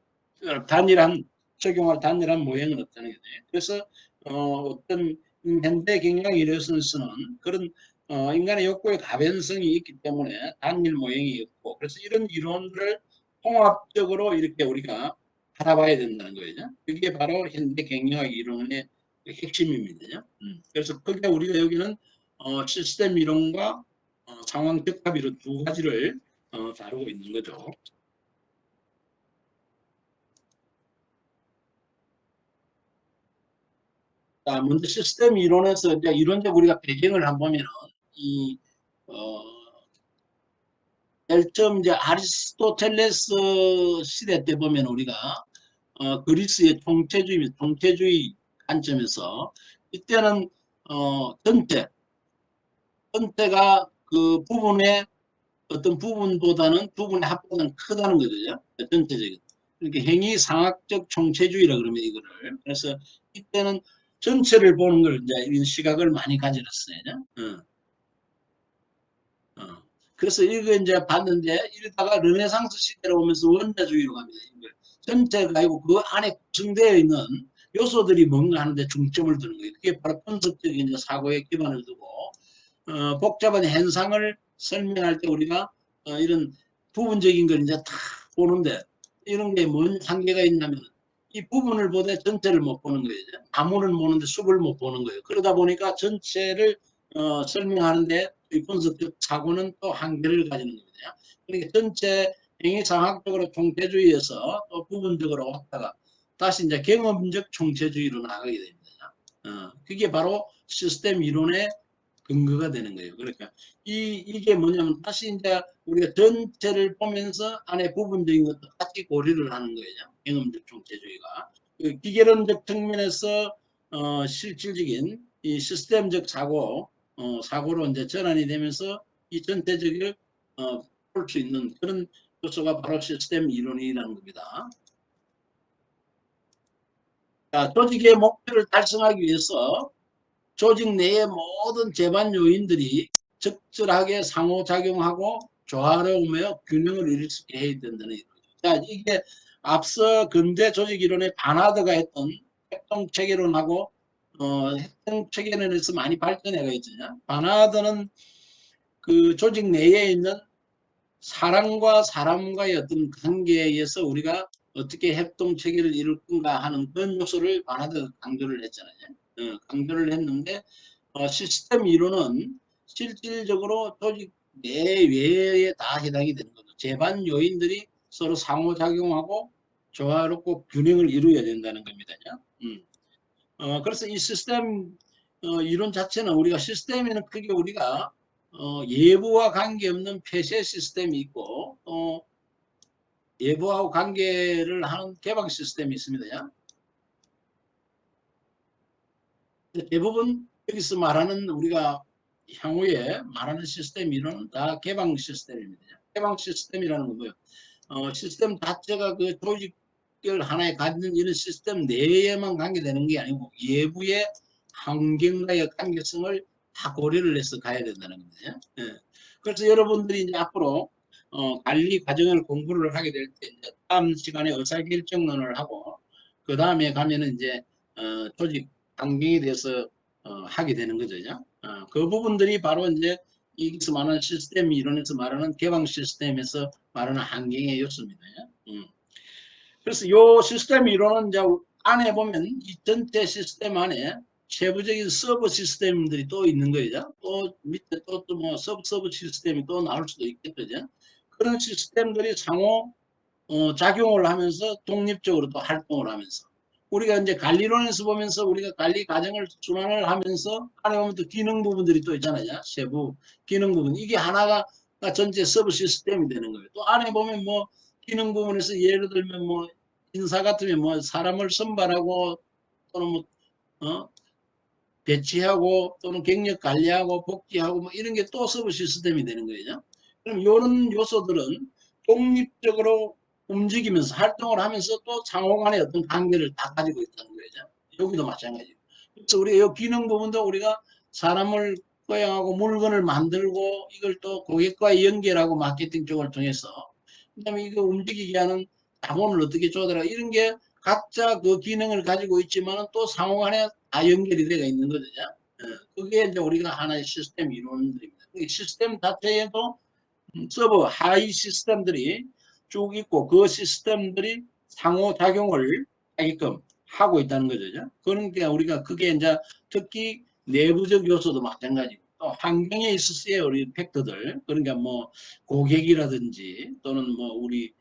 단일한 적용할 단일한 모형은 없다는 거죠. 그래서 어떤 현대 경영 이론에서는 그런 인간의 욕구의 가변성이 있기 때문에 단일 모형이 없고, 그래서 이런 이론을 통합적으로 이렇게 우리가 알아봐야 된다는 거죠. 그게 바로 현대 경영학 이론의 핵심입니다. 그래서 그게 우리가 여기는 시스템 이론과 상황 적합 이론 두 가지를 다루고 있는 거죠. 자, 먼저 시스템 이론에서 이제 이론적 우리가 배경을 한번 보면은 이 어, 처음 이제 아리스토텔레스 시대 때 보면 우리가 그리스의 통체주의 관점에서 이때는 전체가 그 부분의 어떤 부분보다는 부분의 합보다는 크다는 거죠. 전체적인. 그러니까 행위상학적 총체주의라 그러면 이거를. 그래서 이때는 전체를 보는 걸 이제 이런 시각을 많이 가지렀어요. 그래서 이거 이제 봤는데 이러다가 르네상스 시대로 오면서 원자주의로 갑니다. 이걸 전체가 아니고 그 안에 구성되어 있는 요소들이 뭔가 하는데 중점을 두는 거예요. 그게 바로 분석적인 이제 사고에 기반을 두고 복잡한 현상을 설명할 때 우리가 이런 부분적인 걸 이제 다 보는데 이런 게 뭔 한계가 있냐면 이 부분을 보되 전체를 못 보는 거예요. 나무는 보는데 숲을 못 보는 거예요. 그러다 보니까 전체를 설명하는데 이 분석적 사고는 또 한계를 가지는 겁니다. 그러니까 전체 행위상학적으로 총체주의에서 또 부분적으로 왔다가 다시 이제 경험적 총체주의로 나가게 됩니다. 그게 바로 시스템 이론의 근거가 되는 거예요. 그러니까 이게 뭐냐면 다시 이제 우리가 전체를 보면서 안에 부분적인 것도 같이 고려를 하는 거예요. 경험적 총체주의가. 그 기계론적 측면에서 실질적인 이 시스템적 사고로 이제 전환이 되면서 이 전체적을 볼 수 있는 그런 요소가 바로 시스템 이론이라는 겁니다. 자, 조직의 목표를 달성하기 위해서 조직 내의 모든 제반 요인들이 적절하게 상호작용하고 조화로우며 균형을 이룰 수 있게 해야 된다는 얘기죠. 자, 이게 앞서 근대 조직 이론의 바나드가 했던 협동 체계론하고 협동 체계론에서 많이 발전해가 있잖아요. 바나드는 그 조직 내에 있는 사람과 사람과의 어떤 관계에 의해서 우리가 어떻게 협동 체계를 이룰 건가 하는 그런 요소를 바나드 강조를 했잖아요. 강조를 했는데 시스템 이론은 실질적으로 조직 내외에 다 해당이 되는 거죠. 제반 요인들이 서로 상호작용하고 조화롭고 균형을 이루어야 된다는 겁니다. 그래서 이 시스템 이론 자체는 우리가 시스템에는 크게 우리가 예부와 관계없는 폐쇄 시스템이 있고 예부하고 관계를 하는 개방 시스템이 있습니다. 대부분 여기서 말하는 우리가 향후에 말하는 시스템 이론은 다 개방 시스템입니다. 개방 시스템이라는 건 뭐예요? 시스템 자체가 그 조직을 하나에 갖는 이런 시스템 내에만 관계되는 게 아니고 외부의 환경과의 관계성을 다 고려를 해서 가야 된다는 겁니다. 예. 그래서 여러분들이 이제 앞으로 관리 과정을 공부를 하게 될 때 다음 시간에 의사결정론을 하고 그 다음에 가면은 이제 조직 환경에 대해서 하게 되는 거죠. 그 부분들이 바로 이제 여기서 말하는 시스템 이론에서 말하는 개방 시스템에서 말하는 환경의 요소입니다. 그래서 이 시스템 이론은 이제 안에 보면 이 전체 시스템 안에 세부적인 서브 시스템들이 또 있는 거죠. 또 밑에 또 뭐 서브 시스템이 또 나올 수도 있겠죠. 그런 시스템들이 상호 작용을 하면서 독립적으로 또 활동을 하면서 우리가 이제 관리론에서 보면서 우리가 관리 과정을 순환을 하면서 안에 보면 또 기능 부분들이 또 있잖아요. 세부 기능 부분. 이게 하나가 전체 서브 시스템이 되는 거예요. 또 안에 보면 뭐 기능 부분에서 예를 들면 뭐 인사 같으면 뭐 사람을 선발하고 또는 뭐 배치하고 또는 경력 관리하고 복귀하고 뭐 이런 게 또 서브 시스템이 되는 거예요. 그럼 이런 요소들은 독립적으로 움직이면서 활동을 하면서 또 상호 간의 어떤 관계를 다 가지고 있다는 거죠. 여기도 마찬가지고. 그래서 우리 이 기능 부분도 우리가 사람을 고용하고 물건을 만들고 이걸 또 고객과 연결하고 마케팅 쪽을 통해서 그다음에 이거 움직이게 하는 자본을 어떻게 조달하고 이런 게 각자 그 기능을 가지고 있지만 또 상호 간에 다 연결이 되어 있는 거죠. 그게 이제 우리가 하나의 시스템 이론들입니다. 시스템 자체에도 서버 하위 시스템들이 쭉 있고 그 시스템들이 상호작용을 하게끔 하고 있다는 거죠. 그러니까 우리가 그게 이제 특히 내부적 요소도 마찬가지고 또 환경에 있어서의 우리 팩터들 그러니까 뭐 고객이라든지 또는 뭐 우리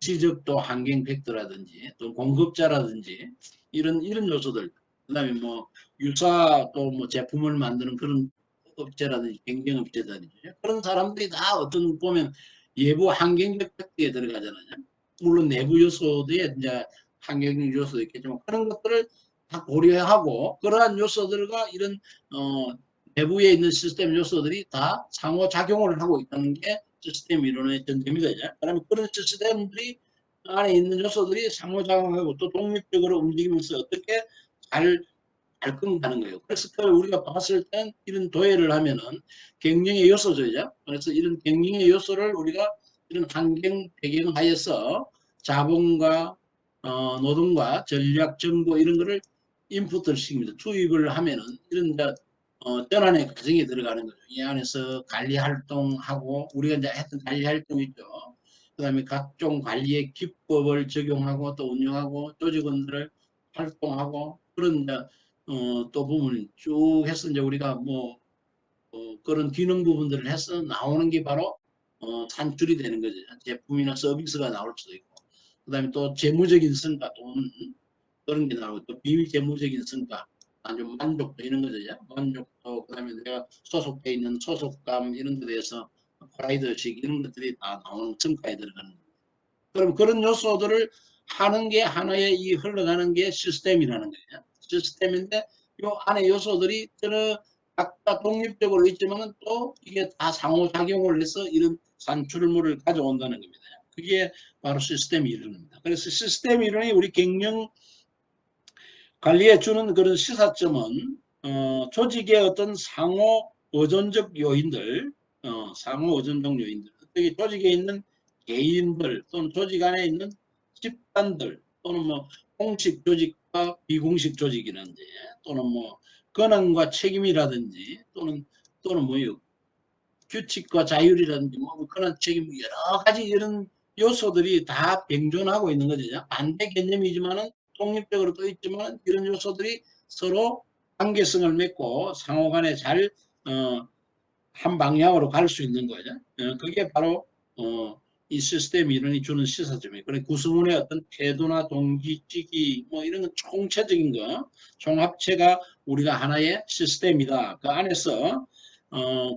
지적 또 환경 팩터라든지 또 공급자라든지 이런 요소들 그다음에 뭐 유사 또 뭐 제품을 만드는 그런 업체라든지 경쟁업체라든지 그런 사람들이 다 어떤 보면 외부 환경적 팩터에 들어가잖아요. 물론 내부 요소들에 이제 환경적 요소도 있겠지만 그런 것들을 다 고려하고 그러한 요소들과 이런 내부에 있는 시스템 요소들이 다 상호작용을 하고 있다는 게 시스템 이론의 전제입니다. 그러면 그런 시스템들이 안에 있는 요소들이 상호작용하고 또 독립적으로 움직이면서 어떻게 잘 건가는 거예요. 그래서 우리가 봤을 땐 이런 도해를 하면은 경영의 요소죠. 그래서 이런 경영의 요소를 우리가 이런 환경 배경 하에서 자본과 노동과 전략 정보 이런 거를 인풋을 시킵니다. 투입을 하면은 이런 전환의 과정에 들어가는 거죠. 이 안에서 관리 활동하고 우리가 이제 했던 관리 활동 있죠. 그다음에 각종 관리의 기법을 적용하고 또 운영하고 조직원들을 활동하고 그런 이제 또 보면 쭉 해서 이제 우리가 뭐 그런 기능 부분들을 해서 나오는 게 바로 산출이 되는 거죠. 제품이나 서비스가 나올 수도 있고 그다음에 또 재무적인 성과 돈 그런 게 나오고 또 비재무적인 성과 아주 만족도 이런 거죠. 만족도 그다음에 내가 소속돼 있는 소속감 이런 것에 대해서 프라이드식 이런 것들이 다 나오는 성과에 들어가는 거예요. 그럼 그런 요소들을 하는 게 하나의 이 흘러가는 게 시스템이라는 거예요. 시스템인데 요 안에 요소들이 각각 독립적으로 있지만 또 이게 다 상호작용을 해서 이런 산출물을 가져온다는 겁니다. 그게 바로 시스템 이론입니다. 그래서 시스템 이론이 우리 경영 관리에 주는 그런 시사점은 조직의 어떤 상호 의존적 요인들, 상호 의존적 요인들, 특히 조직에 있는 개인들 또는 조직 안에 있는 집단들 또는 뭐 공식 조직과 비공식 조직이라든지 또는 뭐 권한과 책임이라든지 또는 뭐요 규칙과 자율이라든지 뭐 권한 책임 여러 가지 이런 요소들이 다 병존하고 있는 거죠. 반대 개념이지만은 독립적으로 또 있지만 이런 요소들이 서로 관계성을 맺고 상호간에 잘 한 방향으로 갈 수 있는 거죠. 그게 바로 이 시스템 이론이 주는 시사점이에요. 그래 구성원의 어떤 태도나 동기, 직위 뭐 이런 건 총체적인 거, 종합체가 우리가 하나의 시스템이다. 그 안에서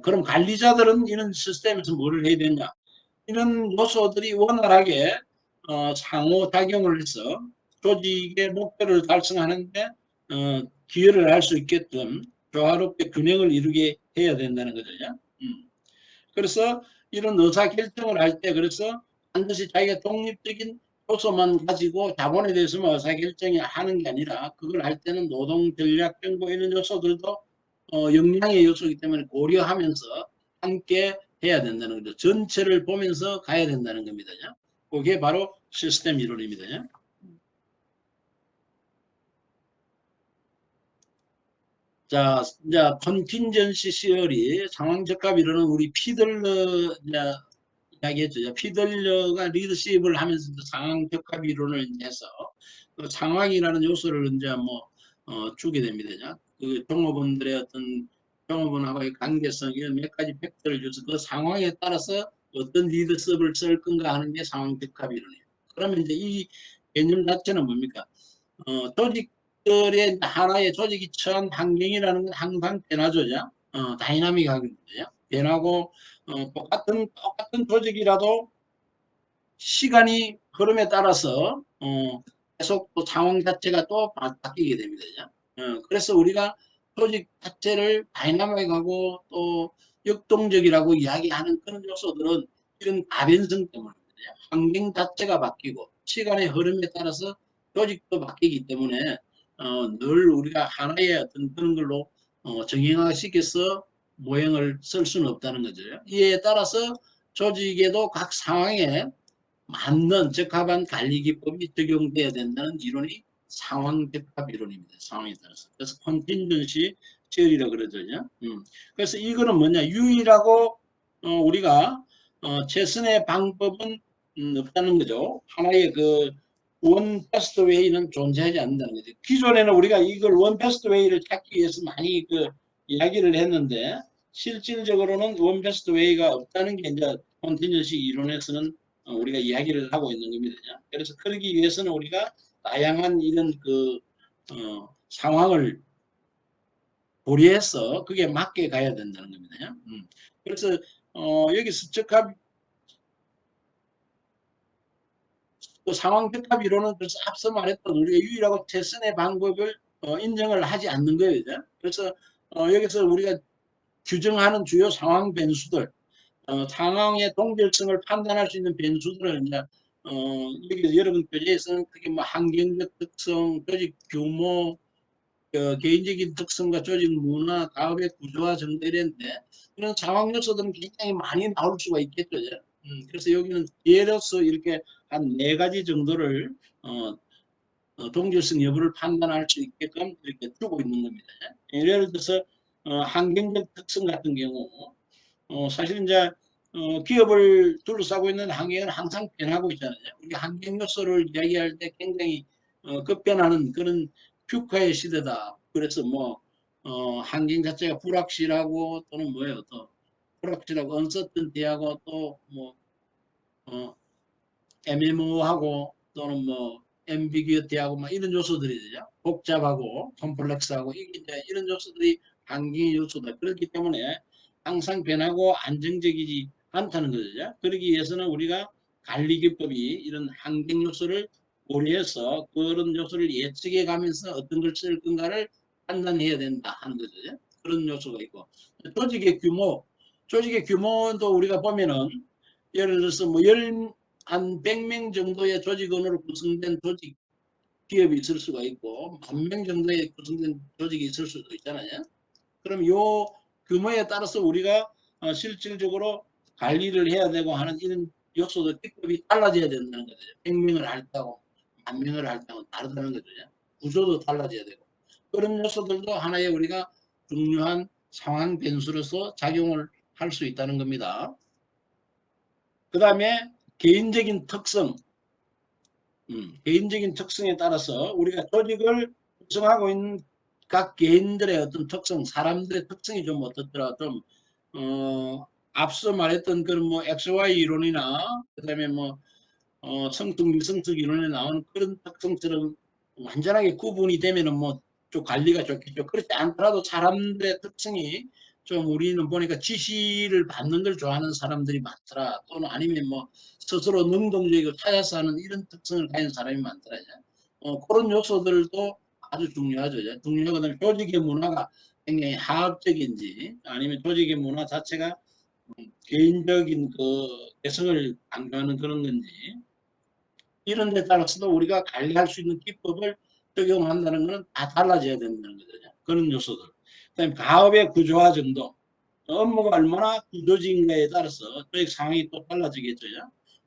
그럼 관리자들은 이런 시스템에서 뭐를 해야 되냐? 이런 요소들이 원활하게 상호작용을 해서 조직의 목표를 달성하는데 기여를 할 수 있게끔 조화롭게 균형을 이루게 해야 된다는 거죠. 그래서 이런 의사결정을 할 때 그래서 반드시 자기가 독립적인 요소만 가지고 자본에 대해서만 의사결정이 하는 게 아니라 그걸 할 때는 노동 전략 정보 이런 요소들도 역량의 요소이기 때문에 고려하면서 함께 해야 된다는 거죠. 전체를 보면서 가야 된다는 겁니다. 그게 바로 시스템 이론입니다. 자, 이제 컨틴전시 시어리 상황 적합 이론은 우리 피들러 이야기했죠. 피들러가 리더십을 하면서 상황 적합 이론을 해서 그 상황이라는 요소를 이제 뭐 주게 됩니다. 그 종업원들의 어떤 종업원하고의 관계성 이런 몇 가지 팩트를 줘서 그 상황에 따라서 어떤 리더십을 쓸 건가 하는 게 상황적합 이론이에요. 그러면 이제 이 개념 자체는 뭡니까? 조직들의 하나의 조직이 처한 환경이라는 건 항상 변화죠. 다이나믹하거든요. 변하고 똑같은 조직이라도 시간이 흐름에 따라서 계속 또 상황 자체가 또 바뀌게 됩니다. 그래서 우리가 조직 자체를 다이나믹하고 또 역동적이라고 이야기하는 그런 요소들은 이런 다변성 때문입니다. 환경 자체가 바뀌고 시간의 흐름에 따라서 조직도 바뀌기 때문에 늘 우리가 하나의 어떤 그런 걸로 정형화시켜서 모형을 쓸 수는 없다는 거죠. 이에 따라서 조직에도 각 상황에 맞는 적합한 관리 기법이 적용돼야 된다는 이론이 상황 적합 이론입니다. 상황에 따라서. 그래서 컨틴전시 시어리라 그러거든요. 그래서 이거는 뭐냐? 유일하고 우리가 최선의 방법은 없다는 거죠. 하나의 그 원 패스트 웨이는 존재하지 않는다는 거죠. 기존에는 우리가 이걸 원 패스트 웨이를 찾기 위해서 많이 그 이야기를 했는데 실질적으로는 원 패스트 웨이가 없다는 게 이제 컨틴전시 이론에서는 우리가 이야기를 하고 있는 겁니다. 그래서 그러기 위해서는 우리가 다양한 이런 그 상황을 고려해서 그게 맞게 가야 된다는 겁니다. 그래서 여기서 적합 상황 적합 이론은 그래서 앞서 말했던 우리가 유일하고 최선의 방법을 인정을 하지 않는 거예요. 그래서 여기서 우리가 규정하는 주요 상황 변수들 상황의 동결성을 판단할 수 있는 변수들을 이제 여기 여러분 표제에서는 그게 뭐 환경적 특성, 조직 규모, 개인적인 특성과 조직 문화, 가업의 구조와 정도 이랬는데 이런 상황 요소들은 굉장히 많이 나올 수가 있겠죠. 그래서 여기는 예로서 이렇게 한 4가지 정도를 동결성 여부를 판단할 수 있게끔 이렇게 두고 있는 겁니다. 예를 들어서 환경적 특성 같은 경우 사실 이제 기업을 둘러싸고 있는 환경은 항상 변하고 있잖아요. 우리 환경 요소를 이야기할 때 굉장히 급변하는 그런 퓨카의 시대다. 그래서 뭐 환경 자체가 불확실하고 또는 뭐예요, 또 불확실하고 언서튼티하고 또뭐 애매모호하고 또는 뭐 앰비규어티하고 막 이런 요소들이죠. 복잡하고 컴플렉스하고 이게 이런 요소들이 환경의 요소다. 그렇기 때문에 항상 변하고 안정적이지 않다는 거죠. 그러기 위해서는 우리가 관리 기법이 이런 환경 요소를 고려해서 그런 요소를 예측해 가면서 어떤 걸 쓸 건가를 판단해야 된다 하는 거죠. 그런 요소가 있고 조직의 규모, 조직의 규모도 우리가 보면은 예를 들어서 뭐 한 100명 정도의 조직원으로 구성된 조직 기업이 있을 수가 있고 1000명 정도의 구성된 조직이 있을 수도 있잖아요. 그럼 요 규모에 따라서 우리가 실질적으로 관리를 해야 되고 하는 이런 요소도 기법이 달라져야 된다는 거죠. 100명을 할 때하고 1000명을 할 때하고 다르다는 거죠. 구조도 달라져야 되고 그런 요소들도 하나의 우리가 중요한 상황 변수로서 작용을 할 수 있다는 겁니다. 그 다음에 개인적인 특성, 개인적인 특성에 따라서 우리가 조직을 구성하고 있는 각 개인들의 어떤 특성, 사람들의 특성이 좀 어떻더라, 좀, 앞서 말했던 그런 뭐 XY 이론이나, 그 다음에 뭐, 성숙, 미성숙 이론에 나오는 그런 특성처럼 완전하게 구분이 되면은 뭐, 좀 관리가 좋겠죠. 그렇지 않더라도 사람들의 특성이 좀 우리는 보니까 지시를 받는 걸 좋아하는 사람들이 많더라. 또는 아니면 뭐, 스스로 능동적이고 찾아서 하는 이런 특성을 가진 사람이 많더라. 그런 요소들도 아주 중요하죠. 중요하거든요. 조직의 문화가 굉장히 하합적인지 아니면 조직의 문화 자체가 개인적인 그 개성을 강조하는 그런 건지 이런 데 따라서도 우리가 관리할 수 있는 기법을 적용한다는 것은 다 달라져야 된다는 거죠. 그런 요소들. 그다음에 가업의 구조화 정도. 업무가 얼마나 구조적인가에 따라서 조직 상황이 또 달라지겠죠.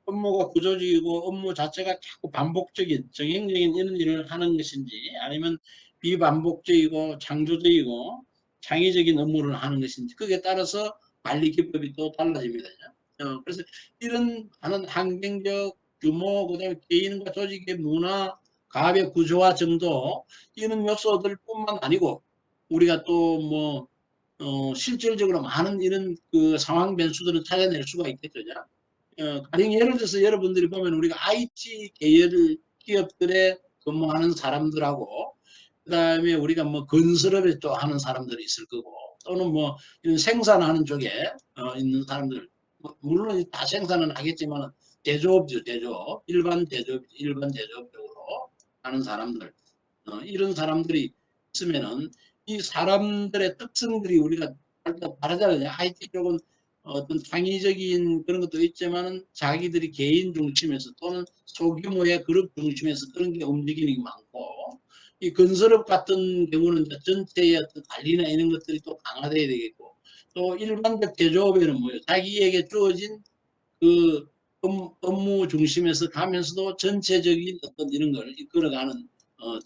업무가 구조적이고 업무 자체가 자꾸 반복적인 정형적인 이런 일을 하는 것인지 아니면 비반복적이고 창조적이고 창의적인 업무를 하는 것인지 그게 따라서 관리 기법이 또 달라집니다. 그래서 이런 하는 환경적 규모 그다음에 개인과 조직의 문화 가업의 구조화 정도 이런 요소들뿐만 아니고 우리가 또뭐 실질적으로 많은 이런 그 상황 변수들을 찾아낼 수가 있겠죠. 가령 예를 들어서 여러분들이 보면 우리가 IT 계열 기업들에 근무하는 사람들하고 그다음에 우리가 뭐 건설업에 또 하는 사람들이 있을 거고 또는 뭐 이런 생산하는 쪽에 있는 사람들 물론 다 생산은 하겠지만 제조업이죠. 제조업 일반 제조업적으로 하는 사람들 이런 사람들이 있으면은 이 사람들의 특성들이 우리가 다르잖아요. IT 쪽은 어떤 창의적인 그런 것도 있지만은 자기들이 개인 중심에서 또는 소규모의 그룹 중심에서 그런 게 움직이는 게 많고 이 건설업 같은 경우는 전체의 어떤 관리나 이런 것들이 또 강화돼야 되겠고 또 일반적 제조업에는 뭐예요? 자기에게 주어진 그 업무 중심에서 가면서도 전체적인 어떤 이런 걸 이끌어가는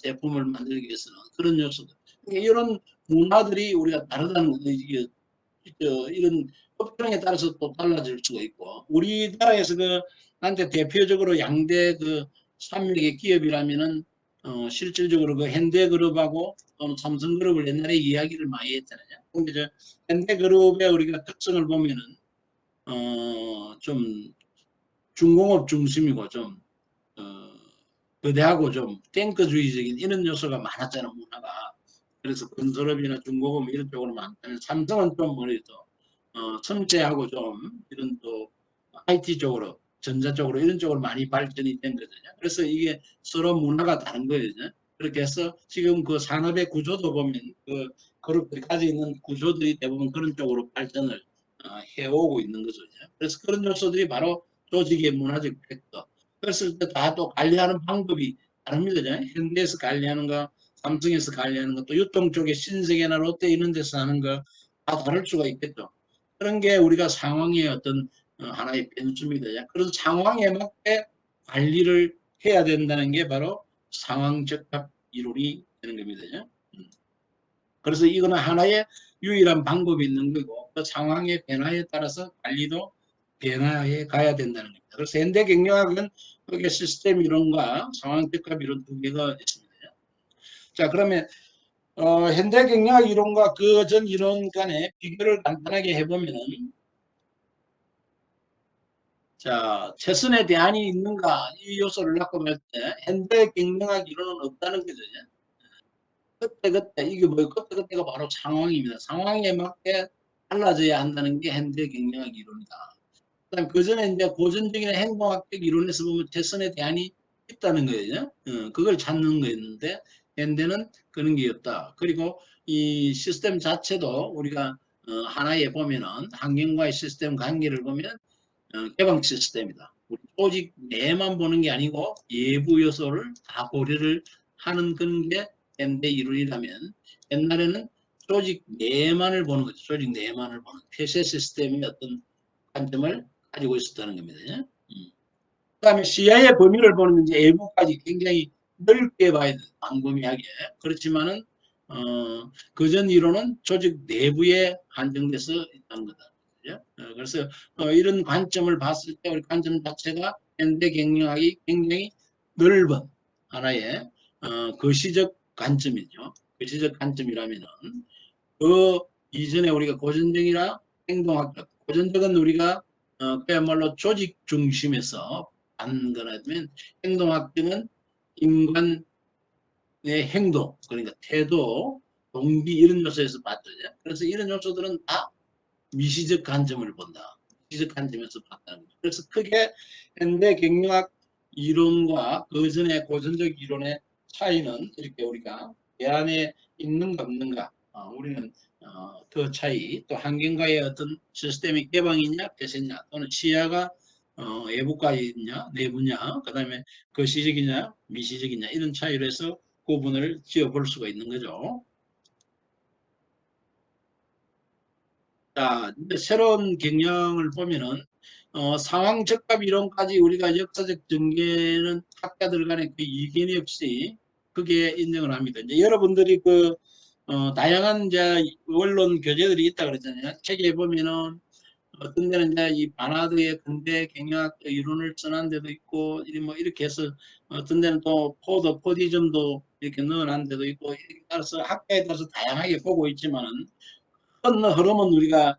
제품을 만들기 위해서는 그런 요소들 이런 문화들이 우리가 다르다는 거죠. 이게 이런 업종에 따라서 또 달라질 수가 있고 우리나라에서 그 한테 대표적으로 양대 그 산맥의 기업이라면은 실질적으로 그 현대그룹하고 또는 삼성그룹을 옛날에 이야기를 많이 했잖아요. 근데 저 현대그룹의 우리가 특성을 보면은 좀 중공업 중심이고 좀 어, 거대하고 좀 탱크주의적인 이런 요소가 많았잖아 문화가. 그래서 건설업이나 중공업 이런 쪽으로 많다면 삼성은 좀 뭐래도 섬세하고 좀 이런 또 IT 쪽으로 전자 쪽으로 이런 쪽으로 많이 발전이 된 거거든요. 그래서 이게 서로 문화가 다른 거예요. 그렇게 해서 지금 그 산업의 구조도 보면 그 그룹들이 가지고 있는 구조들이 대부분 그런 쪽으로 발전을 해오고 있는 거죠. 그래서 그런 요소들이 바로 조직의 문화적 팩터. 그랬을 때 다 또 관리하는 방법이 다릅니다. 현대에서 관리하는 거, 삼성에서 관리하는 거, 또 유통 쪽에 신세계나 롯데 이런 데서 하는 거 다 다를 수가 있겠죠. 그런 게 우리가 상황의 어떤 하나의 변수입니다. 그래서 상황에 맞게 관리를 해야 된다는 게 바로 상황적합 이론이 되는 겁니다. 그래서 이거는 하나의 유일한 방법이 있는 거고 그 상황의 변화에 따라서 관리도 변화해 가야 된다는 겁니다. 그래서 현대 경영학은 그게 시스템 이론과 상황적합 이론 두 개가 있습니다. 자 그러면 현대 경영학 이론과 그 전 이론 간의 비교를 간단하게 해보면은 자 최선의 대안이 있는가 이 요소를 갖고 볼 때 현대 경영학 이론은 없다는 거죠. 그때 이게 뭐예요? 그때가 바로 상황입니다. 상황에 맞게 달라져야 한다는 게 현대 경영학 이론이다. 그다음 그 전에 이제 고전적인 행동학적 이론에서 보면 최선의 대안이 있다는 거예요. 그걸 찾는 거였는데 현대는 그런 게 없다. 그리고 이 시스템 자체도 우리가 하나에 보면은 환경과의 시스템 관계를 보면 개방 시스템이다. 오직 내만 보는 게 아니고 외부 요소를 다 고려를 하는 그런 게 현대 이론이라면 옛날에는 조직 내만을 보는 거죠. 조직 내만을 보는 폐쇄 시스템의 어떤 관점을 가지고 있었다는 겁니다. 그다음에 시야의 범위를 보는 이제 외부까지 굉장히 넓게 봐야 돼. 광범위하게. 그렇지만은 그전 이론은 조직 내부에 한정돼서 있다는 거다. 그래서 이런 관점을 봤을 때 우리 관점 자체가 현대 경영학이 굉장히 넓은 하나의 거시적 관점이죠. 거시적 관점이라면은 그 이전에 우리가 고전적이나 행동학적, 고전적은 우리가 그야말로 조직 중심에서 받는 거라면 행동학적은 인간의 행동, 그러니까 태도, 동기 이런 요소에서 봤죠. 그래서 이런 요소들은 다 미시적 관점을 본다. 미시적 관점에서 봤다는 거죠. 그래서 크게 현대 경영학 이론과 그 전에 고전적 이론의 차이는 이렇게 우리가 대안에 있는가 없는가 우리는 그 차이 또 환경과의 어떤 시스템의 개방이냐 폐쇄냐 또는 시야가 외부까지 있냐 내부냐 그 다음에 거시적이냐 미시적이냐 이런 차이로 해서 구분을 지어볼 수가 있는 거죠. 자, 새로운 경영을 보면은 상황 적합 이론까지 우리가 역사적 전개는 학자들 간에 그 이견이 없이 그게 인정을 합니다. 이제 여러분들이 그 다양한 이제 원론 교재들이 있다 그랬잖아요. 책에 보면은 어떤 데는 이제 이 바나드의 근대 경영학 이론을 써놓은 데도 있고 뭐 이렇게 해서 어떤 데는 또 포디즘도 이렇게 넣어놓은 데도 있고 따라서 학자에 따라서 다양하게 보고 있지만은 큰 흐름은 우리가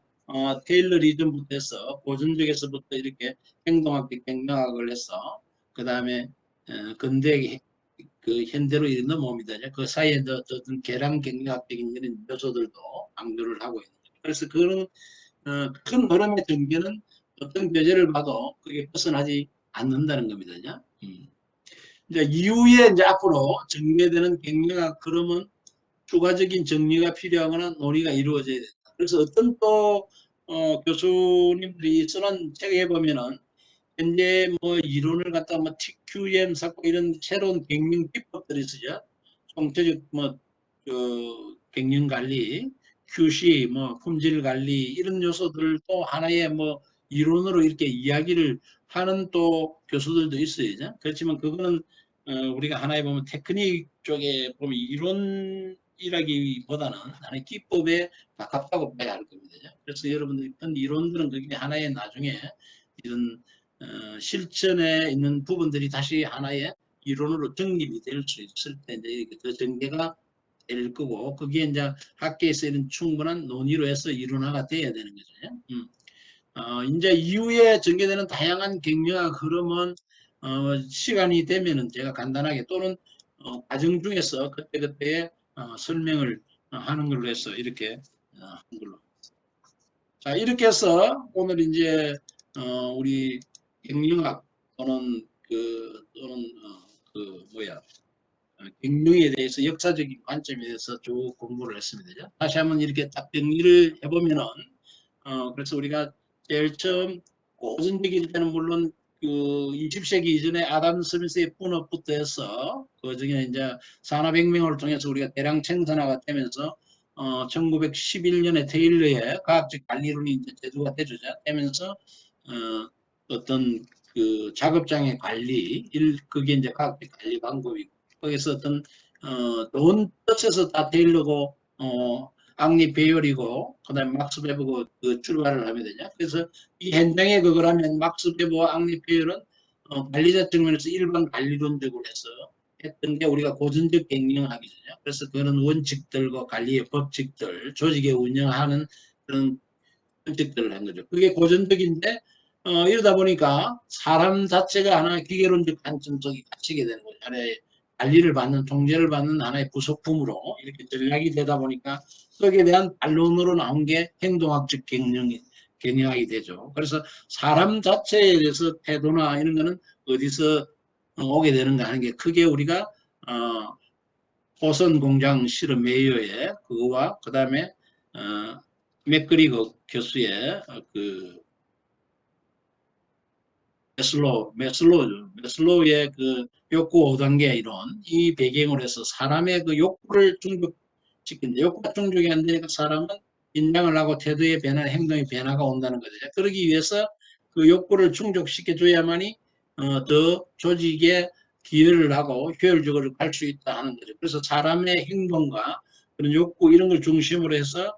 테일러리즘부터 해서 고전적에서부터 이렇게 행동학적 경영학을 해서 그 다음에 근대 그 현대로 이르 넘어옵니다. 그 사이에 어떤 계량 경영학적인 이런 요소들도 강조를 하고 있는 거죠. 그래서 그런 큰 흐름의 전개는 어떤 교재를 봐도 그게 벗어나지 않는다는 겁니다. 이제 이후에 이제 앞으로 전개되는 경영학 흐름은 추가적인 정리가 필요하거나 논의가 이루어져야 된다. 그래서 어떤 또 교수님들이 쓰는 책에 보면은 현재 뭐 이론을 갖다 뭐 TQM 쌓고 이런 새로운 경영 기법들이 있어요. 총체적 뭐그 경영 관리, QC, 뭐 품질 관리 이런 요소들도 하나의 뭐 이론으로 이렇게 이야기를 하는 또 교수들도 있어요. 그렇지만 그거는 우리가 하나의 보면 테크닉 쪽에 보면 이론이라기보다는 하나의 기법에 가깝다고 봐야 할 겁니다. 그래서 여러분들이 큰 이론들은 그게 하나의 나중에 이런 실천에 있는 부분들이 다시 하나의 이론으로 정립이 될 수 있을 때 이제 그 전개가 될 거고 그게 이제 학계에서 이런 충분한 논의로 해서 이론화가 돼야 되는 거죠. 이제 이후에 전개되는 다양한 경영학 흐름은 시간이 되면은 제가 간단하게 또는 과정 중에서 그때그때 설명을 하는 걸로 해서 이렇게 한 걸로. 자, 이렇게 해서 오늘 이제 우리 경영학 또는 그 뭐야 경영에 대해서 역사적인 관점에 대해서 쭉 공부를 했습니다. 다시 한번 이렇게 딱 정리를 해보면은 그래서 우리가 제일 처음 고전적일 때는 물론 그 20세기 이전에 아담 스미스의 분업부터 해서 그 중에 이제 산업혁명을 통해서 우리가 대량 생산화가 되면서 1911년에 테일러의 과학적 관리론이 이제 제도가 되면서 어떤 그 작업장의 관리 그게 이제 과학적 관리 방법이고 거기서 어떤 돈 뜻에서 다 테일러고 앙리 배열이고 그다음에 막스 베버고 그 출발을 하게 되죠. 그래서 이 현장에 그걸 하면 막스 베버와 앙리 배열은 관리자 측면에서 일반 관리론적으로 해서 했던 게 우리가 고전적 경영학이죠. 그래서 그런 원칙들과 관리의 법칙들, 조직에 운영하는 그런 원칙들을 한 거죠. 그게 고전적인데 이러다 보니까 사람 자체가 하나의 기계론적 관점 속에 갇히게 되는 거죠. 하나의 관리를 받는, 통제를 받는 하나의 부속품으로 이렇게 전략이 되다 보니까 거기에 대한 반론으로 나온 게 행동학적 경영학이 되죠. 그래서 사람 자체에 대해서 태도나 이런 거는 어디서 오게 되는가 하는 게 크게 우리가 호선 공장 실험 메이어의 그거와 그 다음에 맥그리거 교수의 그 메슬로우의 그 욕구 5단계 이론 이 배경으로 해서 사람의 그 욕구를 충족시킨다. 욕구가 충족이 안 되니까 사람은 인장을 하고 태도의 변화, 행동의 변화가 온다는 거죠. 그러기 위해서 그 욕구를 충족시켜줘야만이 더 조직에 기여를 하고 효율적으로 갈 수 있다 하는 거죠. 그래서 사람의 행동과 그런 욕구 이런 걸 중심으로 해서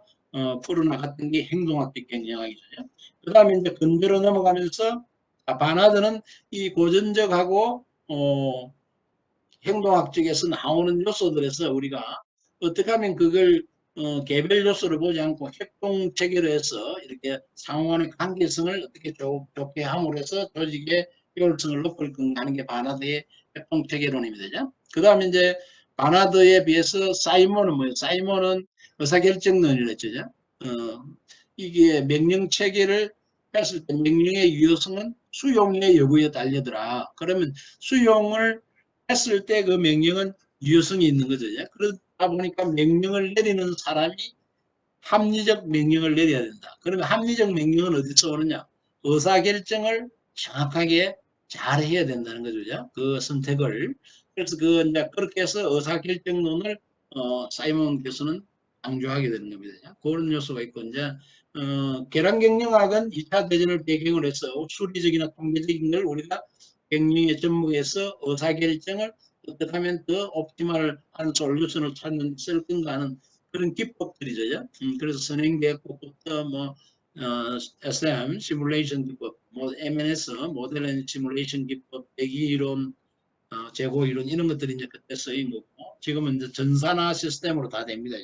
풀어나갔던 게 행동학적 경영학이죠. 그 다음에 이제 근대로 넘어가면서 바나드는 이 고전적하고 행동학적에서 나오는 요소들에서 우리가 어떻게 하면 그걸 개별 요소를 보지 않고 협동 체계로 해서 이렇게 상호 간의 관계성을 어떻게 좋게 함으로 해서 조직의 효율성을 높일 건가 하는 게 바나드의 협동 체계론입니다. 그 다음에 이제 바나드에 비해서 사이먼은 뭐예요? 사이먼은 의사결정론이라 했죠. 이게 명령 체계를 했을 때 명령의 유효성은 수용의 여부에 달려더라. 그러면 수용을 했을 때 그 명령은 유효성이 있는 거죠. 그러다 보니까 명령을 내리는 사람이 합리적 명령을 내려야 된다. 그러면 합리적 명령은 어디서 오느냐? 의사결정을 정확하게 잘 해야 된다는 거죠. 그 선택을. 그래서 그 이제 그렇게 해서 의사결정론을 사이먼 교수는 강조하게 되는 겁니다. 그런 요소가 있고 이제 계량경영학은 2차 대전을 배경으로 해서 수리적이나 통계적인 걸 우리가 경영의 전목에서 의사결정을 어떻게 하면 더 옵티멀한 솔루션을 찾는 쓸 건가 하는 그런 기법들이죠. 그래서 선행대학부터 뭐 SM 시뮬레이션 기법, 뭐 MNS 모델 앤 시뮬레이션 기법, 대기이론, 재고이론 이런 것들이 이제 그때 쓰인 거고 지금은 이제 전산화 시스템으로 다 됩니다.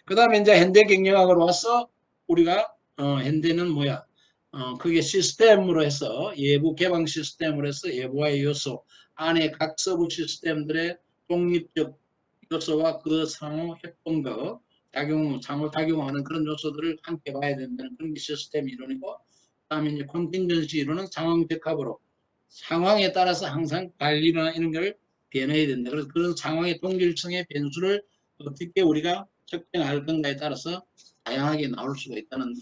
그 다음에 이제 현대 경영학으로 와서 우리가 현대는 뭐야? 그게 시스템으로 해서 예부 개방 시스템으로 해서 예부와의 요소 안에 각 서브 시스템들의 독립적 요소와 그 상호 협동적 작용, 상호 작용하는 그런 요소들을 함께 봐야 된다는 그런 게 시스템 이론이고, 그다음에 이제 컨틴전시 이론은 상황 적합으로 상황에 따라서 항상 관리나 이런 걸 변해야 된다. 그래서 그런 상황의 동질성의 변수를 어떻게 우리가 측정할 건가에 따라서 다양하게 나올 수가 있다는